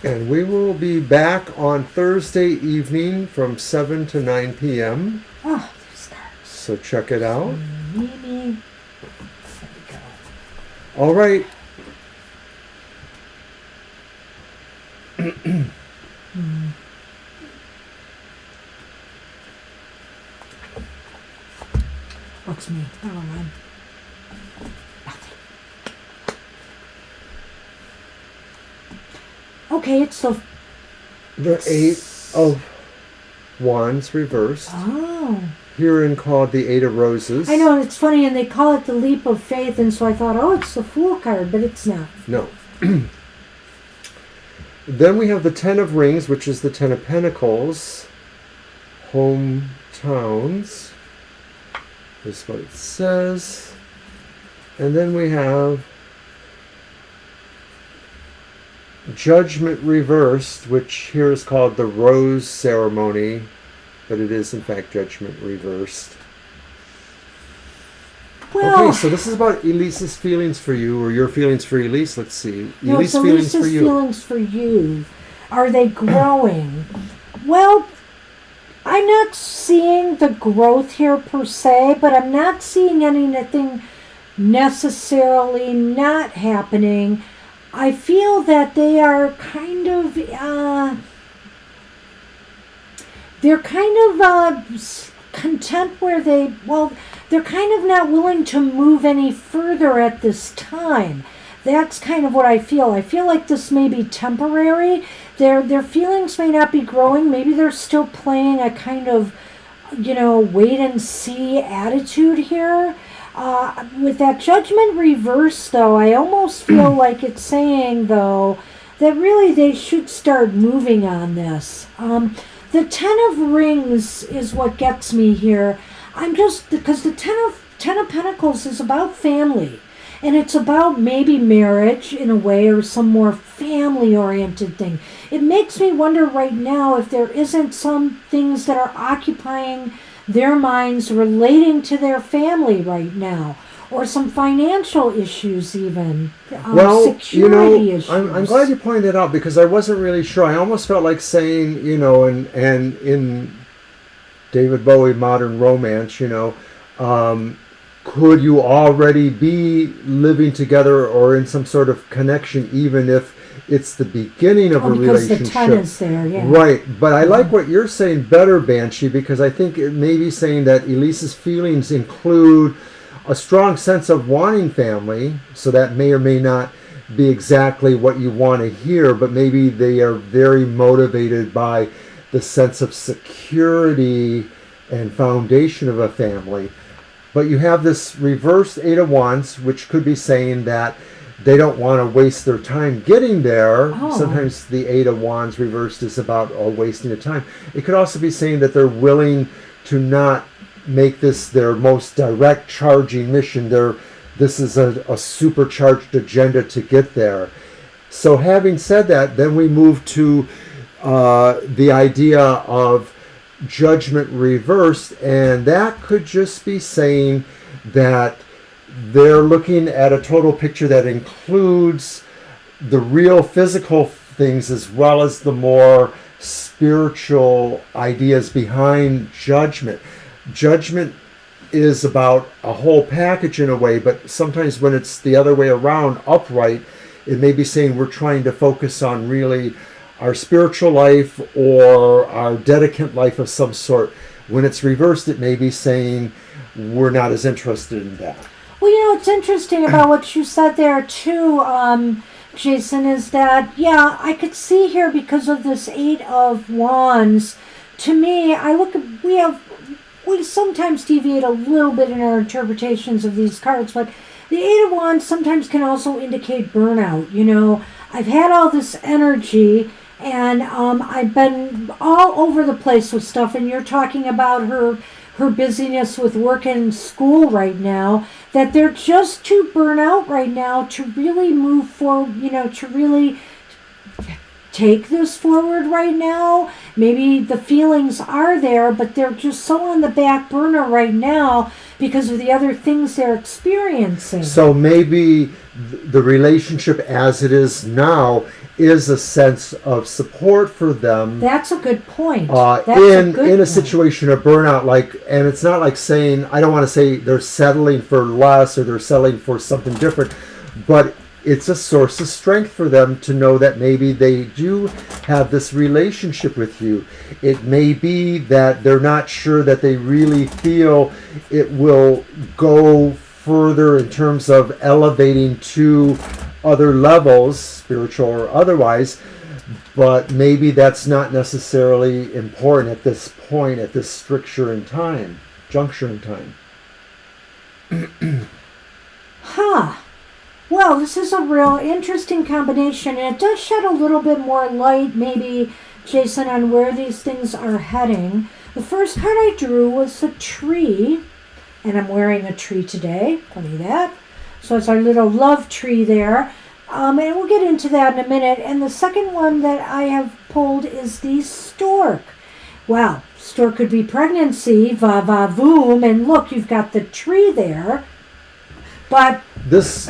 And we will be back on Thursday evening from 7 to 9 p.m. Oh, these cards. So check it out. Mimi. There we go. All right. What's me? Never mind. Okay, it's The Eight of Wands reversed. Oh. Herein called the Eight of Roses. I know, it's funny, and they call it the Leap of Faith, and so I thought, oh, it's the Fool card, but it's not. No. Then we have the Ten of Rings, which is the Ten of Pentacles. Hometowns is what it says. And then we have Judgment reversed, which here is called the Rose Ceremony, but it is in fact Judgment reversed. Well, Okay, so this is about Elise's feelings for you, or your feelings for Elise. Let's see. no, Elise's so feelings Lisa's for you. feelings for you. Are they growing? Well, I'm not seeing the growth here per se, but I'm not seeing anything necessarily not happening. I feel that they are kind of, content where they're kind of not willing to move any further at this time. That's kind of what I feel. I feel like this may be temporary. Their feelings may not be growing. Maybe they're still playing a kind of, wait and see attitude here. With that Judgment reverse, though, I almost feel like it's saying, though, that really they should start moving on this. The Ten of Rings is what gets me here. Because the Ten of Pentacles is about family. And it's about maybe marriage in a way, or some more family-oriented thing. It makes me wonder right now if there isn't some things that are occupying their minds relating to their family right now, or some financial issues even, security issues. I'm glad you pointed that out, because I wasn't really sure. I almost felt like saying, and in David Bowie Modern Romance, could you already be living together or in some sort of connection, even if it's the beginning of a relationship? Because the 10 is there, yeah. Right, but I like what you're saying better, Banshee, because I think it may be saying that Elise's feelings include a strong sense of wanting family, so that may or may not be exactly what you want to hear, but maybe they are very motivated by the sense of security and foundation of a family. But you have this reversed Eight of Wands, which could be saying that they don't want to waste their time getting there. Oh. Sometimes the Eight of Wands reversed is about wasting of time. It could also be saying that they're willing to not make this their most direct charging mission. This is a supercharged agenda to get there. So having said that, then we move to the idea of Judgment reversed, and that could just be saying that they're looking at a total picture that includes the real physical things as well as the more spiritual ideas behind Judgment. Judgment is about a whole package in a way, but sometimes when it's the other way around, upright, it may be saying we're trying to focus on really our spiritual life or our dedicant life of some sort. When it's reversed, it may be saying we're not as interested in that. Well, you know, it's interesting about what you said there, too, Jason, is that, yeah, I could see here because of this Eight of Wands. To me, I look at, we sometimes deviate a little bit in our interpretations of these cards, but the Eight of Wands sometimes can also indicate burnout. You know, I've had all this energy, and I've been all over the place with stuff, and you're talking about her busyness with work and school right now, that they're just too burnt out right now to really move forward, you know, to really take this forward right now. Maybe the feelings are there, but they're just so on the back burner right now because of the other things they're experiencing. So maybe the relationship as it is now is a sense of support for them. That's a good point. In a situation of burnout, and it's not like saying, I don't want to say they're settling for less or they're settling for something different, but it's a source of strength for them to know that maybe they do have this relationship with you. It may be that they're not sure that they really feel it will go further in terms of elevating to other levels, spiritual or otherwise, but maybe that's not necessarily important at this point, at this juncture in time. Well, this is a real interesting combination, and it does shed a little bit more light, maybe, Jason, on where these things are heading. The first card I drew was a tree, and I'm wearing a tree today. Funny that. So it's our little love tree there. And we'll get into that in a minute. And the second one that I have pulled is the stork. Well, stork could be pregnancy, va-va-voom, and look, you've got the tree there. But these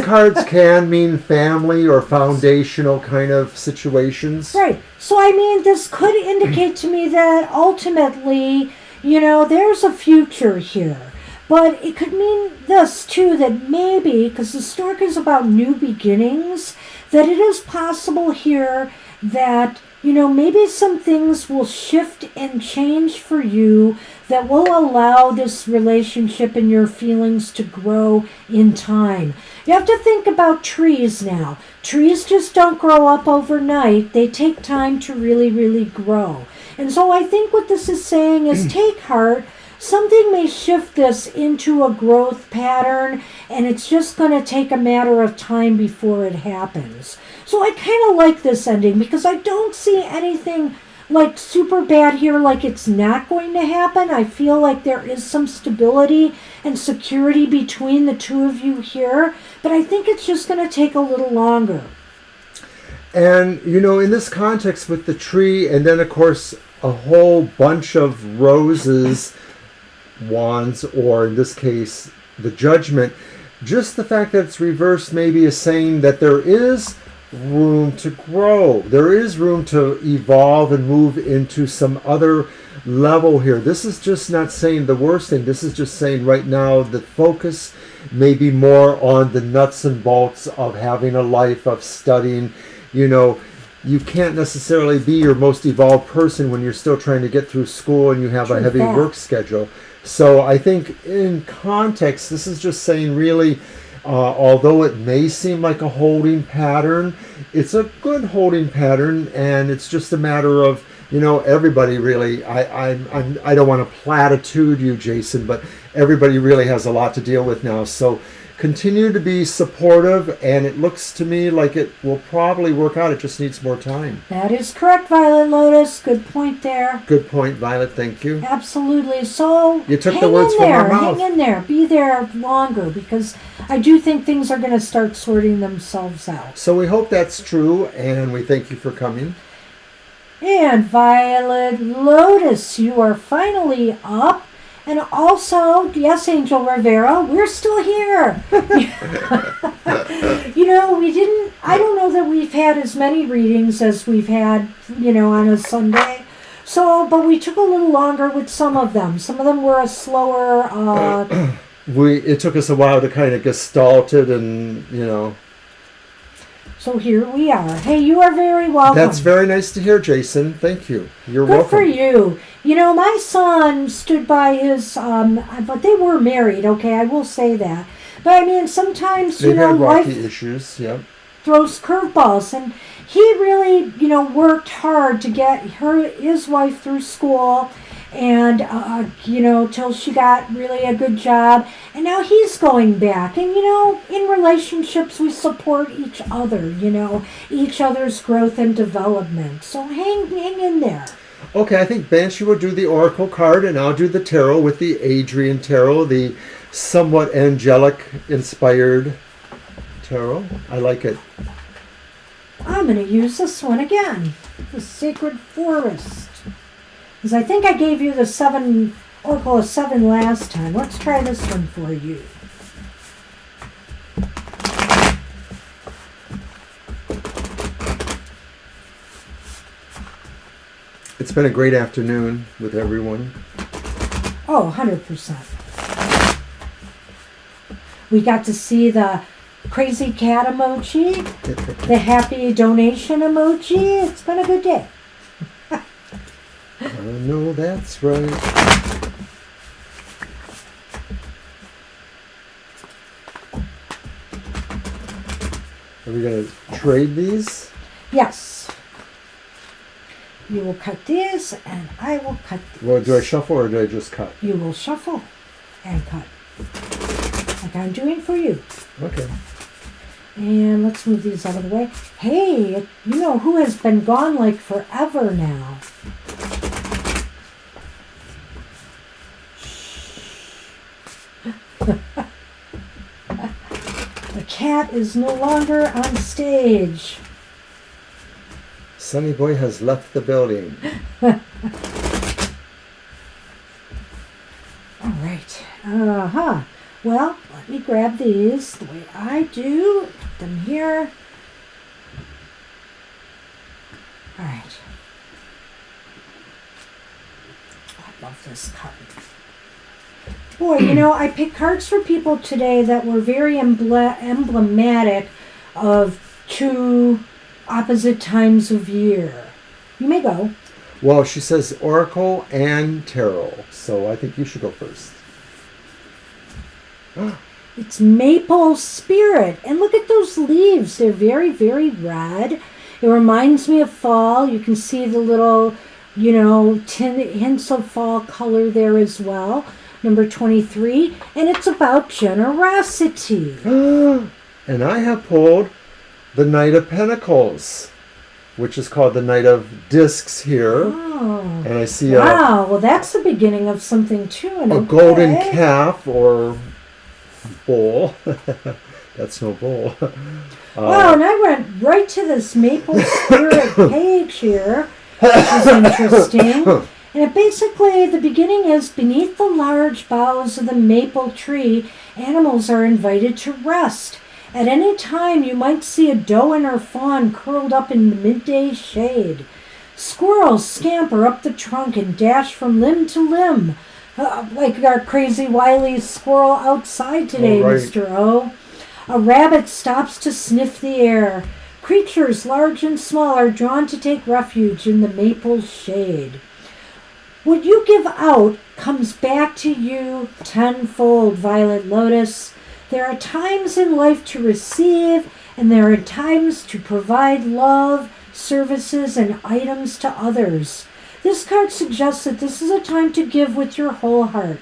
cards can mean family or foundational kind of situations. Right. So, I mean, this could indicate to me that ultimately, you know, there's a future here. But it could mean this, too, that maybe, because the stork is about new beginnings, that it is possible here that, you know, maybe some things will shift and change for you that will allow this relationship and your feelings to grow in time. You have to think about trees now. Trees just don't grow up overnight. They take time to really, really grow. And so I think what this is saying is take heart. Something may shift this into a growth pattern, and it's just going to take a matter of time before it happens. So I kind of like this ending because I don't see anything like super bad here, like it's not going to happen. I feel like there is some stability and security between the two of you here, but I think it's just going to take a little longer. And, you know, in this context with the tree, and then, of course, a whole bunch of roses, wands, or in this case, the judgment, just the fact that it's reversed maybe is saying that there is room to grow. There is room to evolve and move into some other level here. This is just not saying the worst thing. This is just saying right now the focus may be more on the nuts and bolts of having a life, of studying. You know, you can't necessarily be your most evolved person when you're still trying to get through school and you have a heavy work schedule. So I think in context, this is just saying really, although it may seem like a holding pattern, it's a good holding pattern, and it's just a matter of, you know, everybody really, I don't want to platitude you, Jason, but everybody really has a lot to deal with now. So continue to be supportive, and it looks to me like it will probably work out. It just needs more time. That is correct, Violet Lotus. Good point there. Good point, Violet. Thank you. Absolutely. So you took the words from our mouth. Hang in there. Be there longer, because I do think things are going to start sorting themselves out. So we hope that's true, and we thank you for coming. And Violet Lotus, you are finally up. And also, yes, Angel Rivera, we're still here. You know, I don't know that we've had as many readings as we've had, you know, on a Sunday. So, but we took a little longer with some of them. Some of them were a slower. It took us a while to kind of gestalt it, and So here we are. Hey, you are very welcome. That's very nice to hear, Jason. Thank you. You're Good welcome. for you. My son stood by his, but they were married, okay, I will say that. But I mean, sometimes, They've had rocky life issues, yep. throws curveballs. And he really, worked hard to get his wife through school and, till she got really a good job. And now he's going back. And, in relationships, we support each other, each other's growth and development. So hang in there. Okay, I think Banshee will do the Oracle card, and I'll do the Tarot with the Adrian Tarot, the somewhat angelic-inspired Tarot. I like it. I'm going to use this one again, the Sacred Forest. Because I think I gave you the Oracle of 7 last time. Let's try this one for you. It's been a great afternoon with everyone. Oh, 100%. We got to see the crazy cat emoji, the happy donation emoji. It's been a good day. I know that's right. Are we going to trade these? Yes. You will cut this, and I will cut this. Well, do I shuffle or do I just cut? You will shuffle and cut, like I'm doing for you. Okay. And let's move these out of the way. Hey, who has been gone like forever now? The cat is no longer on stage. Sunny Boy has left the building. All right. Well, let me grab these the way I do. Put them here. All right. I love this card. Boy, I picked cards for people today that were very emblematic of 2 opposite times of year. You may go. Well, she says Oracle and Tarot, so I think you should go first. It's Maple Spirit. And look at those leaves. They're very, very red. It reminds me of fall. You can see the little, hints of fall color there as well. Number 23. And it's about generosity. And I have pulled the Knight of Pentacles, which is called the Knight of Discs here. Oh. And I see well, that's the beginning of something too. A golden calf or bowl. That's no bowl. Wow, and I went right to this Maple Spirit page here, which is interesting. And it basically, the beginning is, beneath the large boughs of the maple tree, animals are invited to rest. At any time, you might see a doe and her fawn curled up in the midday shade. Squirrels scamper up the trunk and dash from limb to limb, like our crazy wily squirrel outside today, right. Mr. O. A rabbit stops to sniff the air. Creatures large and small are drawn to take refuge in the maple shade. What you give out comes back to you tenfold, Violet Lotus. There are times in life to receive, and there are times to provide love, services, and items to others. This card suggests that this is a time to give with your whole heart.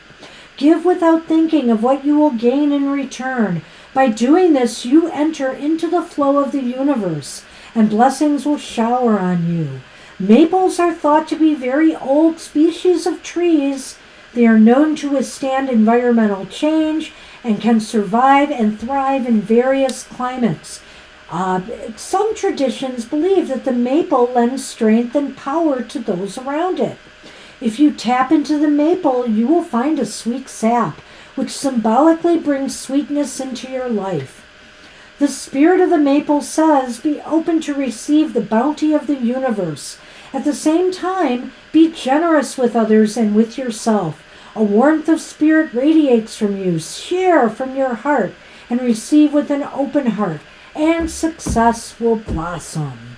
Give without thinking of what you will gain in return. By doing this, you enter into the flow of the universe, and blessings will shower on you. Maples are thought to be very old species of trees. They are known to withstand environmental change and can survive and thrive in various climates. Some traditions believe that the maple lends strength and power to those around it. If you tap into the maple, you will find a sweet sap, which symbolically brings sweetness into your life. The spirit of the maple says, be open to receive the bounty of the universe, At the same time, be generous with others and with yourself. A warmth of spirit radiates from you. Share from your heart and receive with an open heart, and success will blossom.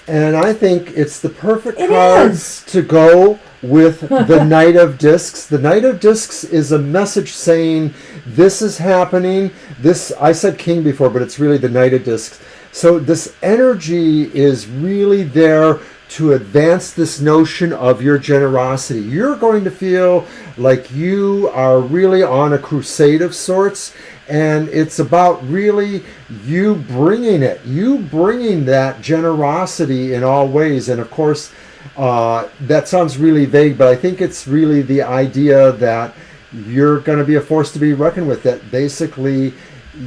And I think it's the perfect cards to go with the Knight of Discs. The Knight of Discs is a message saying this is happening. This, I said King before, but it's really the Knight of Discs. So this energy is really there to advance this notion of your generosity. You're going to feel like you are really on a crusade of sorts, and it's about really you bringing it, you bringing that generosity in all ways. And of course, that sounds really vague, but I think it's really the idea that you're going to be a force to be reckoned with, that basically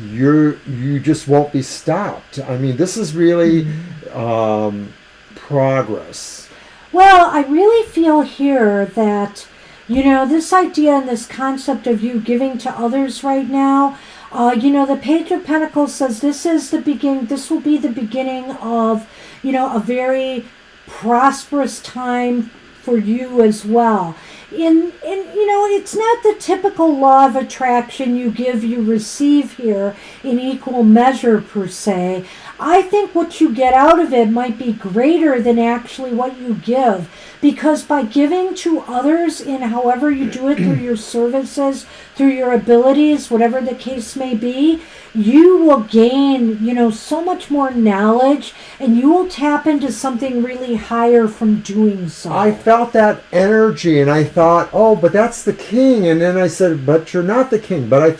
you just won't be stopped. I mean, this is really progress. Well, I really feel here that, this idea and this concept of you giving to others right now, the Page of Pentacles says this will be the beginning of, a very prosperous time for you as well. It's not the typical law of attraction, you give, you receive here in equal measure per se. I think what you get out of it might be greater than actually what you give, because by giving to others in however you do it, through your services, through your abilities, whatever the case may be, you will gain, so much more knowledge, and you will tap into something really higher from doing so. I felt that energy, and I thought, oh, but that's the King. And then I said, but you're not the King. But I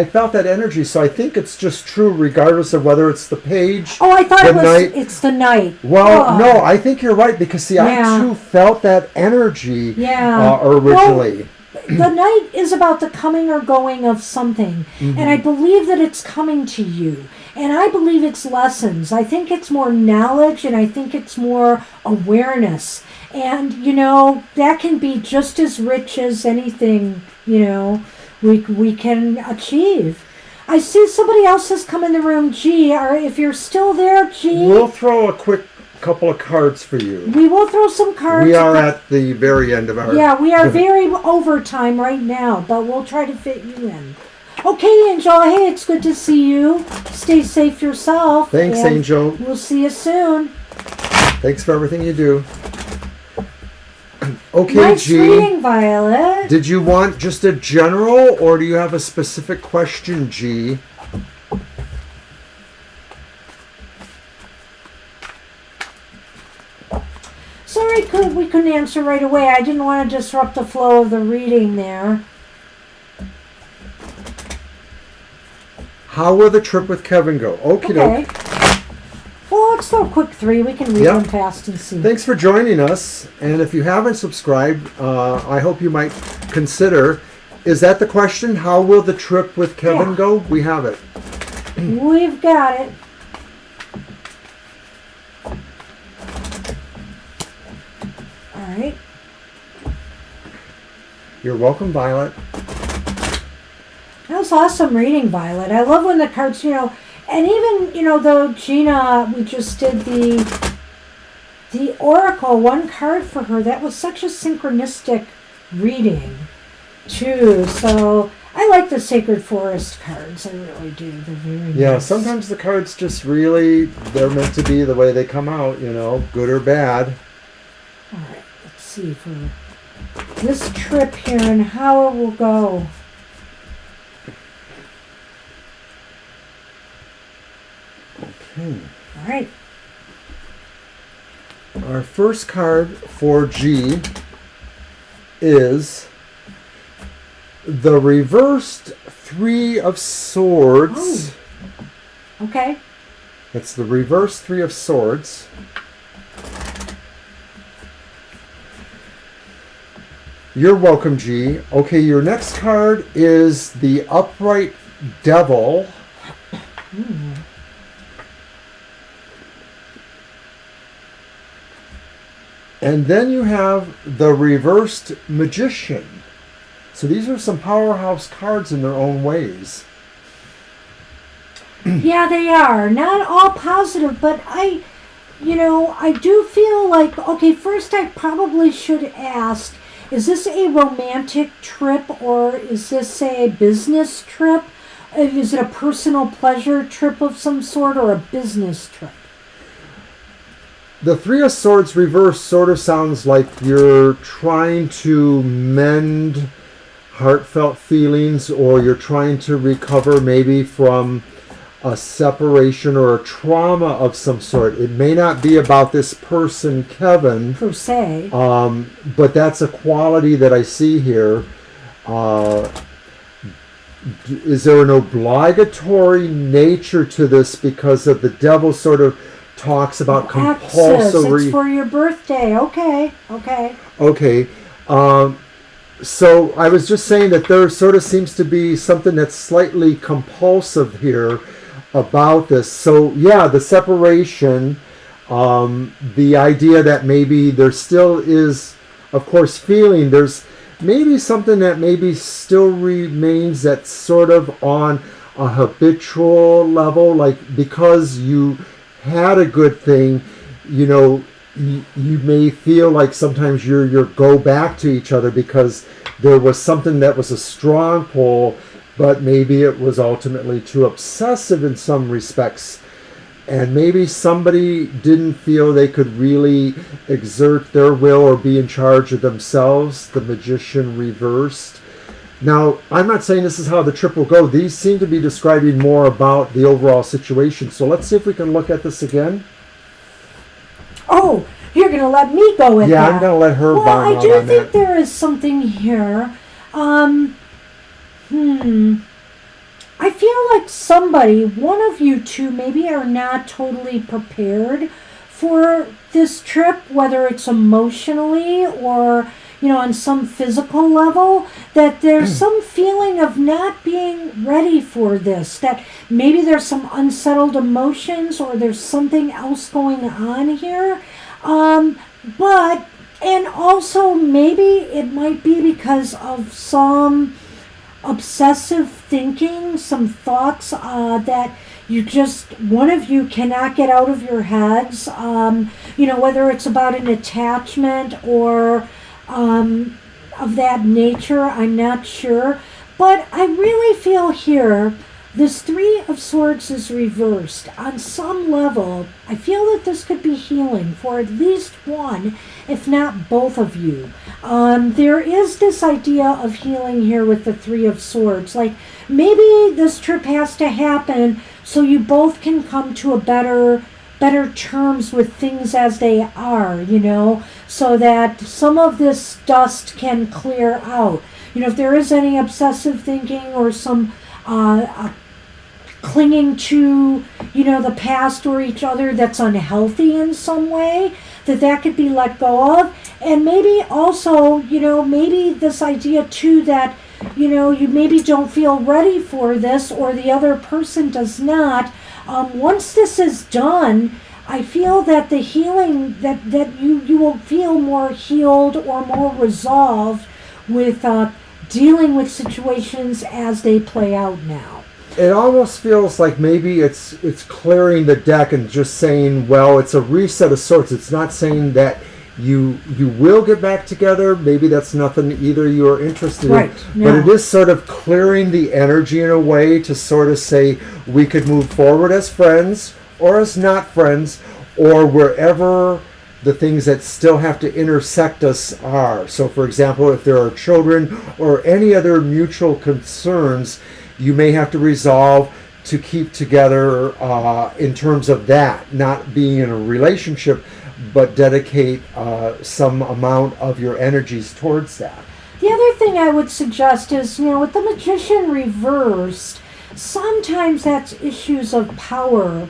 felt that energy, so I think it's just true regardless of whether it's the Page. Oh, I thought it's the Knight. Well, no, I think you're right, because I too felt that energy originally. Well, the Knight is about the coming or going of something, and I believe that it's coming to you, and I believe it's lessons. I think it's more knowledge, and I think it's more awareness, and that can be just as rich as anything we can achieve. I see somebody else has come in the room. G, if you're still there, G, we'll throw a quick couple of cards for you. We will throw some cards. We are at the very end of our... Yeah, we are very overtime right now, but we'll try to fit you in. Okay, Angel. Hey, it's good to see you. Stay safe yourself. Thanks, Angel. We'll see you soon. Thanks for everything you do. Okay, nice G. reading, Violet. Did you want just a general, or do you have a specific question, G? Sorry, we couldn't answer right away. I didn't want to disrupt the flow of the reading there. How will the trip with Kevin go? Okie doke. Well, let's throw a quick 3. We can read them fast and see. Thanks for joining us. And if you haven't subscribed, I hope you might consider. Is that the question? How will the trip with Kevin go? We have it. We've got it. All right. You're welcome, Violet. That was awesome reading, Violet. I love when the cards, and even, though Gina, we just did the Oracle, one card for her, that was such a synchronistic reading, too. So I like the Sacred Forest cards. I really do. They're very nice. Yeah, sometimes the cards just really, they're meant to be the way they come out, good or bad. All right, let's see for this trip here and how it will go. Okay. All right. Our first card for G is the reversed 3 of Swords. Oh. Okay. It's the reversed 3 of Swords. You're welcome, G. Okay, your next card is the Upright Devil. And then you have the reversed Magician. So these are some powerhouse cards in their own ways. Yeah, they are. Not all positive, but I do feel like, okay, first I probably should ask, is this a romantic trip or is this a business trip? Is it a personal pleasure trip of some sort or a business trip? The Three of Swords reverse sort of sounds like you're trying to mend heartfelt feelings, or you're trying to recover maybe from a separation or a trauma of some sort. It may not be about this person, Kevin, per se, but that's a quality that I see here. Is there an obligatory nature to this because of the devil sort of talks about compulsory? It's for your birthday. Okay. So I was just saying that there sort of seems to be something that's slightly compulsive here about this. So yeah, the separation, the idea that maybe there still is, of course, feeling. There's maybe something that maybe still remains that's sort of on a habitual level, like because you had a good thing, you may feel like sometimes you're go back to each other because there was something that was a strong pull, but maybe it was ultimately too obsessive in some respects. And maybe somebody didn't feel they could really exert their will or be in charge of themselves. The Magician reversed. Now, I'm not saying this is how the trip will go. These seem to be describing more about the overall situation. So let's see if we can look at this again. Oh, you're going to let me go with that? Yeah, I'm going to let her bomb out on that. Well, I do think there is something here. I feel like somebody, one of you two, maybe are not totally prepared for this trip, whether it's emotionally or, on some physical level, that there's some feeling of not being ready for this, that maybe there's some unsettled emotions or there's something else going on here. And also maybe it might be because of some obsessive thinking, some thoughts that one of you cannot get out of your heads, whether it's about an attachment or of that nature, I'm not sure. But I really feel here, this Three of Swords is reversed. On some level, I feel that this could be healing for at least one, if not both of you. There is this idea of healing here with the Three of Swords. Like, maybe this trip has to happen so you both can come to a better terms with things as they are, so that some of this dust can clear out. If there is any obsessive thinking or some clinging to, the past or each other that's unhealthy in some way, that could be let go of. And maybe also, maybe this idea too that, you maybe don't feel ready for this or the other person does not. Once this is done, I feel that the healing, that you will feel more healed or more resolved with dealing with situations as they play out now. It almost feels like maybe it's clearing the deck and just saying, well, it's a reset of sorts. It's not saying that you will get back together. Maybe that's nothing either you are interested in. No. But it is sort of clearing the energy in a way to sort of say we could move forward as friends or as not friends, or wherever the things that still have to intersect us are. So, for example, if there are children or any other mutual concerns, you may have to resolve to keep together in terms of that, not being in a relationship, but dedicate some amount of your energies towards that. The other thing I would suggest is, with the Magician reversed, sometimes that's issues of power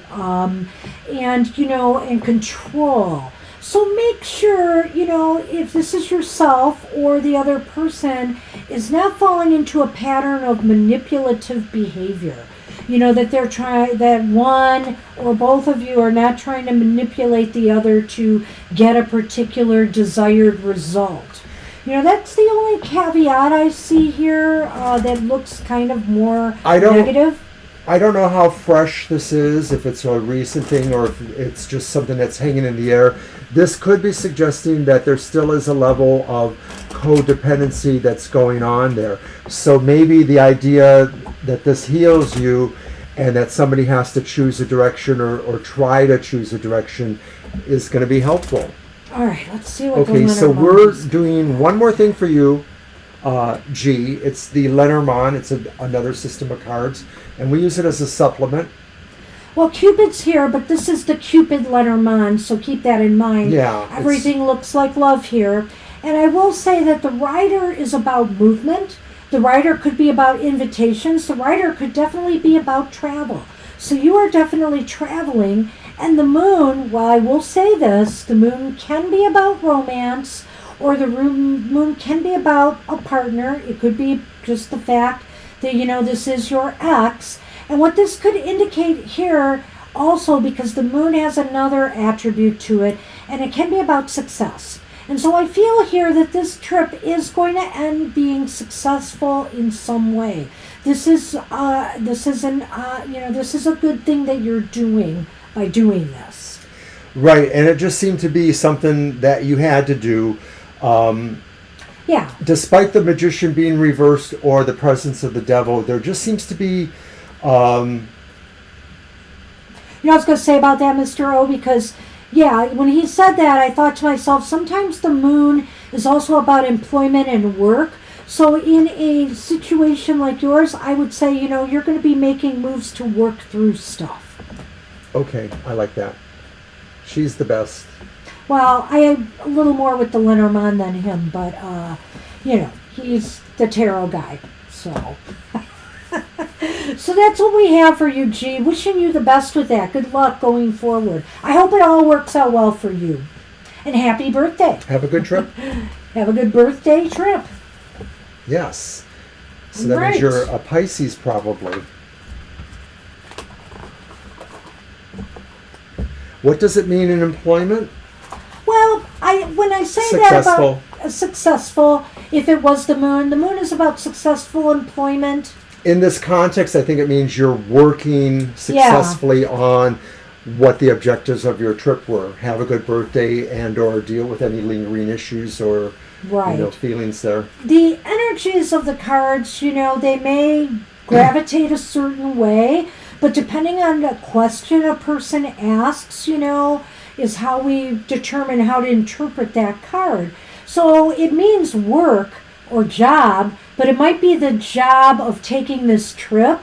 and control. So make sure, if this is yourself or the other person is not falling into a pattern of manipulative behavior. That one or both of you are not trying to manipulate the other to get a particular desired result. That's the only caveat I see here that looks kind of more negative. I don't know how fresh this is, if it's a recent thing or if it's just something that's hanging in the air. This could be suggesting that there still is a level of codependency that's going on there. So maybe the idea that this heals you and that somebody has to choose a direction or try to choose a direction is going to be helpful. All right, let's see what the Okay, so Lenormand we're is. doing one more thing for you, G. It's the Lenormand. It's another system of cards, and we use it as a supplement. Well, Cupid's here, but this is the Cupid Lenormand, so keep that in mind. Yeah. Everything looks like love here. And I will say that the rider is about movement. The rider could be about invitations. The rider could definitely be about travel. So you are definitely traveling. And the moon, well, I will say this, the moon can be about romance, or the moon can be about a partner. It could be just the fact that, this is your ex. And what this could indicate here also, because the moon has another attribute to it, and it can be about success. And so I feel here that this trip is going to end being successful in some way. This is a good thing that you're doing by doing this. Right, and it just seemed to be something that you had to do. Yeah. Despite the magician being reversed or the presence of the devil, there just seems to be... I was going to say about that, Mr. O, because, when he said that, I thought to myself, sometimes the moon is also about employment and work. So in a situation like yours, I would say, you're going to be making moves to work through stuff. Okay, I like that. She's the best. Well, I am a little more with the Lenormand than him, but, he's the tarot guy, so... So that's what we have for you, G. Wishing you the best with that. Good luck going forward. I hope it all works out well for you. And happy birthday. Have a good trip. Have a good birthday trip. Yes. So that means you're a Pisces, probably. What does it mean in employment? Well, when I say Successful. that about successful, if it was the moon is about successful employment. In this context, I think it means you're working successfully on what the objectives of your trip were. Have a good birthday and or deal with any lingering issues or feelings there. The energies of the cards, they may gravitate a certain way, but depending on the question a person asks, is how we determine how to interpret that card. So it means work or job, but it might be the job of taking this trip,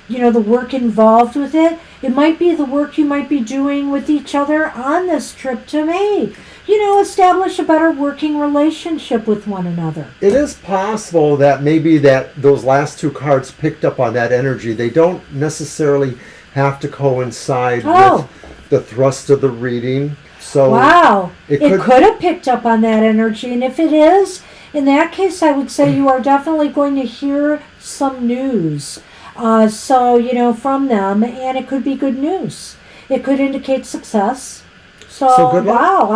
the work involved with it. It might be the work you might be doing with each other on this trip to make, establish a better working relationship with one another. It is possible that maybe those last two cards picked up on that energy. They don't necessarily have to coincide with the thrust of the reading. So wow. It could have picked up on that energy, and if it is, in that case, I would say you are definitely going to hear some news. From them, and it could be good news. It could indicate success. So good luck. Wow,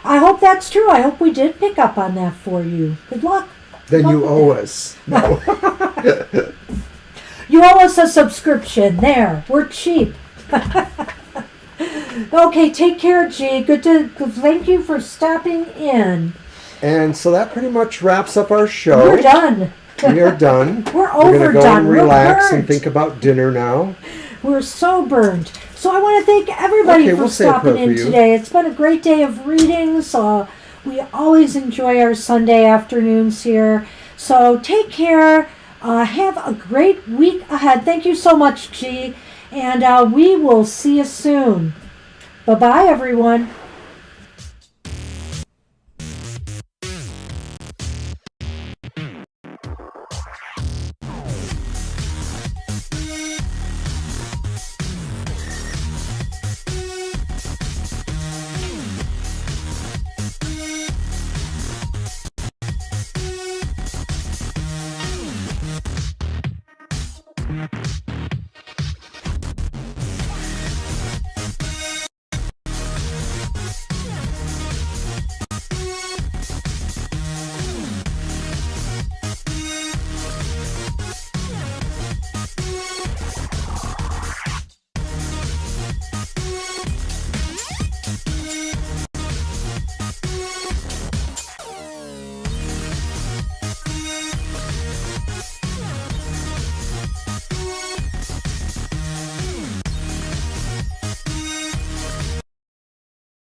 I hope that's true. I hope we did pick up on that for you. Good luck. Then you owe us. No. You owe us a subscription. There, we're cheap. Okay, take care, G. Thank you for stopping in. And so that pretty much wraps up our show. We're done. We are done. We're going to go overdone. and relax and think about dinner now. We're so burned. So I want to thank everybody for stopping in today. It's been a great day of readings. We always enjoy our Sunday afternoons here. So take care. Have a great week ahead. Thank you so much, G. And we will see you soon. Bye-bye, everyone.